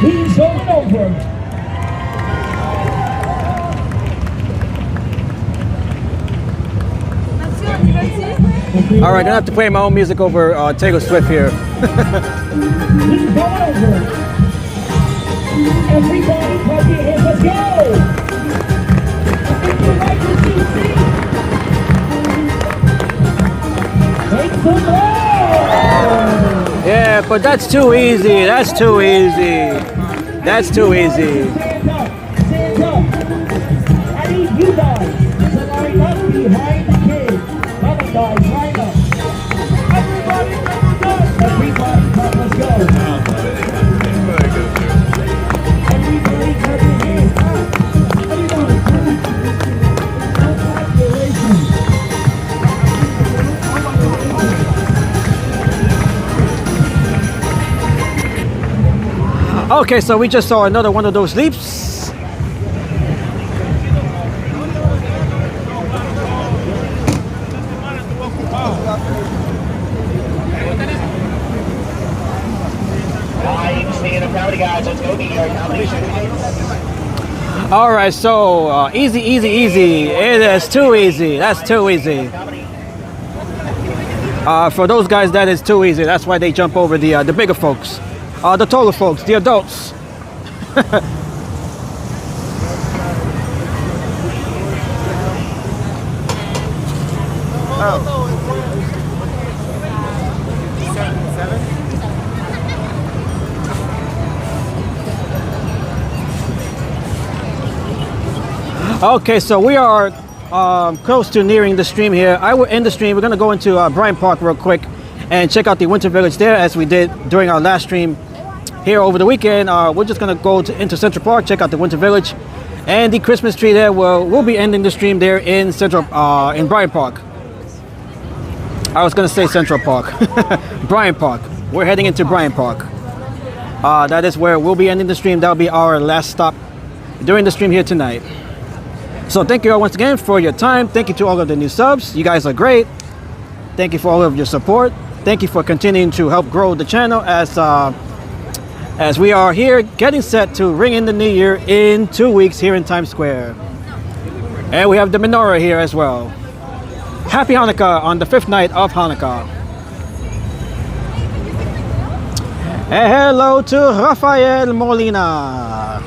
He's going over. All right, I don't have to play my own music over Taylor Swift here. He's going over. Everybody clap your hands, let's go! If you like what you see, make some noise! Yeah, but that's too easy. That's too easy. That's too easy. Stand up, stand up. I need you guys to line up behind the kid. Come on, guys, line up. Everybody, come, let's go. Everybody, clap your hands. Everybody, Okay, so we just saw another one of those leaps. All right, so easy, easy, easy. It is too easy. That's too easy. For those guys, that is too easy. That's why they jump over the bigger folks, the taller folks, the adults. Okay, so we are close to nearing the stream here. I will end the stream. We're going to go into Bryant Park real quick and check out the Winter Village there, as we did during our last stream here over the weekend. We're just going to go into Central Park, check out the Winter Village and the Christmas tree there. We'll be ending the stream there in in Bryant Park. I was going to say Central Park. Bryant Park. We're heading into Bryant Park. That is where we'll be ending the stream. That'll be our last stop during the stream here tonight. So thank you all once again for your time. Thank you to all of the new subs. You guys are great. Thank you for all of your support. Thank you for continuing to help grow the channel as we are here getting set to ring in the new year in 2 weeks here in Times Square. And we have the menorah here as well. Happy Hanukkah on the 5th night of Hanukkah. And hello to Rafael Molina.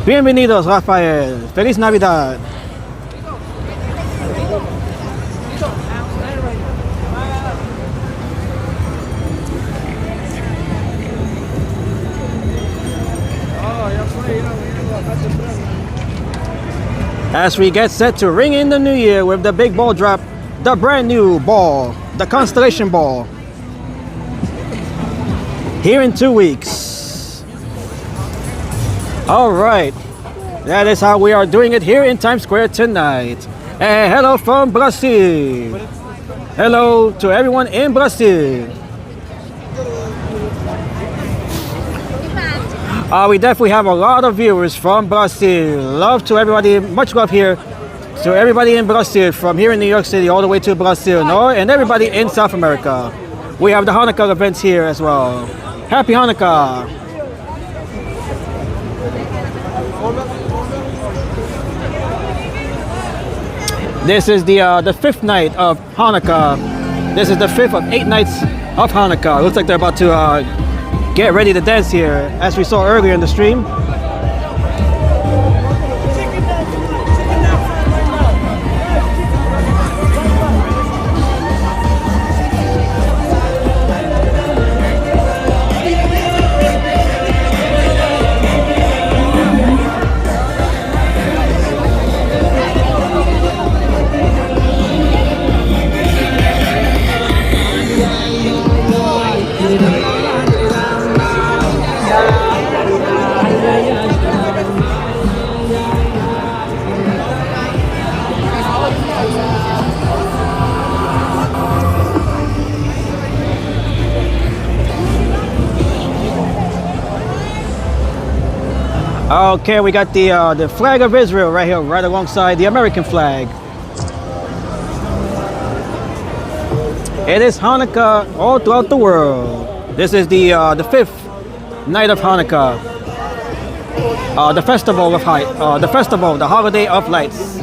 Bienvenidos, Rafael. Feliz Navidad. As we get set to ring in the new year with the big ball drop, the brand new ball, the Constellation Ball. Here in 2 weeks. All right. That is how we are doing it here in Times Square tonight. And hello from Brazil. Hello to everyone in Brazil. We definitely have a lot of viewers from Brazil. Love to everybody, much love here to everybody in Brazil, from here in New York City all the way to Brazil, no? And everybody in South America. We have the Hanukkah events here as well. Happy Hanukkah! This is the fifth night of Hanukkah. This is the fifth of 8 nights of Hanukkah. Looks like they're about to get ready to dance here, as we saw earlier in the stream. Okay, we got the flag of Israel right here, right alongside the American flag. It is Hanukkah all throughout the world. This is the fifth night of Hanukkah, the festival of the holiday of lights.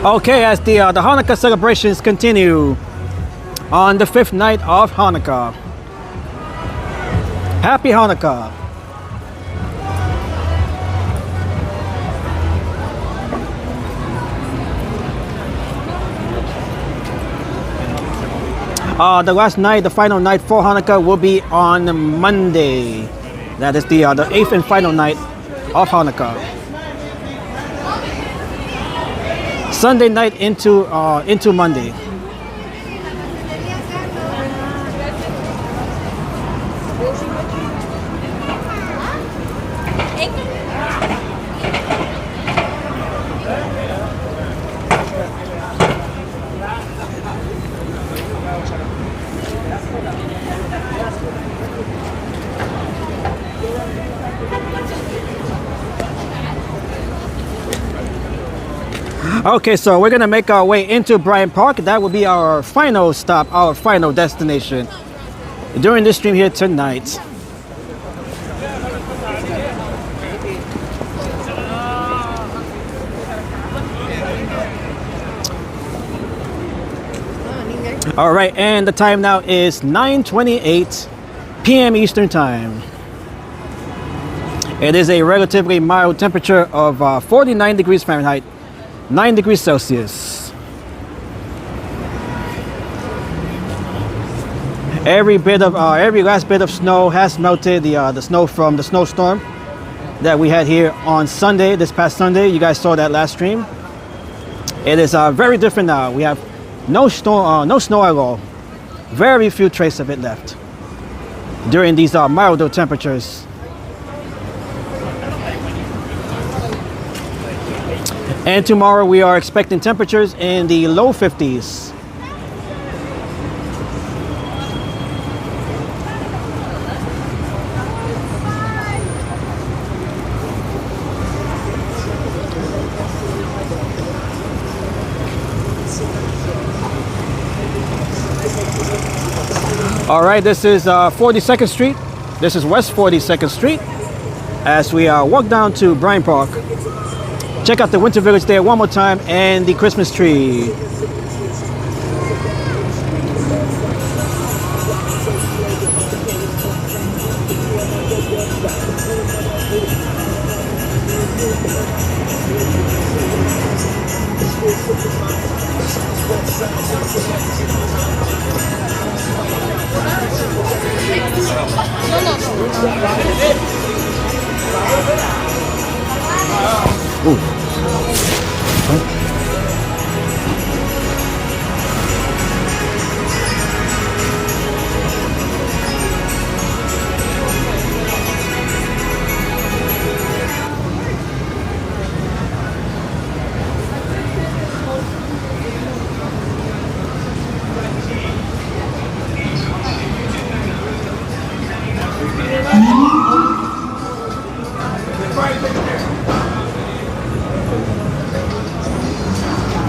Okay, as the Hanukkah celebrations continue on the fifth night of Hanukkah. Happy Hanukkah. The last night, the final night for Hanukkah will be on Monday. That is the 8th and final night of Hanukkah. Sunday night into Monday. Okay, so we're gonna make our way into Bryant Park. That will be our final stop, our final destination during this stream here tonight. All right, and the time now is 9:28 p.m. Eastern Time. It is a relatively mild temperature of 49 degrees Fahrenheit, 9 degrees Celsius. Every last bit of snow has melted. The snow from the snowstorm that we had here on Sunday, this past Sunday. You guys saw that last stream. It is very different now. We have no snow at all. Very few traces of it left during these milder temperatures. And tomorrow we are expecting temperatures in the low 50s. All right, this is 42nd Street. This is West 42nd Street. As we walk down to Bryant Park, check out the Winter Village there one more time and the Christmas tree. Ooh.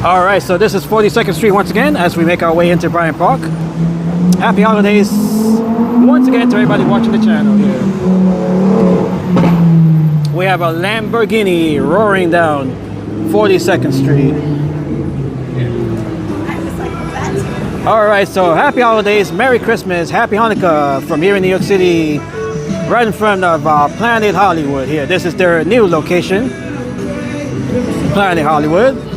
All right, so this is 42nd Street once again as we make our way into Bryant Park. Happy holidays once again to everybody watching the channel here. We have a Lamborghini roaring down 42nd Street. All right, so happy holidays, Merry Christmas, Happy Hanukkah from here in New York City, right in front of Planet Hollywood here. This is their new location, Planet Hollywood.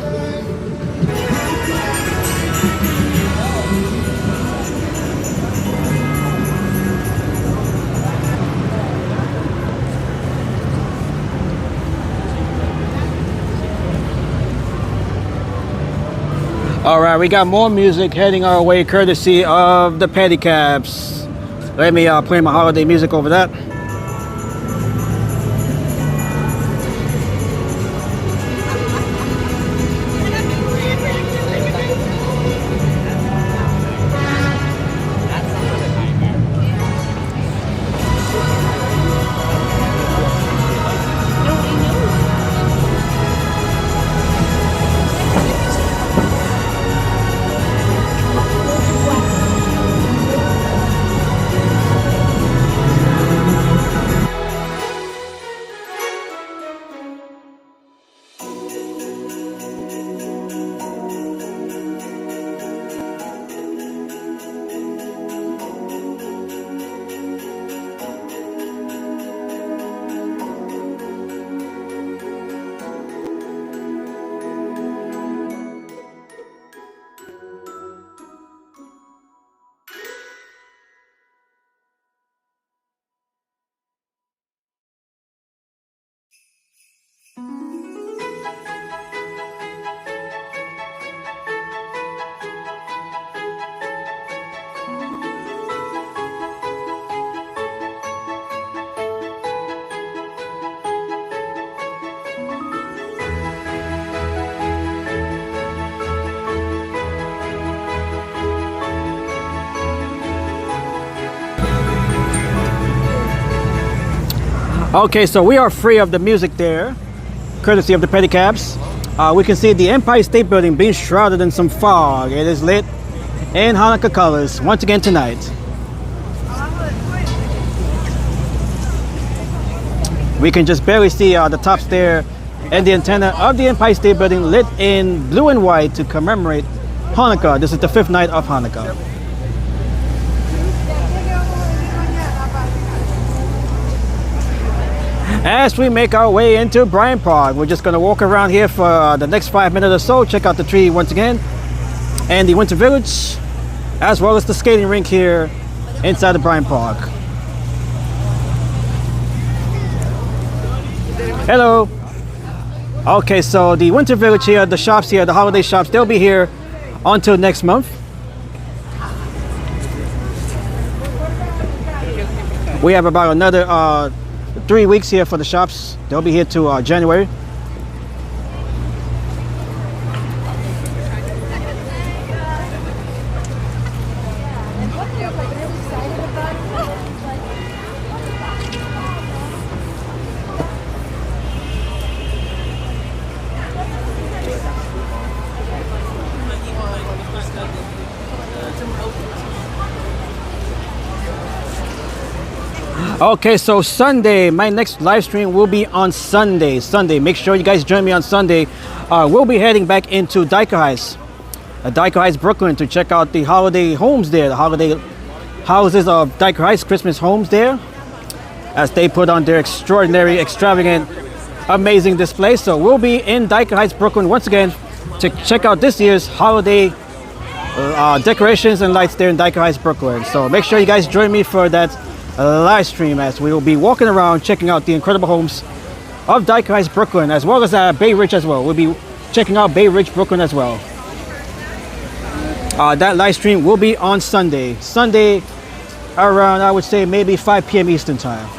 All right, we got more music heading our way courtesy of the Pedicabs. Let me play my holiday music over that. Okay, so we are free of the music there, courtesy of the Pedicabs. We can see the Empire State Building being shrouded in some fog. It is lit in Hanukkah colors once again tonight. We can just barely see the tops there and the antenna of the Empire State Building lit in blue and white to commemorate Hanukkah. This is the 5th night of Hanukkah. As we make our way into Bryant Park, we're just going to walk around here for the next 5 minutes or so, check out the tree once again, and the Winter Village, as well as the skating rink here inside the Bryant Park. Hello. Okay, so the Winter Village here, the shops here, the holiday shops, they'll be here until next month. We have about another 3 weeks here for the shops. They'll be here to January. Okay, so Sunday, my next live stream will be on Sunday. Make sure you guys join me on Sunday. We'll be heading back into Dyker Heights, Brooklyn, to check out the holiday homes there, the holiday houses of Dyker Heights, Christmas homes there, as they put on their extraordinary, extravagant, amazing display. So we'll be in Dyker Heights, Brooklyn once again to check out this year's holiday decorations and lights there in Dyker Heights, Brooklyn. So make sure you guys join me for that live stream, as we will be walking around checking out the incredible homes of Dyker Heights, Brooklyn, as well as Bay Ridge as well. We'll be checking out Bay Ridge, Brooklyn as well. That live stream will be on Sunday around, I would say, maybe 5 p.m. Eastern time.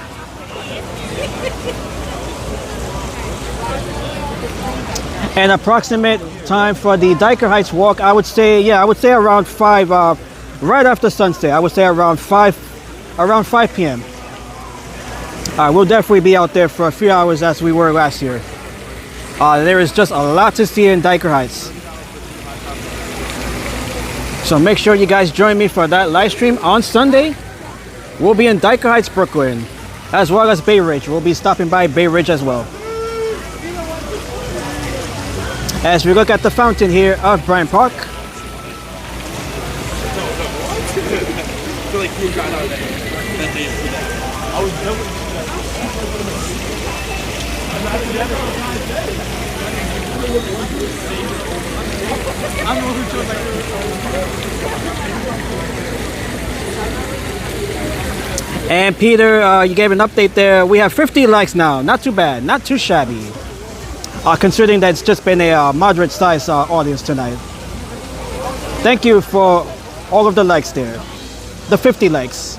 An approximate time for the Dyker Heights walk, I would say around 5, right after sunset. I would say around 5 p.m. We'll definitely be out there for a few hours as we were last year. There is just a lot to see in Dyker Heights. So make sure you guys join me for that live stream on Sunday. We'll be in Dyker Heights, Brooklyn, as well as Bay Ridge. We'll be stopping by Bay Ridge as well. As we look at the fountain here of Bryant Park. And Peter, you gave an update there. We have 50 likes now. Not too bad, not too shabby. Considering that it's just been a moderate size audience tonight. Thank you for all of the likes there. The 50 likes.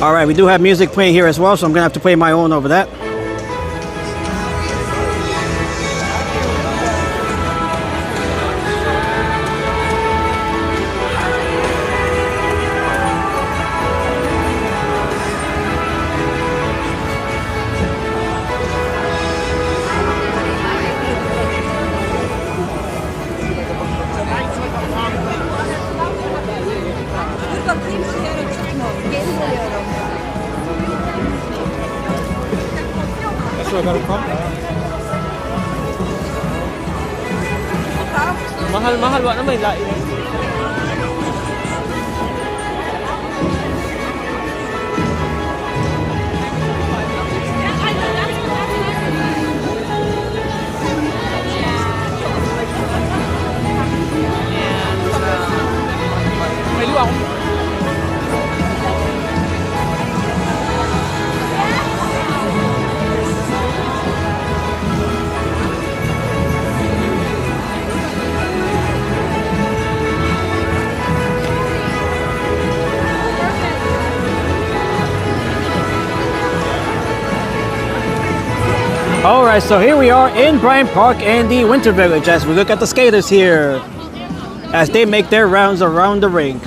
All right, we do have music playing here as well, so I'm gonna have to play my own over that. Mahal wala naman lain. May luwa ako. Alright, so here we are in Bryant Park and the Winter Village as we look at the skaters here as they make their rounds around the rink.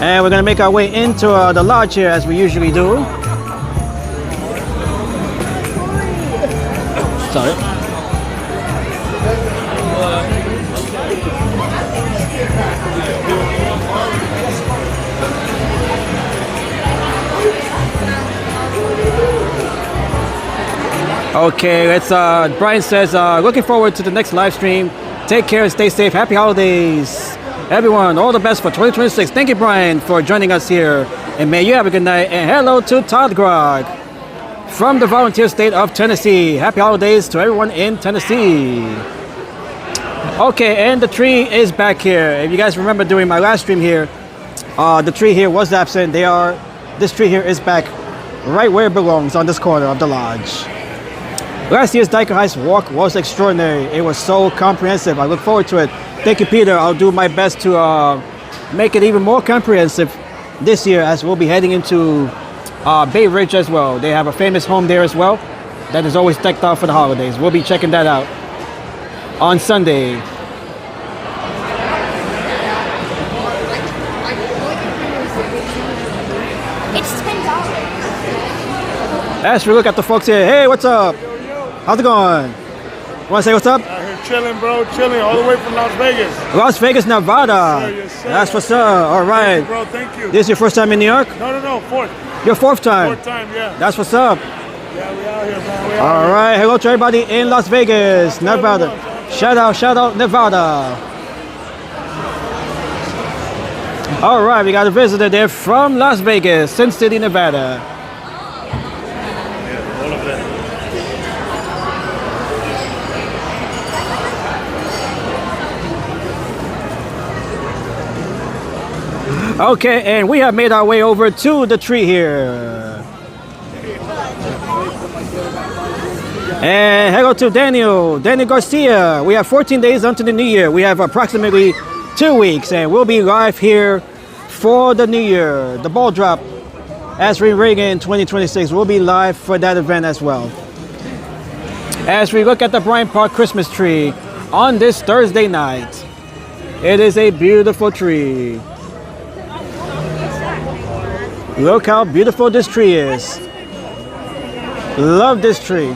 And we're going to make our way into the lodge here as we usually do. Sorry. Okay, let's Brian says looking forward to the next live stream. Take care and stay safe. Happy holidays, everyone. All the best for 2026. Thank you, Brian, for joining us here, and may you have a good night. And hello to Todd Grog from the volunteer state of Tennessee. Happy holidays to everyone in Tennessee. Okay, and the tree is back here. If you guys remember during my last stream here, the tree here was absent. This tree here is back right where it belongs, on this corner of the lodge. Last year's Dyker Heights walk was extraordinary. It was so comprehensive. I look forward to it. Thank you, Peter. I'll do my best to make it even more comprehensive this year, as we'll be heading into Bay Ridge as well. They have a famous home there as well that is always decked out for the holidays. We'll be checking that out on Sunday. As we look at the folks here, hey, what's up? How's it going? Want to say what's up? Out here chilling, bro, chilling all the way from Las Vegas. Las Vegas, Nevada. Yes, sir. That's what's up. All right. Bro, thank you. This is your first time in New York? No, fourth. Your fourth time? Fourth time, yeah. That's what's up. Yeah, we out here, man. We out All here. right. Hello to everybody in Las Vegas, Nevada. Shout out, Nevada. All right, we got a visitor there from Las Vegas, Sin City, Nevada. Yeah, all of that. Okay, and we have made our way over to the tree here. And hello to Daniel Garcia. We have 14 days until the new year. We have approximately 2 weeks, and we'll be live here for the new year. The ball drop as we ring in 2026. We'll be live for that event as well. As we look at the Bryant Park Christmas tree on this Thursday night, it is a beautiful tree. Look how beautiful this tree is. Love this tree.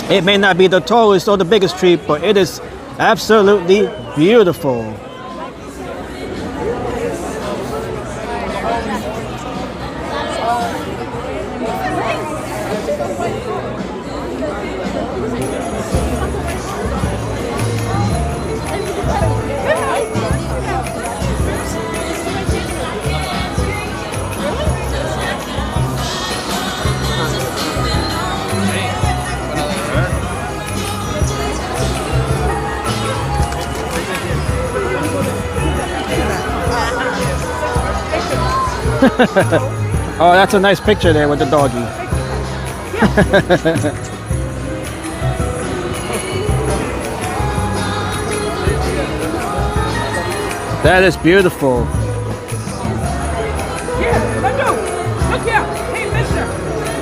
It may not be the tallest or the biggest tree, but it is absolutely beautiful. Oh, that's a nice picture there with the doggy. That is beautiful. Here, look out. Look here. Hey, mister.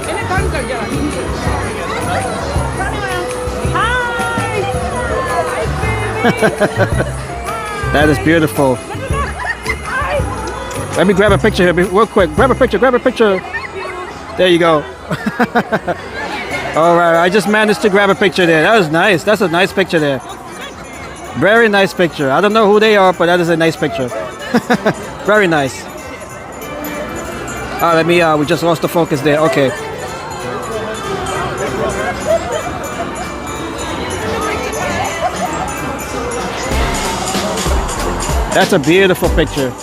In the bunker, yeah. Hi. That is beautiful. Let me grab a picture here real quick. Grab a picture. There you go. All right, I just managed to grab a picture there. That was nice. That's a nice picture there. Very nice picture. I don't know who they are, but that is a nice picture. Very nice. We just lost the focus there. Okay. That's a beautiful picture.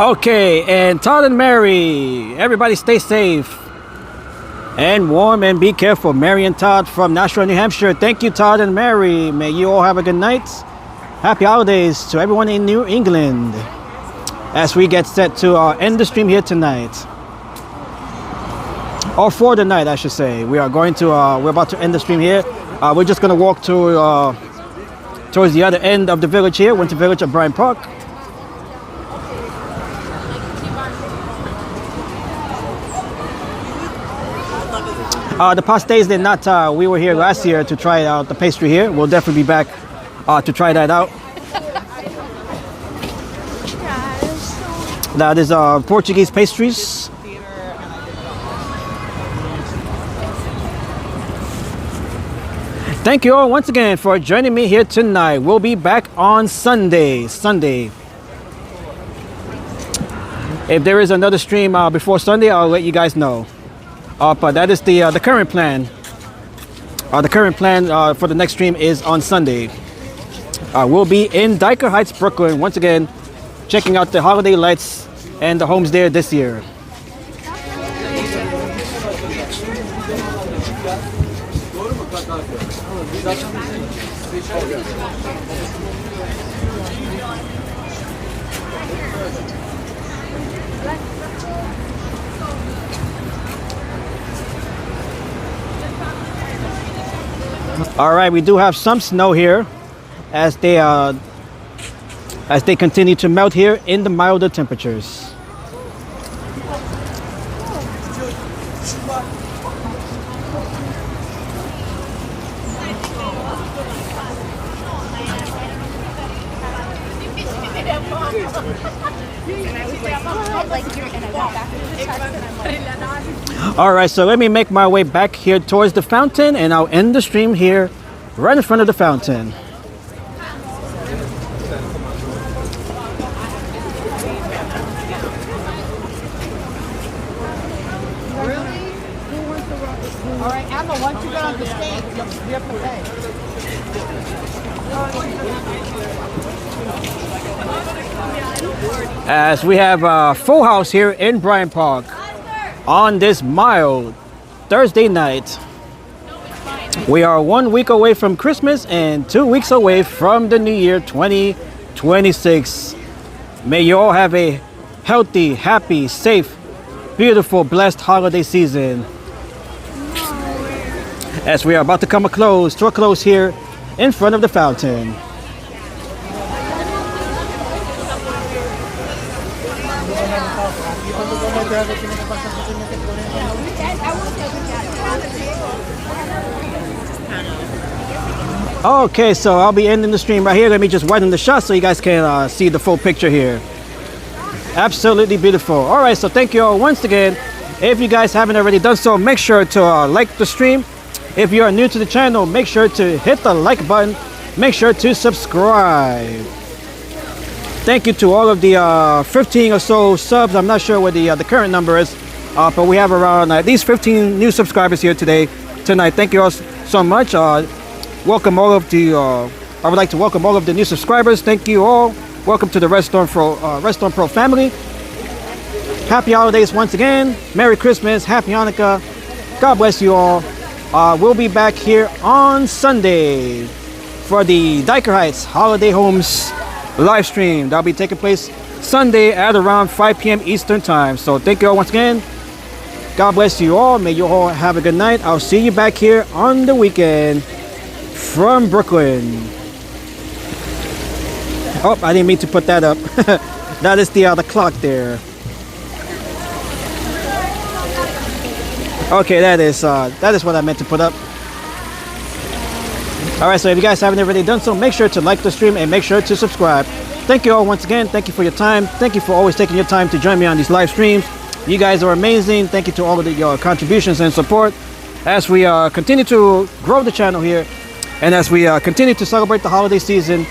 Okay, and Todd and Mary, everybody stay safe and warm and be careful. Mary and Todd from Nashua, New Hampshire. Thank you, Todd and Mary. May you all have a good night. Happy holidays to everyone in New England as we get set to end the stream here tonight. Or for the night, I should say. We're about to end the stream here. We're just going to walk towards the other end of the village here, Winter Village of Bryant Park. The past days did not, we were here last year to try out the pastry here. We'll definitely be back to try that out. That is Portuguese pastries. Thank you all once again for joining me here tonight. We'll be back on Sunday. If there is another stream before Sunday, I'll let you guys know. But that is the current plan. The current plan for the next stream is on Sunday. We'll be in Dyker Heights, Brooklyn, once again, checking out the holiday lights and the homes there this year. All right, we do have some snow here as they continue to melt here in the milder temperatures. All right, so let me make my way back here towards the fountain, and I'll end the stream here right in front of the fountain. All right, Emma, once you get on the stage, you have to pay. As we have a full house here in Bryant Park on this mild Thursday night. We are 1 week away from Christmas and 2 weeks away from the new year 2026. May you all have a healthy, happy, safe, beautiful, blessed holiday season. As we are about to come to a close here in front of the fountain. Okay, so I'll be ending the stream right here. Let me just widen the shot so you guys can see the full picture here. Absolutely beautiful. All right, so thank you all once again. If you guys haven't already done so, make sure to like the stream. If you are new to the channel, make sure to hit the like button. Make sure to subscribe. Thank you to all of the 15 or so subs. I'm not sure what the current number is, but we have around at least 15 new subscribers here tonight. Thank you all so much. Welcome all of the. I would like to welcome all of the new subscribers. Thank you all. Welcome to the Redstone Pro family. Happy holidays once again. Merry Christmas. Happy Hanukkah. God bless you all. We'll be back here on Sunday for the Diker Heights Holiday Homes live stream. That'll be taking place Sunday at around 5 p.m. Eastern time. So thank you all once again. God bless you all. May you all have a good night. I'll see you back here on the weekend from Brooklyn. Oh, I didn't mean to put that up. That is the clock there. Okay, that is what I meant to put up. All right, so if you guys haven't already done so, make sure to like the stream and make sure to subscribe. Thank you all once again. Thank you for your time. Thank you for always taking your time to join me on these live streams. You guys are amazing. Thank you to all of your contributions and support as we continue to grow the channel here and as we continue to celebrate the holiday season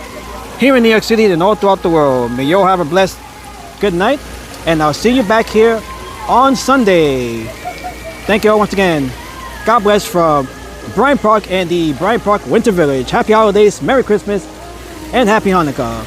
here in New York City and all throughout the world. May you all have a blessed good night, and I'll see you back here on Sunday. Thank you all once again. God bless from Bryant Park and the Bryant Park Winter Village. Happy holidays, Merry Christmas, and Happy Hanukkah.